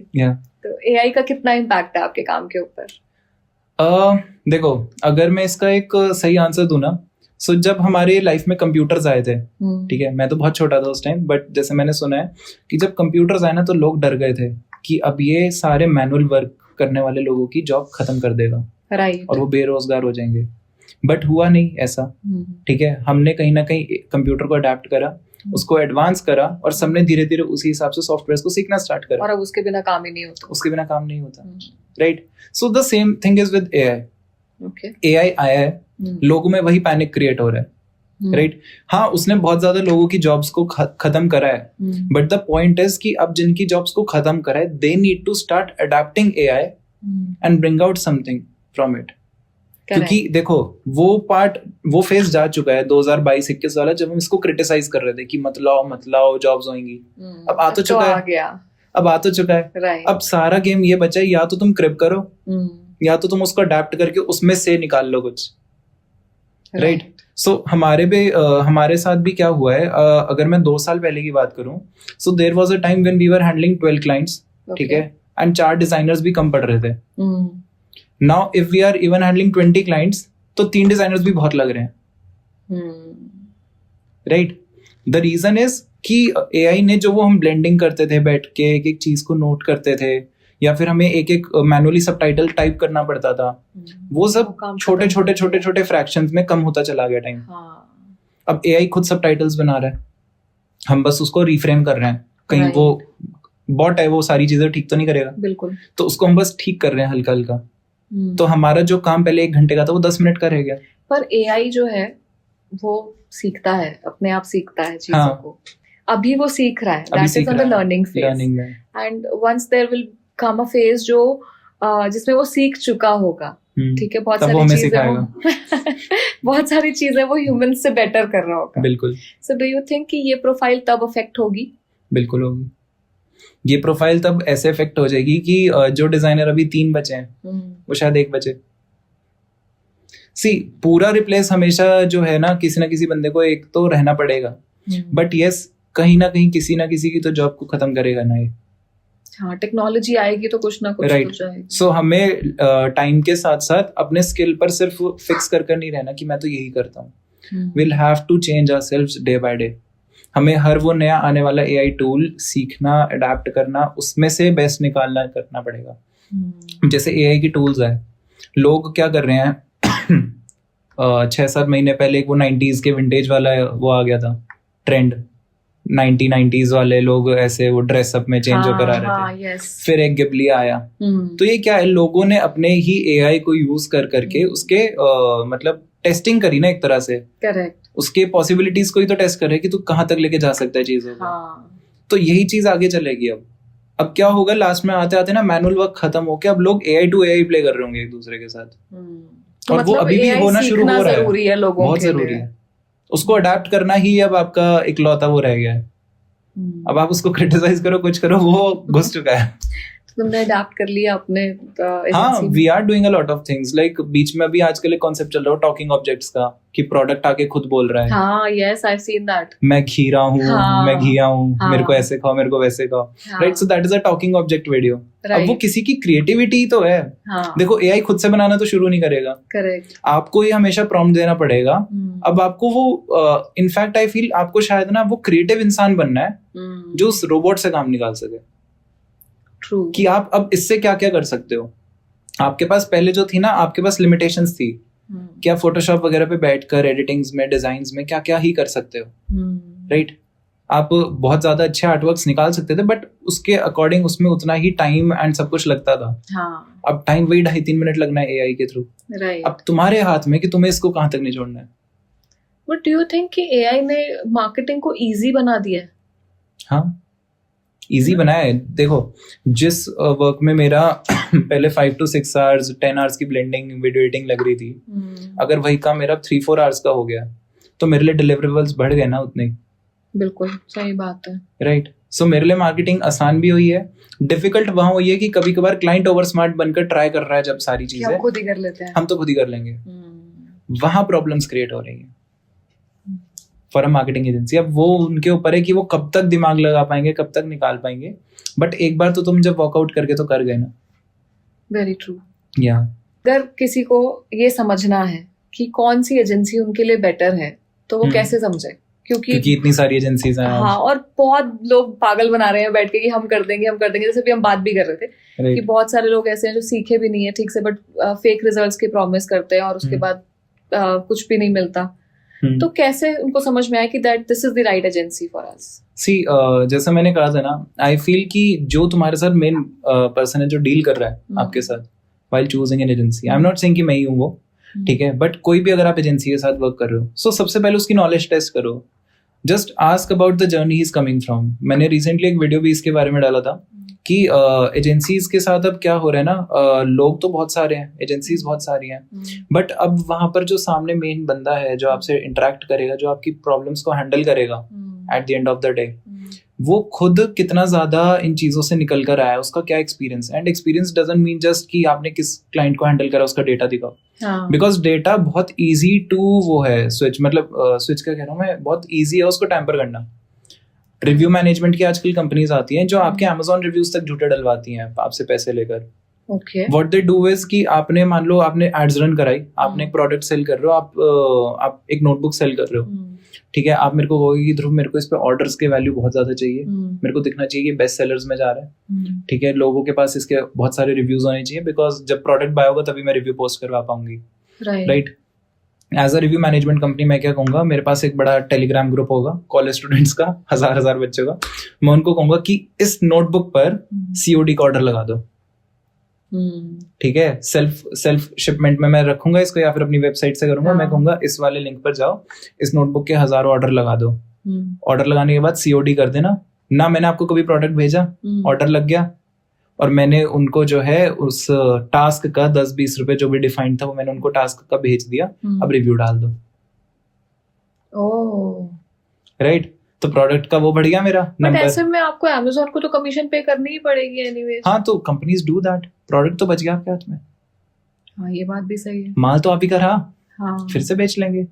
[SPEAKER 1] तो एआई का कितना इम्पैक्ट है आपके काम के ऊपर?
[SPEAKER 2] देखो, अगर मैं इसका एक सही आंसर दूं ना, सो जब हमारे लाइफ में कंप्यूटर्स आए थे, ठीक है, मैं तो बहुत छोटा था उस टाइम, बट जैसे मैंने सुना है कि जब कंप्यूटर्स आए ना तो लोग डर गए थे कि अब ये सारे मैनुअल वर्क करने वाले लोगों की जॉब खत्म कर देगा,
[SPEAKER 1] राइट,
[SPEAKER 2] और वो बेरोजगार हो जाएंगे। बट हुआ नहीं ऐसा, ठीक है। हमने कहीं ना कहीं कंप्यूटर को अडेप्ट करा, उसको एडवांस करा, और सबने धीरे धीरे उसी हिसाब से सॉफ्टवेयर को सीखना स्टार्ट करा,
[SPEAKER 1] और अब उसके बिना काम ही नहीं होता,
[SPEAKER 2] right. So the same thing is with AI. AI आया है, लोगों में वही पैनिक क्रिएट हो रहा है, राइट। हाँ, उसने बहुत ज्यादा लोगों की जॉब्स को खत्म करा है, बट द पॉइंट इज कि अब जिनकी जॉब्स को खत्म करा है, they need to start adapting AI and bring out something from it. क्योंकि देखो, वो फेज जा चुका है 2022-21 वाला, जब हम इसको क्रिटिसाइज कर रहे थे कि मत लाओ जॉब्स होंगी। अब आ तो चुका है, अब सारा गेम ये बचा है, या तो तुम क्रिप करो, या तो तुम उसको अडेप्ट करके उसमें से निकाल लो कुछ, राइट। सो हमारे साथ भी क्या हुआ है, अगर मैं 2 साल पहले की बात करूं, so there was a time when we were handling 12 clients, ठीक है, एंड 4 डिजाइनर्स भी कम पड़ रहे थे। Now if we are even handling 20 clients, तो 3 डिजाइनर्स भी बहुत लग रहे हैं, राइट। द रीजन इज कि एआई ने जो वो हम ब्लेंडिंग करते थे, बैठ के एक एक चीज को नोट करते थे, या फिर हमें एक एक मैनुअली सबटाइटल टाइप करना पड़ता था, वो सब छोटे फ्रैक्शंस में कम होता चला गया टाइम। अब एआई खुद सबटाइटल्स बना रहा है, हम बस उसको रिफ्रेम कर रहे हैं, कहीं वो बॉट है, वो सारी चीजें ठीक तो नहीं करेगा, बिल्कुल, तो उसको हम बस ठीक कर रहे हैं हल्का हल्का। तो हमारा जो काम पहले 1 घंटे का था, वो 10 मिनट का रह गया।
[SPEAKER 1] पर एआई जो है वो सीखता है, अपने आप सीखता है चीजों को। अभी वो सीख रहा है, that is on the learning phase, and once there will come a phase जो जिसमें वो सीख चुका होगा, ठीक है, बहुत सारी चीजें वो ह्यूमन से बेटर कर रहा होगा, बिल्कुल। सो डू यू थिंक कि ये प्रोफाइल तब अफेक्ट होगी?
[SPEAKER 2] बिल्कुल होगी। ये प्रोफाइल तब ऐसे इफेक्ट हो जाएगी कि जो डिजाइनर अभी 3 बचे हैं, वो शायद 1 बचे। पूरा रिप्लेस हमेशा जो है ना किसी बंदे को एक तो रहना पड़ेगा, बट यस, कहीं ना कहीं किसी ना किसी की तो जॉब को खत्म करेगा ना ये।
[SPEAKER 1] हाँ, टेक्नोलॉजी आएगी तो कुछ ना कुछ
[SPEAKER 2] right.
[SPEAKER 1] तो जाएगी।
[SPEAKER 2] सो हमें टाइम के साथ साथ अपने स्किल पर सिर्फ फिक्स कर नहीं रहना कि मैं तो यही करता हूँ। Will have to change ourselves day by day. हमें हर वो नया आने वाला एआई टूल सीखना, अडेप्ट करना, उसमें से बेस्ट निकालना करना पड़ेगा। जैसे एआई की टूल्स है, लोग क्या कर रहे हैं 6-7 महीने पहले वो 90s के विंटेज वाला वो आ गया था ट्रेंड, 90s वाले लोग ऐसे वो ड्रेसअप में चेंज होकर आ रहे थे। फिर एक गिबली आया। तो ये क्या है, लोगों ने अपने ही एआई को यूज करके उसके मतलब टेस्टिंग करी ना एक तरह से। करेक्ट। उसके पॉसिबिलिटीज को ही तो टेस्ट कर रहे कि तू कहाँ तक लेके जा सकता है चीजों को। तो यही चीज आगे चलेगी। अब क्या होगा, लास्ट में आते आते ना मैनुअल वर्क खत्म होके अब लोग एआई टू एआई प्ले कर रहे होंगे एक दूसरे के साथ। और मतलब वो अभी भी होना शुरू हो रहा है, बहुत जरूरी है। उसको अडेप्ट करना ही अब आपका इकलौता वो रह गया है। अब आप उसको क्रिटिसाइज करो, कुछ करो, वो घुस चुका है।
[SPEAKER 3] तुमने अडैप्ट कर लिया अपने
[SPEAKER 2] हाँ,
[SPEAKER 3] agency में?
[SPEAKER 2] We are doing a lot of things like बीच में अभी आजकल एक कॉन्सेप्ट चल रहा है टॉकिंग ऑब्जेक्ट्स का कि प्रोडक्ट आके खुद बोल रहा है
[SPEAKER 3] हाँ, yes, I've seen that.
[SPEAKER 2] मैं खीरा हूँ,
[SPEAKER 3] हाँ,
[SPEAKER 2] मैं घिया हूँ,
[SPEAKER 3] हाँ,
[SPEAKER 2] मेरे को ऐसे खाओ, मेरे को वैसे खाओ,
[SPEAKER 3] हाँ,
[SPEAKER 2] right? So that is a talking object video. अब वो
[SPEAKER 3] right,
[SPEAKER 2] किसी की क्रिएटिविटी तो है।
[SPEAKER 3] हाँ,
[SPEAKER 2] देखो एआई खुद से बनाना तो शुरू नहीं करेगा,
[SPEAKER 3] correct.
[SPEAKER 2] आपको ही हमेशा प्रॉम्प्ट देना पड़ेगा।
[SPEAKER 3] हम्म,
[SPEAKER 2] अब आपको वो इनफैक्ट आई फील आपको शायद ना वो क्रिएटिव इंसान बनना है जो उस रोबोट से काम निकाल सके
[SPEAKER 3] true.
[SPEAKER 2] कि आप अब इससे क्या क्या कर सकते हो। आपके पास पहले जो थी ना, आपके पास लिमिटेशंस थी
[SPEAKER 3] हम्म,
[SPEAKER 2] कि आप फोटोशॉप वगैरह पे बैठकर एडिटिंग्स में, डिजाइन्स में क्या क्या ही कर सकते हो, राइट? आप बहुत ज्यादा अच्छे आर्टवर्क्स निकाल सकते थे, बट उसके अकॉर्डिंग उसमें उतना ही टाइम एंड सब कुछ लगता था।
[SPEAKER 3] हाँ,
[SPEAKER 2] अब टाइम वही 2.5-3 मिनट लगना है एआई के थ्रू।
[SPEAKER 3] right.
[SPEAKER 2] अब तुम्हारे हाथ में कि तुम्हें इसको कहाँ तक निचोड़ना है।
[SPEAKER 3] But do you think कि AI ने मार्केटिंग को इजी बना दिया है?
[SPEAKER 2] हाँ, इजी बनाया है। देखो जिस वर्क में मेरा पहले 5 to 6 आवर्स 10 आवर्स की ब्लेंडिंग वीडियो एडिटिंग लग रही थी, अगर वही काम मेरा 3-4 आवर्स का हो गया तो मेरे लिए डिलीवरेबल्स बढ़ गए ना उतने,
[SPEAKER 3] बिल्कुल सही बात है।
[SPEAKER 2] राइट? सो मेरे लिए मार्केटिंग आसान भी हुई है। डिफिकल्ट वहां हुई है कि कभी कभार क्लाइंट ओवर स्मार्ट बनकर ट्राई कर रहा है जब सारी
[SPEAKER 3] कि
[SPEAKER 2] चीजें
[SPEAKER 3] हम खुद ही कर लेते हैं।
[SPEAKER 2] हम तो खुद ही कर लेंगे, वहां प्रॉब्लम्स क्रिएट हो रही है फॉर अ मार्केटिंग एजेंसी। अब वो उनके ऊपर है कि वो कब तक दिमाग लगा पाएंगे, कब तक निकाल पाएंगे, बट एक बार तो तुम जब वॉकआउट करके तो कर गए ना।
[SPEAKER 3] Very true.
[SPEAKER 2] या
[SPEAKER 3] अगर किसी को ये समझना है कि कौन सी एजेंसी उनके लिए बेटर है तो वो कैसे समझे?
[SPEAKER 2] क्योंकि इतनी सारी एजेंसीज हैं।
[SPEAKER 3] हाँ, और बहुत लोग पागल बना रहे हैं बैठ के कि हम कर देंगे, जैसे भी हम बात भी कर रहे थे कि बहुत सारे लोग ऐसे हैं जो सीखे भी नहीं है ठीक से, बट फेक रिजल्ट्स की प्रॉमिस करते हैं और उसके बाद कुछ भी नहीं मिलता। तो कैसे उनको समझ में आया कि that this is the right agency for us?
[SPEAKER 2] See जैसा मैंने कहा था ना, आई फील कि जो तुम्हारे साथ मेन पर्सन है जो डील कर रहा है आपके साथ while choosing an agency, I am not saying कि मैं ही हूँ वो, ठीक है, बट कोई भी अगर आप एजेंसी के साथ वर्क कर रहे हो, सो सबसे पहले उसकी नॉलेज टेस्ट करो। Just ask about the journey he is coming from. मैंने रिसेंटली एक वीडियो भी इसके बारे में डाला था कि एजेंसीज के साथ अब क्या हो रहा है ना, लोग तो बहुत सारे हैं, एजेंसीज बहुत सारी हैं, बट अब वहां पर जो सामने मेन बंदा है जो आपसे इंटरेक्ट करेगा, जो आपकी प्रॉब्लम्स को हैंडल करेगा at the end of the day, वो खुद कितना ज्यादा इन चीजों से निकल कर आया है, उसका क्या experience. And experience doesn't mean just कि आपने किस क्लाइंट को हैंडल करा उसका डेटा दिखाओ, बिकॉज डेटा बहुत इजी टू वो है स्विच, मतलब स्विच क्या कह रहा हूँ मैं, बहुत इजी है उसको टैम्पर करना। रिव्यू मैनेजमेंट की आजकल कंपनीज आती हैं जो आपके Amazon रिव्यूज तक झूठे डलवाती हैं आपसे पैसे लेकर। व्हाट दे डू इज कि आपने मान लो आपने एड्स रन कराई, आपने एक प्रोडक्ट सेल कर रहे हो, आप एक नोटबुक सेल कर रहे हो, ठीक है, आप मेरे को कहोगे कि ध्रुव मेरे को इस पे ऑर्डर्स के वैल्यू बहुत ज्यादा चाहिए, मेरे को दिखना चाहिए कि बेस्ट सेलर्स में जा रहा है, ठीक है, लोगों के पास इसके बहुत सारे रिव्यूज होने चाहिए, बिकॉज जब प्रोडक्ट बाय होगा तभी मैं रिव्यू पोस्ट करवा पाऊंगी, right? As a review management company मैं क्या कहूंगा, मेरे पास एक बड़ा टेलीग्राम ग्रुप होगा कॉलेज स्टूडेंट्स का, 1000 बच्चों का, मैं उनको कहूंगा कि इस नोटबुक पर COD का ऑर्डर लगा दो, ठीक है, सेल्फ शिपमेंट में मैं रखूंगा इसको, या फिर अपनी वेबसाइट से करूंगा, मैं कहूंगा इस वाले लिंक पर जाओ, इस नोटबुक के 1000 ऑर्डर लगा दो। ऑर्डर लगाने के बाद COD कर देना ना, मैंने आपको कभी प्रोडक्ट भेजा, ऑर्डर लग गया, और मैंने उनको जो है उस टास्क का 10-20 रुपए जो भी डिफाइंड था वो मैंने उनको टास्क का भेज दिया, अब रिव्यू डाल दो। राइट? तो प्रोडक्ट का वो बढ़ गया मेरा नंबर।
[SPEAKER 3] ऐसे में आपको Amazon को तो कमीशन पे करनी ही पड़ेगी एनीवेज।
[SPEAKER 2] हाँ, तो कंपनीज डू दैट, प्रोडक्ट तो बच गया आपके हाथ में।
[SPEAKER 3] हाँ, ये बात भी सही है,
[SPEAKER 2] माल तो आप ही का रहा,
[SPEAKER 3] हाँ,
[SPEAKER 2] फिर से बेच लेंगे।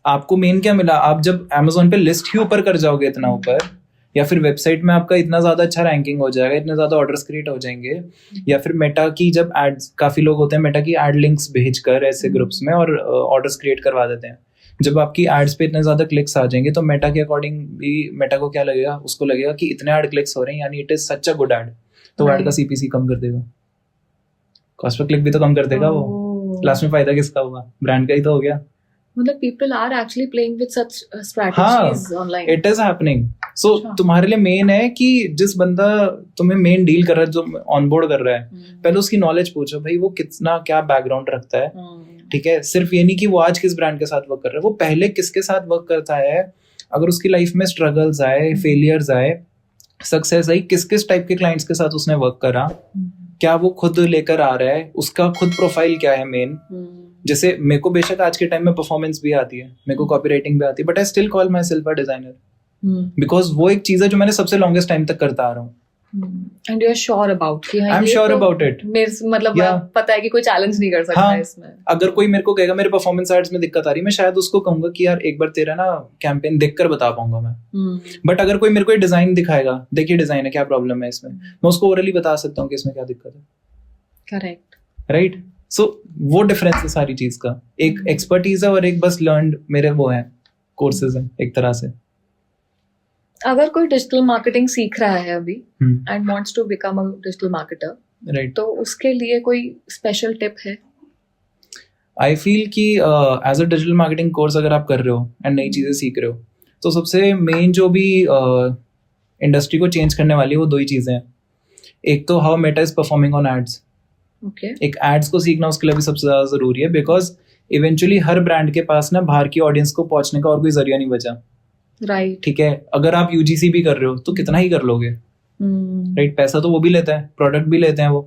[SPEAKER 2] आपको मेन क्या मिला, आप जब Amazon पे लिस्ट ही ऊपर कर जाओगे इतना ऊपर, या फिर वेबसाइट में आपका इतना ज्यादा अच्छा रैंकिंग हो जाएगा, इतने ज्यादा ऑर्डर्स क्रिएट हो जाएंगे, या फिर मेटा की जब एड्स, काफी लोग होते हैं मेटा की एड लिंक्स भेजकर ऐसे ग्रुप्स में और ऑर्डर्स क्रिएट करवा देते हैं। जब आपकी एड्स पे इतने ज्यादा क्लिक्स आ जाएंगे तो मेटा के अकॉर्डिंग भी मेटा को क्या लगेगा, उसको लगेगा कि इतने एड क्लिक्स हो रहे हैं यानी it is such a good ad, तो एड का CPC कम कर देगा, कॉस्ट पर क्लिक भी तो कम कर देगा वो। लास्ट में फायदा किसका होगा? ब्रांड का ही तो हो गया।
[SPEAKER 3] मतलब people are actually playing with such strategies online.
[SPEAKER 2] It is happening. So तुम्हारे लिए मेन है कि जिस बंदा तुम्हें मेन डील कर रहा है, जो ऑनबोर्ड कर रहा है, पहले उसकी नॉलेज पूछो, भाई वो कितना क्या बैकग्राउंड रखता है, ठीक है? सिर्फ ये नहीं कि वो आज किस ब्रांड के साथ वर्क कर रहा है, वो पहले किसके साथ वर्क करता है, अगर उसकी लाइफ में स्ट्रगल्स आए, फेलियर्स आए, सक्सेस आई, किस किस टाइप के क्लाइंट्स के साथ उसने वर्क करा, क्या वो खुद लेकर आ रहा है, उसका खुद प्रोफाइल क्या है मेन। जैसे मेरे को बेशक आज के टाइम में परफॉर्मेंस भी आती है, मेरे को कॉपीराइटिंग भी आती है, but I still call my self a designer, because वो एक चीज है जो मैंने सबसे लॉन्गेस्ट टाइम तक करता आ रहा हूँ।
[SPEAKER 3] And you are sure about कि
[SPEAKER 2] I am sure about it.
[SPEAKER 3] मेरे मतलब
[SPEAKER 2] Yeah.
[SPEAKER 3] पता है कि कोई चैलेंज नहीं कर सकता
[SPEAKER 2] हाँ,
[SPEAKER 3] इसमें।
[SPEAKER 2] अगर कोई मेरे को कहेगा मेरे परफॉर्मेंस एड्स में दिक्कत आ रही है, मैं शायद उसको कहूंगा कि यार एक बार तेरा ना कैंपेन देखकर बता पाऊंगा मैं। बट अगर कोई मेरे को डिजाइन दिखाएगा, देखिए डिजाइन है क्या प्रॉब्लम है इसमें, मैं उसको ओरली बता सकता हूँ कि इसमें क्या दिक्कत है।
[SPEAKER 3] Correct,
[SPEAKER 2] right. सो वो डिफरेंस है सारी चीज का, एक एक्सपर्टीज है और एक बस लर्नड मेरे वो है कोर्सेज हैं एक तरह से।
[SPEAKER 3] अगर कोई डिजिटल मार्केटिंग सीख रहा है अभी and wants to become a digital marketer,
[SPEAKER 2] right,
[SPEAKER 3] तो उसके लिए कोई स्पेशल टिप है?
[SPEAKER 2] आई फील कि as a digital marketing course अगर आप कर रहे हो एंड नई चीजें सीख रहे हो, तो सबसे मेन जो भी इंडस्ट्री को चेंज करने वाली है वो दो ही चीजें हैं। एक तो how Meta is performing on ads.
[SPEAKER 3] Okay,
[SPEAKER 2] एक एड्स को सीखना उसके लिए भी सबसे ज्यादा जरूरी है, बिकॉज इवेंचुअली हर ब्रांड के पास ना बाहर की ऑडियंस को पहुंचने का और कोई जरिया नहीं बचा।
[SPEAKER 3] राइट,
[SPEAKER 2] ठीक है, अगर आप यूजीसी भी कर रहे हो तो कितना ही कर लोगे, राइट। पैसा तो वो भी लेता है, प्रोडक्ट भी लेते हैं वो,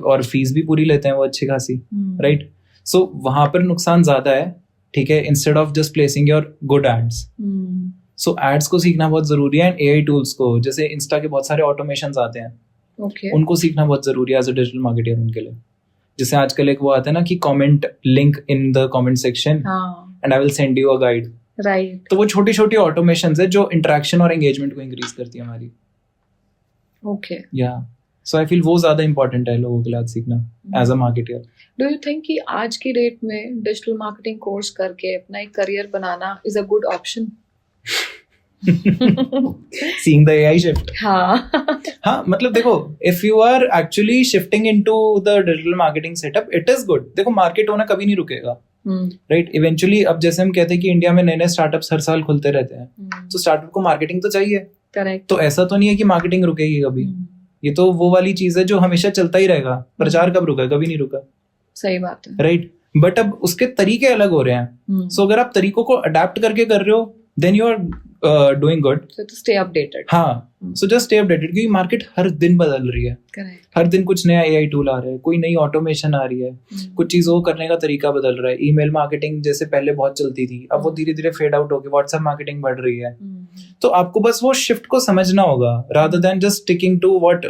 [SPEAKER 2] और फीस भी पूरी लेते हैं वो अच्छी खासी, राइट। सो वहां पर नुकसान ज्यादा है, ठीक है, instead of just placing your good ads. So ads को सीखना बहुत जरूरी है, एंड एआई टूल्स को, जैसे इंस्टा के बहुत सारे ऑटोमेशंस आते हैं, उनको सीखना बहुत जरूरी है एज अ डिजिटल मार्केटर उनके लिए। जैसे आजकल एक वो आता है ना कि comment link in the comment section and I will send you a guide,
[SPEAKER 3] right.
[SPEAKER 2] तो वो छोटी छोटी ऑटोमेशंस है जो इंटरेक्शन और एंगेजमेंट को इंक्रीज करती है हमारी।
[SPEAKER 3] ओके,
[SPEAKER 2] या सो आई फील वो ज्यादा इंपॉर्टेंट है लोगों के लिए सीखना as a marketer.
[SPEAKER 3] Do you think कि आज की डेट में डिजिटल मार्केटिंग कोर्स करके अपना एक career banana is a good option?
[SPEAKER 2] Seeing the AI shift. हाँ, मतलब देखो, if you are actually shifting into the digital marketing setup, it is good. देखो, मार्केट होना कभी नहीं रुकेगा, राइट। इवेंचुअली अब जैसे हम कहते हैं कि इंडिया में नए नए स्टार्टअप्स हर साल खुलते रहते हैं, तो स्टार्टअप को मार्केटिंग तो चाहिए,
[SPEAKER 3] करेक्ट।
[SPEAKER 2] तो ऐसा तो नहीं है कि मार्केटिंग रुकेगी कभी। ये तो वो वाली चीज है जो हमेशा चलता ही रहेगा। प्रचार कब रुका? कभी नहीं रुका।
[SPEAKER 3] सही बात है,
[SPEAKER 2] राइट। बट अब उसके तरीके अलग हो रहे हैं, सो अगर आप तरीकों को अडेप्ट करके कर रहे हो, then you are doing good.
[SPEAKER 3] So to stay updated.
[SPEAKER 2] हाँ, सो जस्ट स्टे अपडेटेड, क्योंकि मार्केट हर दिन बदल रही है।
[SPEAKER 3] Correct.
[SPEAKER 2] हर दिन कुछ नया एआई टूल आ रहा है, कोई नई ऑटोमेशन आ रही है, कुछ चीजों को करने का तरीका बदल रहा है। ईमेल मार्केटिंग जैसे पहले बहुत चलती थी, अब वो धीरे धीरे फेड आउट होकर व्हाट्सएप मार्केटिंग बढ़ रही है। तो आपको बस वो शिफ्ट को समझना होगा, rather than just sticking to what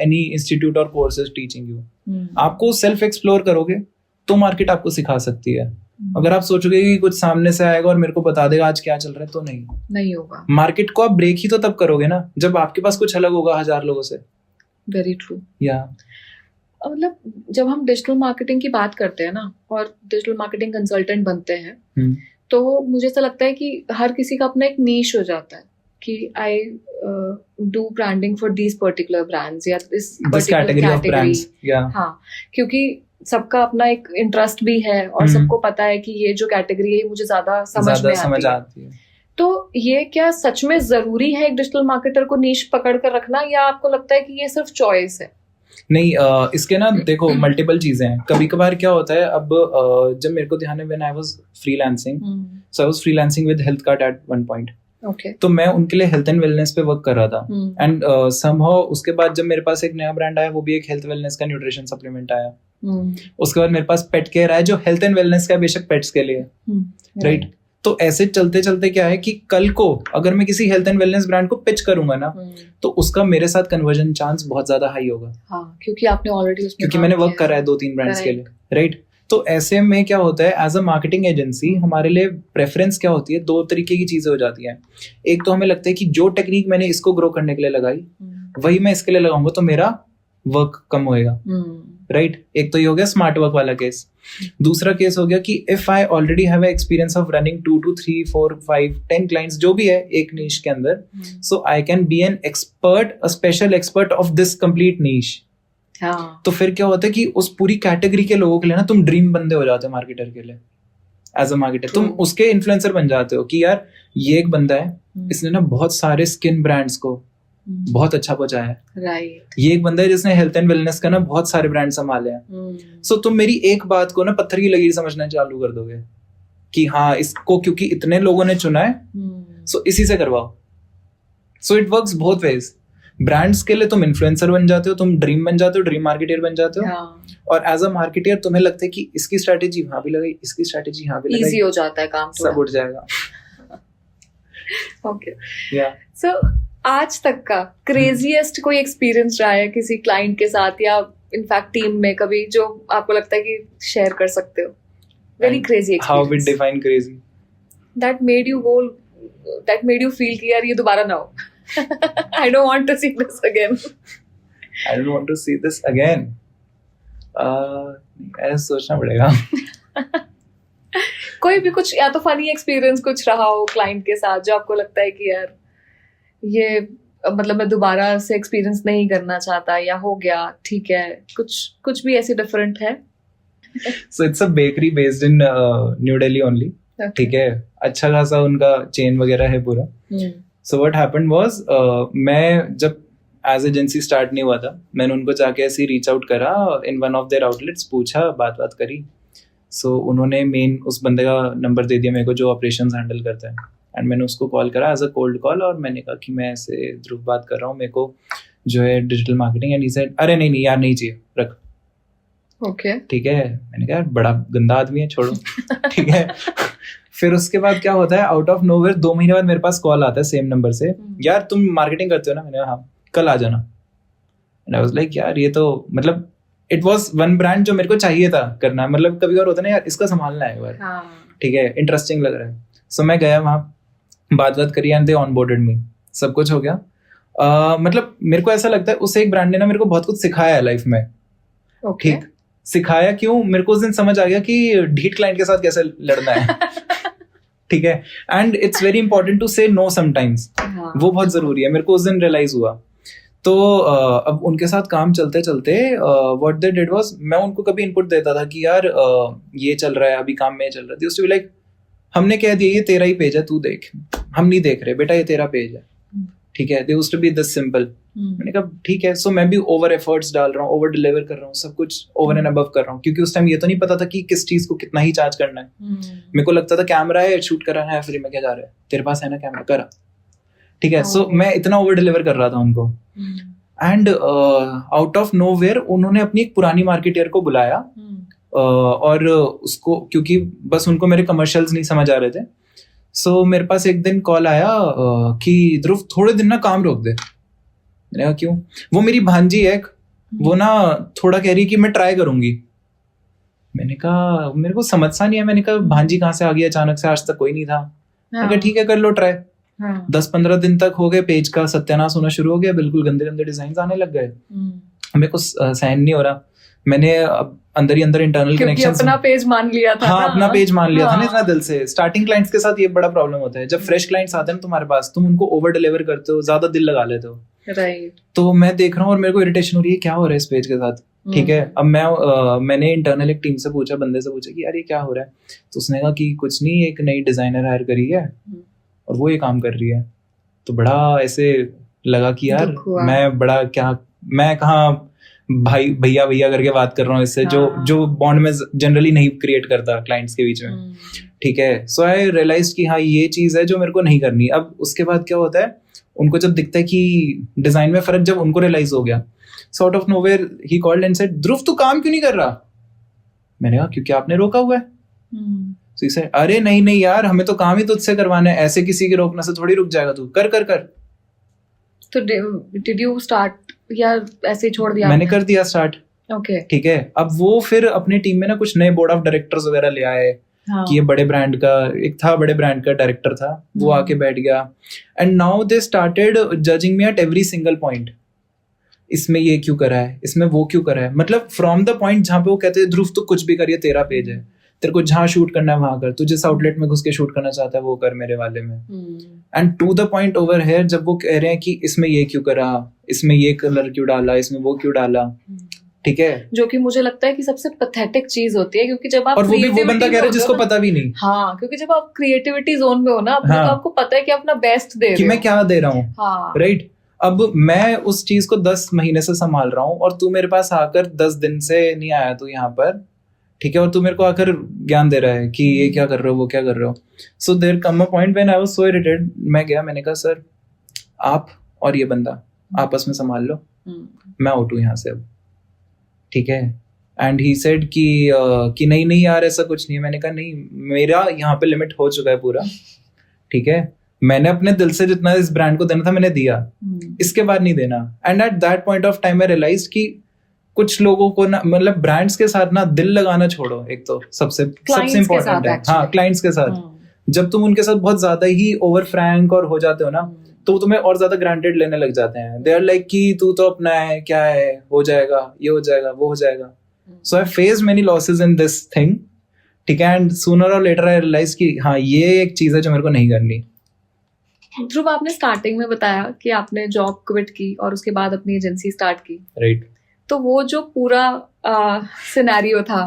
[SPEAKER 2] any institute और कोर्स इज टीचिंग यू। आपको सेल्फ एक्सप्लोर करोगे तो मार्केट आपको सिखा सकती है। अगर आप सोचोगे कि कुछ सामने से आएगा और मेरे को बता देगा आज क्या चल रहा है, तो नहीं
[SPEAKER 3] होगा।
[SPEAKER 2] मार्केट को आप ब्रेक ही तो तब करोगे ना जब आपके पास कुछ अलग होगा हजार लोगों से।
[SPEAKER 3] Very true.
[SPEAKER 2] या
[SPEAKER 3] मतलब जब हम डिजिटल मार्केटिंग की बात करते हैं ना और डिजिटल मार्केटिंग कंसल्टेंट बनते हैं, तो मुझे ऐसा लगता है कि हर किसी का अपना एक नीश हो जाता है कि I do branding for these particular brands या दिस कैटेगरी। हाँ, क्योंकि सबका अपना एक इंटरेस्ट भी है और सबको पता है कि ये जो कैटेगरी है मुझे ज्यादा समझ आती है। तो ये क्या सच में जरूरी है एक डिजिटल मार्केटर को नीश पकड़ कर रखना, या आपको लगता है कि ये सिर्फ चॉइस है?
[SPEAKER 2] नहीं, इसके ना देखो मल्टीपल चीजें हैं। कभी कभार क्या होता है, अब जब मेरे को ध्यान है, when I was freelancing, so I was freelancing with HealthKart at one point.
[SPEAKER 3] Okay.
[SPEAKER 2] तो मैं उनके लिए हेल्थ एंड वेलनेस पे वर्क कर रहा था, एंड समहाउ उसके बाद जब मेरे पास एक नया ब्रांड आया, वो भी एक हेल्थ वेलनेस का न्यूट्रिशन सप्लीमेंट आया। उसके बाद मेरे पास पेट केयर आया जो हेल्थ एंड वेलनेस का बेशक पेट्स के लिए, राइट। तो ऐसे चलते चलते क्या है कि कल को अगर मैं किसी हेल्थ एंड वेलनेस ब्रांड को पिच करूंगा ना, तो उसका मेरे साथ कन्वर्जन चांस बहुत ज्यादा हाई होगा।
[SPEAKER 3] हाँ, क्योंकि आपने ऑलरेडी
[SPEAKER 2] क्योंकि मैंने वर्क करा है 2-3 ब्रांड्स के लिए, राइट। तो ऐसे में क्या होता है, एज अ मार्केटिंग एजेंसी हमारे लिए प्रेफरेंस क्या होती है, 2 तरीके की चीजें हो जाती हैं। एक तो हमें लगता है कि जो टेक्निक मैंने इसको ग्रो करने के लिए लगाई वही मैं इसके लिए लगाऊंगा तो मेरा वर्क कम होएगा, राइट। एक तो ये हो गया स्मार्ट वर्क वाला केस। दूसरा केस हो गया कि if I already have experience of running 2 to 3, 4, 5, 10 clients जो भी है एक नीश के अंदर, so I can be an expert, a special expert of this complete niche.
[SPEAKER 3] हाँ.
[SPEAKER 2] तो फिर क्या होता है कि उस पूरी कैटेगरी के लोगों के लिए ना तुम ड्रीम बंदे हो जाते हो मार्केटर के लिए। एज अ मार्केटर तुम उसके इन्फ्लुएंसर बन जाते हो कि यार ये एक बंदा है, इसने ना बहुत सारे स्किन ब्रांड्स को बहुत अच्छा पहुंचाया है,
[SPEAKER 3] राइट।
[SPEAKER 2] ये एक बंदा है जिसने हेल्थ एंड वेलनेस का ना बहुत सारे ब्रांड संभाले हैं। सो तुम मेरी एक बात को ना पत्थर की लकीर समझना चालू कर दोगे कि हाँ इसको क्योंकि इतने लोगों ने चुना है, सो इसी से करवाओ। So it works both ways. Brands के लिए तुम इन्फ्लुएंसर बन जाते हो, तुम ड्रीम बन जाते हो, ड्रीम मार्केटर बन जाते हो, और एज अ मार्केटर तुम्हें लगता है कि इसकी स्ट्रेटेजी वहां भी लगाई, इसकी स्ट्रेटेजी यहाँ भी लगाई,
[SPEAKER 3] इजी हो जाता है काम,
[SPEAKER 2] सब उठ जाएगा।
[SPEAKER 3] ओके,
[SPEAKER 2] या
[SPEAKER 3] सो आज तक का क्रेजीएस्ट कोई एक्सपीरियंस रहा है किसी क्लाइंट के साथ या इनफैक्ट टीम में कभी जो आपको लगता है कि शेयर कर सकते हो? Very crazy
[SPEAKER 2] How we
[SPEAKER 3] experience
[SPEAKER 2] define crazy?
[SPEAKER 3] that made you feel कि यार ये दोबारा ना हो. I don't want to see this again.
[SPEAKER 2] I don't want to see this again. ऐसा सोचना पड़ेगा.
[SPEAKER 3] कोई भी कुछ या तो फनी एक्सपीरियंस कुछ रहा हो क्लाइंट के साथ जो आपको लगता है कि यार ये मतलब मैं दोबारा से एक्सपीरियंस नहीं करना चाहता या हो गया ठीक है, कुछ भी ऐसे डिफरेंट है?
[SPEAKER 2] So it's a bakery based in New Delhi only.
[SPEAKER 3] Okay.
[SPEAKER 2] ठीक है, अच्छा खासा उनका चेन वगैरह है पूरा. So what happened was मैं जब एज एजेंसी स्टार्ट नहीं हुआ था, मैंने उनको जाके ऐसे ही रीच आउट करा in one of their outlets, पूछा, बात करी. सो उन्होंने मेन उस बंदे का नंबर दे दिया मेरे को जो ऑपरेशंस हैंडल करता है, एंड मैंने उसको कॉल करा एज अ कोल्ड कॉल और मैंने कहा कि मैं ऐसे ध्रुव बात कर रहा हूँ, मेरे को जो है digital marketing. And he said अरे नहीं यार नहीं चाहिए, रख.
[SPEAKER 3] ओके.
[SPEAKER 2] ठीक है, मैंने कहा बड़ा गंदा आदमी है, छोड़ो. ठीक है. फिर उसके बाद क्या होता है, आउट ऑफ नोवेयर 2 महीने बाद मेरे पास कॉल आता है सेम नंबर से, यार तुम मार्केटिंग करते हो ना? मैंने कहा हाँ, कल आ जाना. एंड आई वाज लाइक यार ये तो मतलब इट वाज वन ब्रांड जो मेरे को चाहिए था करना. मतलब कभी और होता है ना यार, इसका संभालना है एक बार. ठीक है, इंटरेस्टिंग लग रहा है. सो मैं गया वहाँ, बात करी एंड दे ऑनबोर्डेड मी, सब कुछ हो गया. मतलब मेरे को ऐसा लगता है उस एक ब्रांड ने ना मेरे को बहुत कुछ सिखाया है लाइफ में. ठीक, सिखाया क्यों, मेरे को उस दिन समझ आ गया कि ढीठ क्लाइंट के साथ कैसे लड़ना है. ठीक है, and it's very important to say no sometimes. वो बहुत जरूरी है, मेरे को उस दिन रियलाइज हुआ. तो अब उनके साथ काम चलते चलते व्हाट दे डिड वाज, मैं उनको कभी इनपुट देता था कि यार ये चल रहा है, अभी काम में चल रहा है. उससे लाइक हमने कह दिया ये तेरा ही पेज है, तू देख, हम नहीं देख रहे बेटा, ये तेरा पेज है. ठीक है, they used to be this simple. मैंने कहा ठीक है. सो मैं भी ओवर एफर्ट्स डाल रहा हूँ, ओवर डिलीवर कर रहा हूँ, सब कुछ ओवर एंड अबव कर रहा हूँ, क्योंकि उस टाइम ये तो नहीं पता था कि किस चीज को कितना ही चार्ज करना है. मेरे को लगता था कैमरा है, शूट कराना है, फ्री में क्या जा रहा है, तेरे पास है ना कैमरा, करा. ठीक है. सो मैं इतना ओवर डिलीवर कर रहा था उनको. एंड आउट ऑफ नोवेयर उन्होंने अपनी एक पुरानी मार्केटियर को बुलाया और उसको, क्योंकि बस उनको मेरे कमर्शियल्स नहीं समझ आ रहे थे. सो मेरे पास एक दिन कॉल आया कि ध्रुव थोड़े दिन ना काम रोक दे. मैंने कहा क्यों? वो मेरी भांजी है, वो ना थोड़ा कह रही है कि मैं ट्राई करूंगी. मैंने कहा मेरे को समझ सा नहीं है. मैंने कहा भांजी कहाँ से आ गई अचानक से, आज तक कोई नहीं था. मैंने कहा ठीक है कर लो ट्राई. 10-15 दिन तक हो गए, पेज का सत्यानाश होना शुरू हो गया, बिल्कुल गंदे डिजाइन आने लग गए. मेरे को सहन नहीं हो रहा. मैंने अंदर ही अंदर इंटरनल कनेक्शंस, अपना
[SPEAKER 3] पेज मान लिया था.
[SPEAKER 2] हाँ, अपना पेज मान लिया था ना इतना दिल से. स्टार्टिंग क्लाइंट्स के साथ ये बड़ा प्रॉब्लम होता है, जब फ्रेश क्लाइंट्स आते हैं तुम्हारे पास, तुम उनको ओवर डिलीवर करते हो, ज्यादा दिल लगा लेते हो.
[SPEAKER 3] राइट.
[SPEAKER 2] तो मैं देख रहा हूँ और मेरे को इरिटेशन हो रही है, क्या हो रहा है इस पेज के साथ. ठीक है. अब मैंने इंटरनल एक टीम से पूछा, बंदे से पूछा कि यार ये क्या हो रहा है. तो उसने कहा कि कुछ नहीं, एक नई डिजाइनर हायर करी है और वो ये काम कर रही है. तो बड़ा ऐसे लगा कि यार मैं बड़ा क्या, मैं कहाँ भाई भैया करके बात कर रहा हूँ इससे, जो बॉन्ड में जनरली नहीं क्रिएट करता क्लाइंट्स के बीच में. ठीक है. सो आई रियलाइज कि हाँ ये चीज है जो मेरे को नहीं करनी. अब उसके बाद क्या होता है, उनको जब दिखता है कि डिजाइन में फर्क, जब उनको रियलाइज हो गया, so out of nowhere he called and said Dhruv तू काम क्यों नहीं कर रहा. मैंने कहा क्योंकि आपने रोका हुआ है. तो इसे अरे नहीं यार, हमें तो काम ही तुझसे करवाना है, ऐसे किसी के रोकने से थोड़ी रुक जाएगा तू, कर.
[SPEAKER 3] तो डिड यू स्टार्ट या ऐसे ही छोड़ दिया?
[SPEAKER 2] मैंने कर दिया स्टार्ट.
[SPEAKER 3] ओके. ठीक
[SPEAKER 2] है. अब वो फिर अपनी टीम में ना कुछ नए बोर्ड ऑफ डायरेक्टर्स वगैरह ले आए. कि ये बड़े ब्रांड का एक था, बड़े ब्रांड का डायरेक्टर था, वो आके बैठ गया. And now they started judging me at every single point. इसमें ये क्यों करा है, इसमें वो क्यों करा है. मतलब फ्रॉम द पॉइंट जहाँ पे वो कहते हैं ध्रुव तो कुछ भी करिए, तेरा पेज है, तेरे को जहाँ शूट करना है वहां कर, तू जिस आउटलेट में घुस के शूट करना चाहता है वो कर मेरे वाले में. And to the point over here, जब वो कह रहे हैं कि इसमें ये क्यों करा, इसमें ये कलर क्यों डाला, इसमें वो क्यों डाला. ठीक है. जो
[SPEAKER 3] कि मुझे लगता है कि सबसे पैथेटिक चीज होती है, क्योंकि जब आप,
[SPEAKER 2] और वो भी वो बंदा कह रहा है जिसको पता भी नहीं.
[SPEAKER 3] हाँ, क्योंकि जब आप क्रिएटिविटी जोन में हो ना, तो आपको पता है कि अपना बेस्ट दे रहे हो,
[SPEAKER 2] कि मैं क्या दे रहा हूँ. राइट. अब मैं उस चीज को 10 महीने से संभाल रहा हूँ और तू मेरे पास आकर 10 दिन से नहीं आया तू यहाँ पर. ठीक है. और तू मेरे को आकर ज्ञान दे रहा है कि ये क्या कर रहे हो, वो क्या कर रहे हो. So there come a point when I was so irritated. मैं गया, मैंने कहा सर आप और ये बंदा आपस में संभाल लो, मैं आउट हूँ यहाँ से अब. ठीक है. एंड ही सेड कि नहीं यार ऐसा कुछ नहीं है. मैंने कहा नहीं, मेरा यहाँ पे लिमिट हो चुका है पूरा. ठीक है. मैंने अपने दिल से जितना इस ब्रांड को देना था मैंने दिया, इसके बाद नहीं देना। And at that point of time I realise कि कुछ लोगों को ना, मतलब ब्रांड्स के साथ ना दिल लगाना छोड़ो, एक तो सबसे इम्पोर्टेंट है। हाँ, क्लाइंट्स के साथ जब तुम उनके साथ बहुत ज्यादा ही ओवर फ्रैंक और हो जाते हो ना, तो तुम्हें और ज्यादा ग्रांटेड लेने लग जाते हैं। दे आर लाइक कि तू तो अपना है, क्या है, हो जाएगा, ये हो जाएगा, वो हो जाएगा। So I face many losses in this thing, ठीक है। एंड सूनर और लेटर आई रियलाइज कि हाँ, ये एक चीज है जो मेरे को नहीं करनी।
[SPEAKER 3] ध्रुव, आपने स्टार्टिंग में बताया कि आपने जॉब क्विट की और उसके बाद अपनी एजेंसी स्टार्ट की,
[SPEAKER 2] राइट।
[SPEAKER 3] तो वो जो पूरा सिनेरियो था,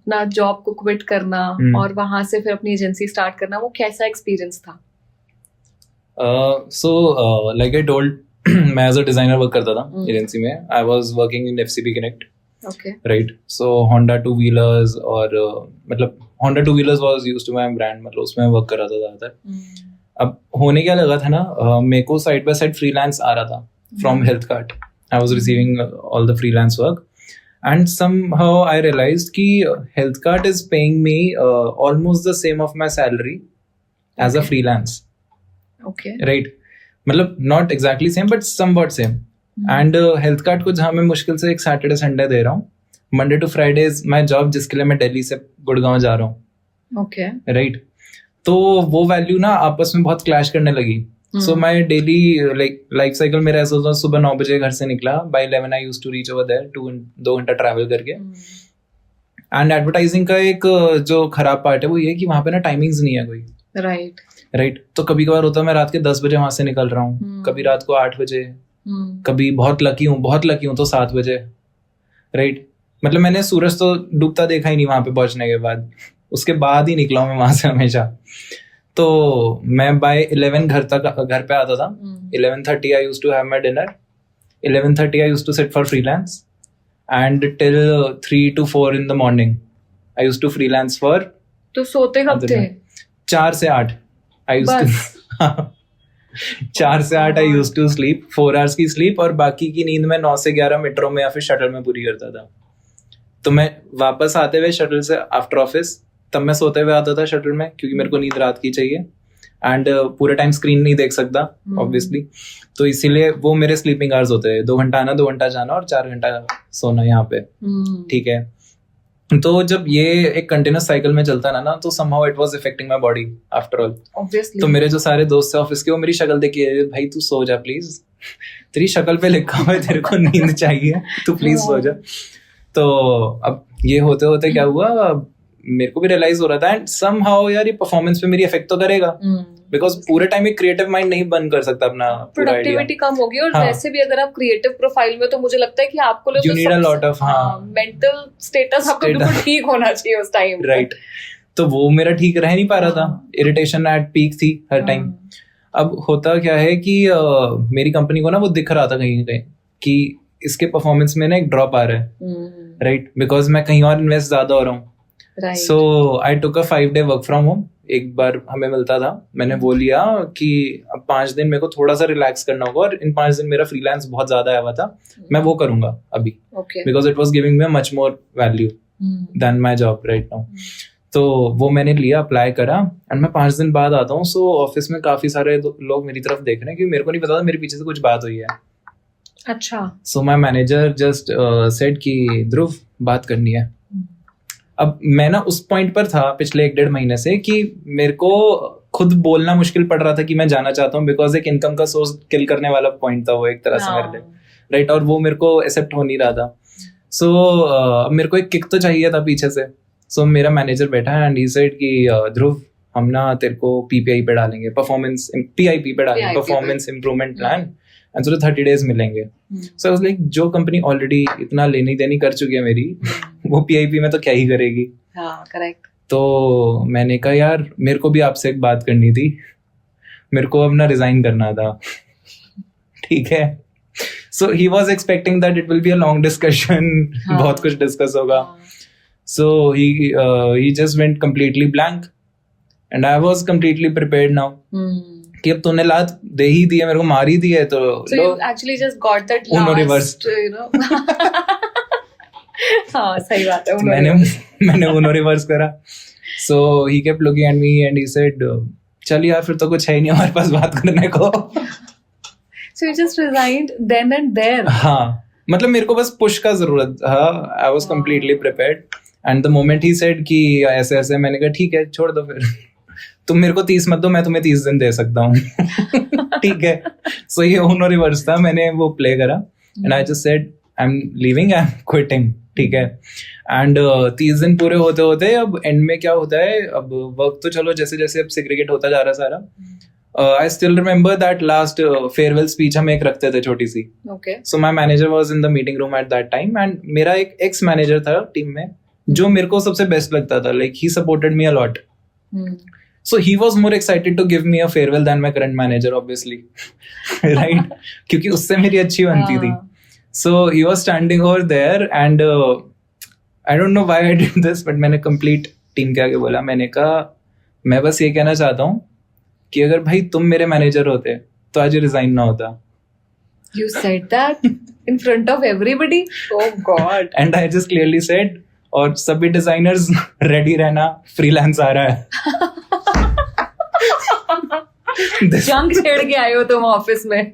[SPEAKER 3] अपना जॉब को क्विट करना और वहां से फिर अपनी एजेंसी स्टार्ट करना, वो कैसा एक्सपीरियंस था?
[SPEAKER 2] सो लाइक आई टोल्ड, मैं एज अ डिजाइनर वर्क करता था एजेंसी में। I was working in FCB connect,
[SPEAKER 3] okay,
[SPEAKER 2] right. So Honda two wheelers और मतलब Honda two wheelers was used to my brand, मतलब उसमें वर्क कर रहा था ज्यादातर। अब होने क्या लगा था ना, मेरे को साइड बाय साइड फ्रीलांस आ रहा था from health card. I was receiving all the freelance work and somehow I realised कि health card is paying me almost the same of my salary as a freelance,
[SPEAKER 3] okay,
[SPEAKER 2] right. मतलब not exactly same but somewhat same. And health card को जहाँ मैं मुश्किल से एक Saturday Sunday दे रहा हूँ, Monday to Friday is my job, जिसके लिए मैं दिल्ली से गुड़गांव जा रहा हूँ,
[SPEAKER 3] ओके,
[SPEAKER 2] राइट। तो वो वैल्यू ना आपस में बहुत क्लैश करने लगी। So my daily life cycle मेरा ऐसा होता, सुबह 9 बजे घर से निकला, by 11 I used to reach over there, 2 घंटा ट्रैवल करके। एंड एडवर्टाइजिंग का एक जो खराब पार्ट है वो ये कि वहां पे ना टाइमिंग्स नहीं है कोई, राइट। तो कभी कभार होता है मैं रात के 10 बजे वहां से निकल रहा हूँ, कभी रात को 8 बजे, कभी बहुत लकी हूँ तो 7 बजे, राइट। मतलब मैंने सूरज तो डूबता देखा ही नहीं वहां पे पहुंचने के बाद, उसके बाद ही निकला हूं मैं वहां से हमेशा। तो मैं बाय 11 घर पे आता था। 11:30 I used to have my dinner, 11:30 I used to sit for freelance and till 3 to 4 in the morning I used to freelance for.
[SPEAKER 3] तो सोते कब थे?
[SPEAKER 2] 4 से 8 आई यूज्ड टू 4 से 8 I used to sleep, 4 hours की sleep, और बाकी की नींद मैं 9 से 11 मेट्रो में या फिर शटल में पूरी करता था। तो मैं वापस आते हुए शटल से आफ्टर ऑफिस, तब मैं सोते हुए आता था शटल में, क्योंकि मेरे को नींद रात की चाहिए एंड पूरे टाइम स्क्रीन नहीं देख सकता ऑब्वियसली। तो इसीलिए वो मेरे स्लीपिंग आवर्स होते हैं, 2 घंटा आना, 2 घंटा जाना और 4 घंटा सोना यहाँ पे, ठीक है। तो जब ये एक कंटिन्यूस साइकिल में चलता ना, तो somehow it was affecting my body after all, obviously. तो मेरे जो सारे दोस्त थे ऑफिस के, वो मेरी शक्ल देख के, भाई तू सो जा प्लीज, तेरी शक्ल पे लिखा हुआ है तेरे को नींद चाहिए, तू प्लीज सो जा। तो अब ये होते होते क्या हुआ, मेरे को भी रियलाइज हो रहा था एंड समहाउ यार ये परफॉर्मेंस पे मेरी इफेक्ट तो करेगा, बिकॉज पूरे टाइम एक क्रिएटिव माइंड नहीं बन कर सकता अपना,
[SPEAKER 3] प्रोडक्टिविटी कम होगी। और वैसे भी अगर आप क्रिएटिव प्रोफाइल में, तो मुझे लगता है कि आपको
[SPEAKER 2] you need a lot of
[SPEAKER 3] mental status आपका बिल्कुल ठीक होना चाहिए उस टाइम,
[SPEAKER 2] राइट। तो वो मेरा ठीक रह नहीं पा रहा था, इरिटेशन एट पीक थी हर टाइम। अब होता क्या है कि मेरी कंपनी को ना वो दिख रहा था कहीं कहीं कि इसके परफॉर्मेंस में ना एक ड्रॉप आ रहा है, राइट, बिकॉज मैं कहीं और इन्वेस्ट ज्यादा हो रहा हूँ। सो आई टुक अ 5-day वर्क फ्रॉम होम, एक बार हमें मिलता था, मैंने वो लिया कि अब 5 दिन मेरे को थोड़ा सा रिलैक्स करना होगा, और इन 5 दिन मेरा फ्रीलांस बहुत ज्यादा आया हुआ था, मैं वो करूंगा अभी, because it was giving me much more value than my job right now. तो वो मैंने लिया, अप्लाई करा, एंड मैं 5 दिन बाद आता हूँ। सो ऑफिस में काफी सारे लोग मेरी तरफ देख रहे हैं, क्योंकि मेरे को नहीं पता था मेरे पीछे से कुछ बात हुई है।
[SPEAKER 3] अच्छा।
[SPEAKER 2] सो माई मैनेजर जस्ट सेड कि ध्रुव बात करनी है। अब मैं ना उस पॉइंट पर था पिछले 1-1.5 महीने से कि मेरे को खुद बोलना मुश्किल पड़ रहा था कि मैं जाना चाहता हूँ, बिकॉज एक इनकम का सोर्स किल करने वाला पॉइंट था वो एक तरह से मेरे लिए, राइट। और वो मेरे को एक्सेप्ट हो नहीं रहा था। सो मेरे को एक किक तो चाहिए था पीछे से। सो मेरा मैनेजर बैठा एंड ही सेड कि ध्रुव हम ना तेरे को PPI पे डालेंगे, परफॉर्मेंस PIP पे डालेंगे, परफॉर्मेंस इम्प्रूवमेंट प्लान, एंड तुझे 30 days मिलेंगे। सो आई वाज लाइक, जो कंपनी ऑलरेडी इतना लेनी देनी कर चुकी है मेरी, वो PIP में तो क्या ही करेगी।
[SPEAKER 3] हाँ, करेक्ट।
[SPEAKER 2] तो मैंने कहा यार मेरे को भी आपसे एक बात करनी थी, मेरे को अपना रिजाइन करना था, ठीक है। So he was expecting that it will be a long discussion, बहुत कुछ डिस्कस होगा। So he just went completely blank and I was completely prepared now कि अब तूने लात दे ही दी है, मेरे को मार ही दी है, तो
[SPEAKER 3] so you actually just got that last, you know. हाँ, सही बात है।
[SPEAKER 2] मैंने उन्होंने रिवर्स करा। So he kept looking at me and he said, चल यार फिर तो कुछ है ही नहीं हमारे पास बात करने को।
[SPEAKER 3] So you just resigned then and there.
[SPEAKER 2] हाँ, मतलब मेरे को बस पुश का जरूरत था। I was completely prepared and the moment he said कि ऐसे ऐसे, मैंने कहा ठीक है छोड़ दो फिर, तुम मेरे को 30 मत दो, मैं तुम्हें 30 दिन दे सकता हूँ। ठीक है, सो ये उन्होंने रिवर्स था, मैंने वो प्ले करा and I just said I am leaving, I am quitting. ठीक है, एंड 30 दिन पूरे होते होते अब एंड में क्या होता है, अब वर्क तो चलो जैसे जैसे अब सेग्रीगेट होता जा रहा सारा। I still remember that last farewell speech हम एक रखते थे छोटी सी।
[SPEAKER 3] Okay.
[SPEAKER 2] So my manager was in the meeting room at that time and मेरा एक एक्स मैनेजर था टीम में जो मेरे को सबसे बेस्ट लगता था, like he supported me a lot. So he was more excited to give me a farewell than my current manager, obviously, right? क्योंकि उससे मेरी अच्छी बनती थी। So he was standing over there and I don't know why I did this, but मैंने complete team के आगे बोला, मैंने कहा मैं बस ये कहना चाहता हूँ कि अगर भाई तुम मेरे मैनेजर होते तो आज रिजाइन ना होता।
[SPEAKER 3] You said that in front of everybody? Oh God.
[SPEAKER 2] And I just clearly said, और सभी डिजाइनर्स रेडी रहना, फ्रीलांस आ रहा है।
[SPEAKER 3] जंग छेड़ के आए हो तुम ऑफिस में।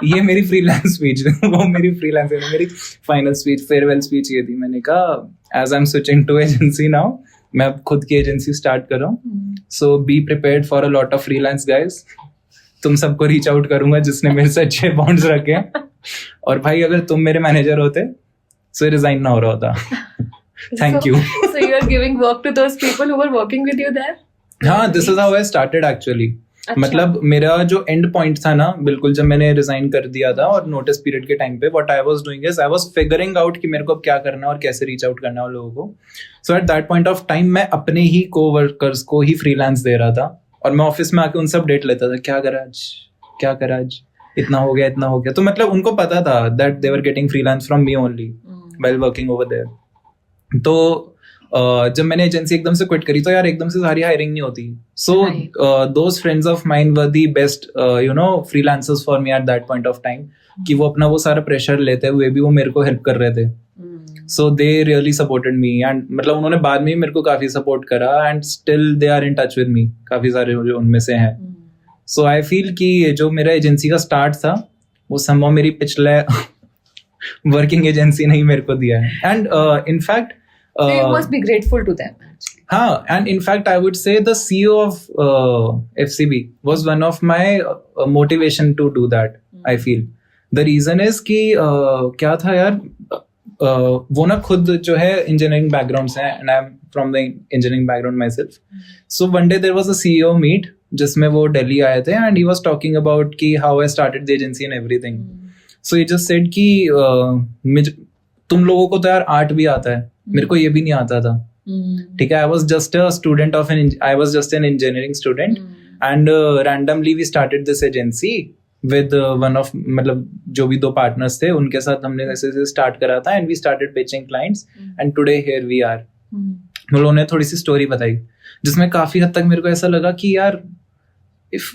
[SPEAKER 2] ये मेरी फ्रीलांस स्पीच, वो मेरी फ्रीलांस, मेरी फाइनल स्पीच, फेयरवेल स्पीच ये थी। मैंने कहा as I am switching to agency now, मैं अब खुद की एजेंसी स्टार्ट कर रहा हूँ, so be prepared for a lot of freelance guys. तुम सबको रीच आउट करूंगा जिसने मेरे से अच्छे बॉन्ड्स रखे हैं, और भाई अगर तुम मेरे मैनेजर होते सो रिजाइन ना हो रहा होता। Thank you.
[SPEAKER 3] So you are giving work to those people who were working with you there?
[SPEAKER 2] हाँ, this is how I started actually. मतलब मेरा जो एंड पॉइंट था ना, बिल्कुल जब मैंने रिजाइन कर दिया था और नोटिस पीरियड के टाइम पे, what I was doing is I was figuring out कि मेरे को अब क्या करना है और कैसे रीच आउट करना है लोगों को। So at that point of time मैं अपने ही कोवर्कर्स को ही फ्रीलांस दे रहा था और मैं ऑफिस में आके उनसे अपडेट लेता था, क्या करा आज, क्या करा आज, इतना हो गया, इतना हो गया। तो मतलब उनको पता था that they were getting freelance from me only while working over there. तो जब मैंने एजेंसी एकदम से क्विट करी तो यार एकदम से सारी हायरिंग नहीं होती। So those friends of mine were the best you know freelancers for me at that point of time, कि वो अपना वो सारा प्रेशर लेते हुए भी वो मेरे को हेल्प कर रहे थे। So they really supported me and मतलब उन्होंने बाद में मेरे को काफी सपोर्ट करा and still they are in touch with me, काफी सारे जो उनमें से हैं। सो आई फील कि जो मेरा एजेंसी का स्टार्ट था वो संभव मेरी पिछले वर्किंग एजेंसी ने ही मेरे को दिया है। And in fact
[SPEAKER 3] So you must be grateful to them.
[SPEAKER 2] हाँ, and in fact I would say the CEO of FCB was one of my motivation to do that. I feel the reason is कि क्या था यार, वो ना खुद जो है engineering background से and I'm from the engineering background myself. So one day there was a CEO meet जिसमें वो दिल्ली आए थे and he was talking about कि how I started the agency and everything. So he just said कि तुम लोगों को तो यार आर्ट भी आता है, मेरे को ये भी नहीं आता था। ठीक है, I was just a student of I was just an engineering student and randomly we started this agency with one of मतलब जो भी 2 पार्टनर्स थे उनके साथ हमने ऐसे स्टार्ट करा था and we started pitching clients and today here we are। उन्होंने थोड़ी सी स्टोरी बताई जिसमें काफी हद तक मेरे को ऐसा लगा कि यार if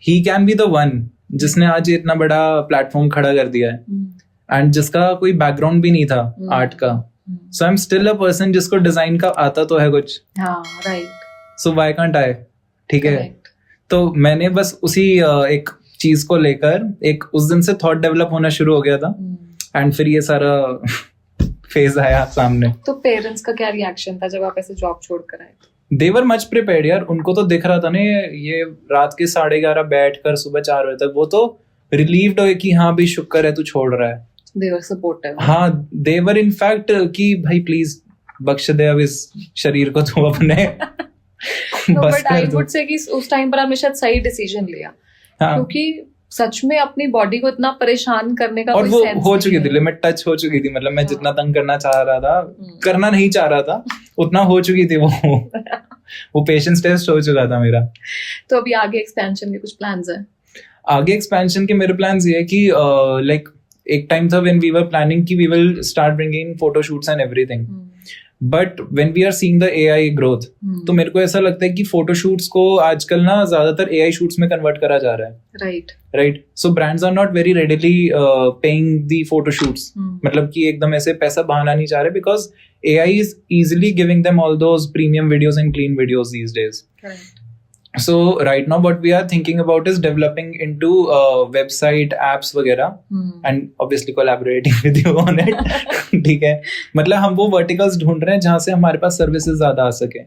[SPEAKER 2] he can be the one जिसने आज इतना बड़ा प्लेटफॉर्म खड़ा कर दिया है एंड जिसका कोई बैकग्राउंड भी नहीं था आर्ट का। So I am still a person जिसको डिजाइन का आता तो है कुछ।
[SPEAKER 3] हाँ, right.
[SPEAKER 2] So why can't I? ठीक है, तो मैंने बस उसी एक चीज को लेकर एक उस दिन से थॉट डेवलप होना शुरू हो गया था एंड फिर ये सारा फेज आया सामने।
[SPEAKER 3] तो पेरेंट्स का क्या रिएक्शन था जब आप ऐसे जॉब छोड़कर आए?
[SPEAKER 2] दे वर मच प्रिपेयर्ड यार, उनको तो दिख रहा था ना ये रात के 11:30 बैठ कर सुबह 4 बजे तक, वो तो रिलीव्ड हो कि हाँ भी शुक्र है तू छोड़ रहा है।
[SPEAKER 3] They were supportive.
[SPEAKER 2] हाँ, they were in fact कि भाई प्लीज बख्श दे अब इस शरीर को तू अपने
[SPEAKER 3] No,
[SPEAKER 2] बस
[SPEAKER 3] but I
[SPEAKER 2] कर दो।
[SPEAKER 3] would say कि उस टाइम पर आपने शायद सही डिसीजन लिया।
[SPEAKER 2] हाँ,
[SPEAKER 3] क्योंकि सच में अपनी बॉडी को इतना परेशान करने का
[SPEAKER 2] और
[SPEAKER 3] कोई
[SPEAKER 2] वो
[SPEAKER 3] सेंस
[SPEAKER 2] हो चुकी
[SPEAKER 3] नहीं
[SPEAKER 2] थी,
[SPEAKER 3] है।
[SPEAKER 2] लिमिट टच हो चुकी थी। मतलब मैं
[SPEAKER 3] हाँ।
[SPEAKER 2] जितना तंग करना चाह रहा था, करना नहीं चाह रहा था, उतना हो चुकी थी वो पेशेंस टेस्ट हो चुका था मेरा।
[SPEAKER 3] तो अभी आगे एक्सपेंशन के कुछ प्लान्स हैं?
[SPEAKER 2] आगे एक्सपेंशन के मेरे प्लान्स ये है कि लाइक एक टाइम था व्हेन वी वर प्लानिंग कि we will start bringing photoshoots and everything, but when we are seeing the AI growth, तो मेरे को ऐसा लगता है कि फोटोशूट्स को आजकल ना ज्यादातर एआई शूट्स में कन्वर्ट करा जा रहा है। Right, so brands are not very readily paying the photoshoots, मतलब कि एकदम ऐसे पैसा बहाना नहीं चाह रहे, because AI is easily giving them all those premium videos and clean videos these days. So right now what we are thinking about is developing into website apps वगैरह and obviously collaborating with you on it. ठीक है, मतलब हम वो verticals ढूंढ रहे हैं जहाँ से हमारे पास services ज़्यादा आ सके,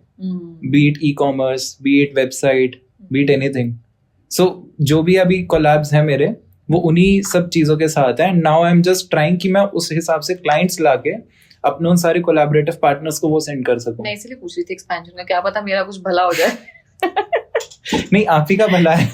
[SPEAKER 2] be it e-commerce, be it website, be it anything. So जो भी अभी collabs हैं मेरे वो उन्हीं सब चीज़ों के साथ है. Now I'm just trying कि मैं उस हिसाब से clients लाके अपने उन सारे collaborative partners को वो send कर सकूं.
[SPEAKER 3] मैं इसलिए पूछ रही थी expansion का, क्या पता मेरा कुछ भला हो जाए.
[SPEAKER 2] नहीं, आप ही का भला है.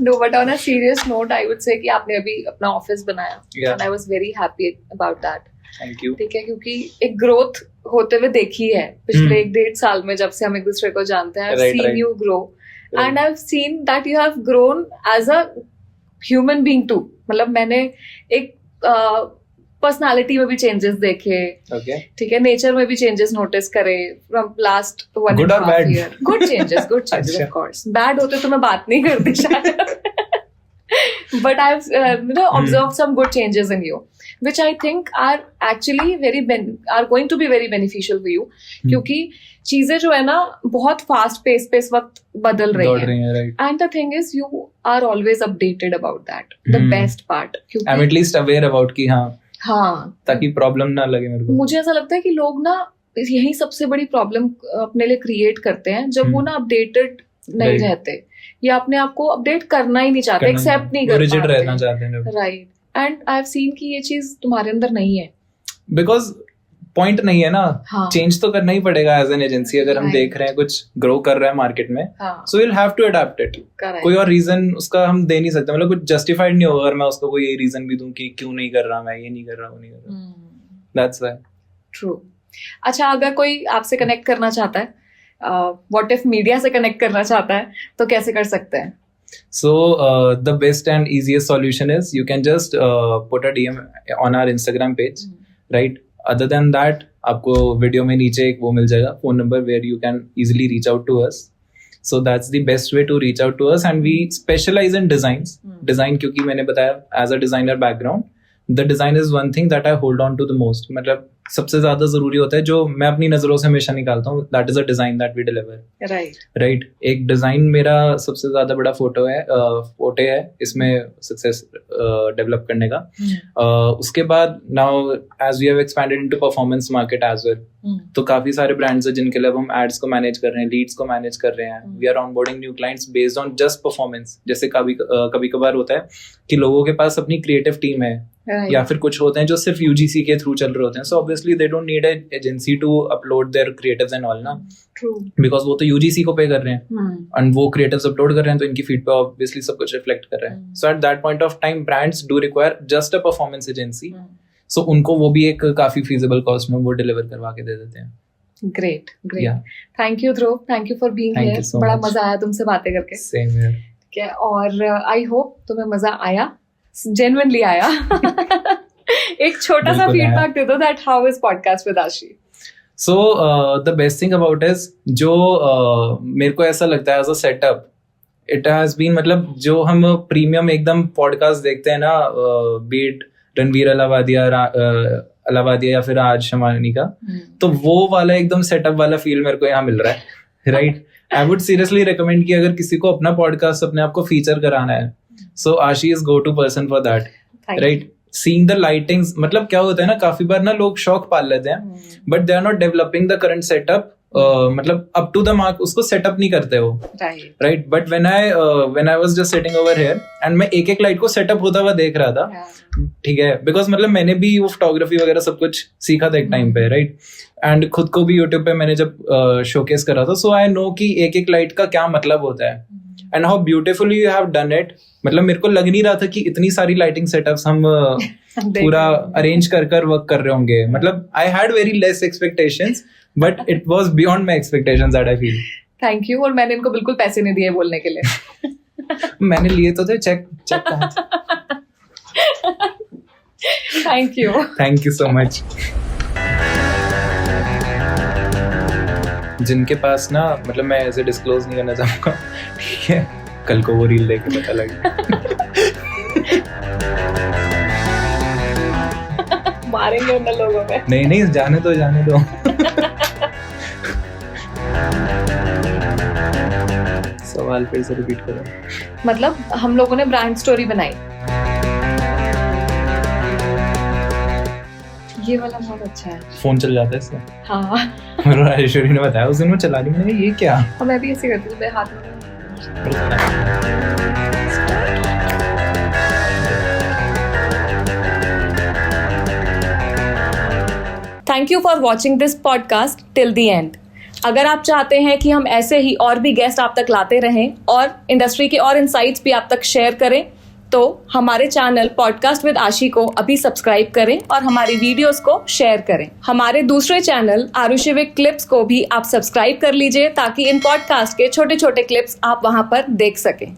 [SPEAKER 3] No, but on a serious note, I would say कि आपने अभी अपना ऑफिस बनाया,
[SPEAKER 2] Yeah.
[SPEAKER 3] and I was very happy about that.
[SPEAKER 2] Thank you.
[SPEAKER 3] ठीक है, क्योंकि एक ग्रोथ होते हुए देखी है पिछले 1.5 साल में जब से हम एक दूसरे को जानते हैं. I've
[SPEAKER 2] Right,
[SPEAKER 3] seen
[SPEAKER 2] right.
[SPEAKER 3] you grow, and I've seen that you have grown as a human being too. मतलब मैंने एक पर्सनालिटी में भी चेंजेस देखे,
[SPEAKER 2] Okay.
[SPEAKER 3] ठीक है, नेचर में भी चेंजेस नोटिस करे from last 1.5
[SPEAKER 2] Good or bad?
[SPEAKER 3] Year. Good changes
[SPEAKER 2] अच्छा.
[SPEAKER 3] Of course. बैड होते तो मैं बात नहीं करती शायद. But I've observed some good changes in you, which I think are actually are going to be very beneficial for you. क्योंकि चीजें जो है ना बहुत फास्ट पेस पे इस वक्त बदल रही हैं.
[SPEAKER 2] right.
[SPEAKER 3] And the thing is, you are always updated about that. The best part. क्योंकि
[SPEAKER 2] I'm at least aware about कि
[SPEAKER 3] हाँ,
[SPEAKER 2] ताकि प्रॉब्लम ना लगे मेरे को.
[SPEAKER 3] मुझे ऐसा लगता है कि लोग ना यही सबसे बड़ी प्रॉब्लम अपने लिए क्रिएट करते हैं जब वो ना अपडेटेड नहीं
[SPEAKER 2] Right.
[SPEAKER 3] रहते या अपने आप को अपडेट करना ही नहीं चाहते, एक्सेप्ट नहीं कर
[SPEAKER 2] रिजिड रहना
[SPEAKER 3] पाते.
[SPEAKER 2] चाहते हैं.
[SPEAKER 3] Right. And I have seen कि ये चीज तुम्हारे अंदर नहीं है.
[SPEAKER 2] बिकॉज पॉइंट नहीं है ना.
[SPEAKER 3] हाँ.
[SPEAKER 2] चेंज तो करना ही पड़ेगा एज एन एजेंसी. अगर हम
[SPEAKER 3] Right.
[SPEAKER 2] देख रहे हैं कुछ ग्रो कर रहा है मार्केट में,
[SPEAKER 3] हाँ,
[SPEAKER 2] so will have to adapt it.
[SPEAKER 3] correct.
[SPEAKER 2] कोई और रीजन उसका हम दे नहीं सकते. मतलब कुछ जस्टिफाइड नहीं होगा अगर मैं उसको कोई रीजन भी दूं कि क्यों नहीं कर रहा, मैं ये नहीं कर रहा, वो नहीं कर रहा. That's why.
[SPEAKER 3] ट्रू. अच्छा, अगर कोई आपसे कनेक्ट करना चाहता है, व्हाट इफ मीडिया से कनेक्ट करना चाहता है, तो कैसे कर सकते हैं?
[SPEAKER 2] So the best and easiest solution is you can just put a DM on our Instagram page, right? Other than that, आपको वीडियो में नीचे एक वो मिल जाएगा phone number where you can easily reach out to us. So that's the best way to reach out to us, and we specialize in designs. Design क्योंकि मैंने बताया as a designer background, the design is one thing that I hold on to the most. मतलब सबसे ज्यादा जरूरी होता है जो मैं अपनी नजरों से हमेशा निकालता हूँ. That is a design that we deliver. Right. एक डिजाइन मेरा सबसे ज्यादा बड़ा फोटे है इसमें सक्सेस डेवलप करने का. उसके बाद now as we have expanded into performance market as well, तो काफी सारे ब्रांड्स हैं जिनके लिए हम एड्स को मैनेज कर रहे हैं, लीड्स को मैनेज कर रहे हैं. We are onboarding new clients based on just performance. जैसे कभी कभार होता है कि लोगों के पास अपनी क्रिएटिव टीम है, या फिर कुछ होते हैं जो सिर्फ यूजीसी के थ्रू चल रहे होते हैं. So obviously they don't need an agency to upload their creatives and all ना.
[SPEAKER 3] ट्रू.
[SPEAKER 2] बिकॉज वो तो यूजीसी को पे कर रहे हैं एंड वो क्रिएटिव्स अपलोड कर रहे हैं, तो इनकी फीड पे ऑब्वियसली सब कुछ रिफ्लेक्ट कर रहे हैं. So at that point of time brands do require just a performance agency. So उनको वो भी एक काफी फीजिबल कॉस्ट में वो डिलीवर करवा के दे देते हैं.
[SPEAKER 3] Great.
[SPEAKER 2] Yeah.
[SPEAKER 3] Thank you Dhruv, thank you for being
[SPEAKER 2] Thank
[SPEAKER 3] here.
[SPEAKER 2] you so
[SPEAKER 3] बड़ा
[SPEAKER 2] much.
[SPEAKER 3] मजा आया तुमसे बातें करके.
[SPEAKER 2] Same here.
[SPEAKER 3] ठीक है, और आई होप तुम्हें मजा आया, जेन्युइनली आया. एक छोटा सा
[SPEAKER 2] बिल्कुल आया.
[SPEAKER 3] फीडबैक दे दो that how is podcast with Ashi.
[SPEAKER 2] So the best thing about is जो मेरे को ऐसा लगता है as a setup, it has been, मतलब जो हम प्रीमियम एकदम पॉडकास्ट देखते हैं ना, बीट रणवीर अलावादिया या फिर आज शमानी का, तो वो वाला एकदम सेटअप वाला फील मेरे को यहाँ मिल रहा है. Right. I would seriously recommend कि अगर किसी को अपना पॉडकास्ट अपने आप को फीचर कराना है, so Ashi is go to person for that. Right. Seeing the lightings, मतलब क्या होता है ना, काफी बार ना लोग शौक पाल लेते हैं but they are not developing the current setup. मतलब अप टू द मार्क उसको सेटअप नहीं करते हो. Right. But when I was just sitting over here and मैं एक एक लाइट को सेटअप होता हुआ देख रहा था. ठीक है. बिकॉज मतलब मैंने भी वो फोटोग्राफी वगैरह सब कुछ सीखा था एक टाइम पे. राइट. एंड खुद को भी यूट्यूब पे मैंने जब शोकेस करा था, सो आई नो कि एक एक लाइट का क्या मतलब होता है and how beautifully you have done it. मतलब मेरे को लग नहीं रहा था कि इतनी सारी लाइटिंग सेटअप्स हम पूरा अरेंज कर वर्क कर रहे होंगे. मतलब I had very less expectations but it was beyond my expectations that I feel.
[SPEAKER 3] Thank you. और मैंने इनको बिल्कुल पैसे नहीं दिए बोलने के लिए.
[SPEAKER 2] मैंने लिए तो थे. चेक कहाँ से? Thank you so much. जिनके पास ना, मतलब मैं ऐसे डिस्क्लोज नहीं करना चाहूंगा, ठीक है, कल को वो रील देख के पता लगे.
[SPEAKER 3] मारेंगे उन लोगों में.
[SPEAKER 2] नहीं जाने दो सवाल फिर से रिपीट करो।
[SPEAKER 3] मतलब हम लोगों ने ब्रांड स्टोरी बनाई, ये वाला बहुत अच्छा है।
[SPEAKER 2] फोन चल जाता है इससे।
[SPEAKER 3] हाँ
[SPEAKER 2] मेरे राजेश्वरी ने बताया उस दिन मैं चला रही, मैंने कहा, ये क्या।
[SPEAKER 3] और मैं भी ऐसे करती हूँ, मेरे हाथ में।
[SPEAKER 1] Thank you for watching this podcast till the end. अगर आप चाहते हैं कि हम ऐसे ही और भी गेस्ट आप तक लाते रहें और इंडस्ट्री के और इनसाइट्स भी आप तक शेयर करें, तो हमारे चैनल पॉडकास्ट विद आशी को अभी सब्सक्राइब करें और हमारी वीडियोस को शेयर करें। हमारे दूसरे चैनल आरुषि विद क्लिप्स को भी आप सब्सक्राइब कर लीजिए ताकि इन पॉडकास्ट के छोटे छोटे क्लिप्स आप वहां पर देख सकें।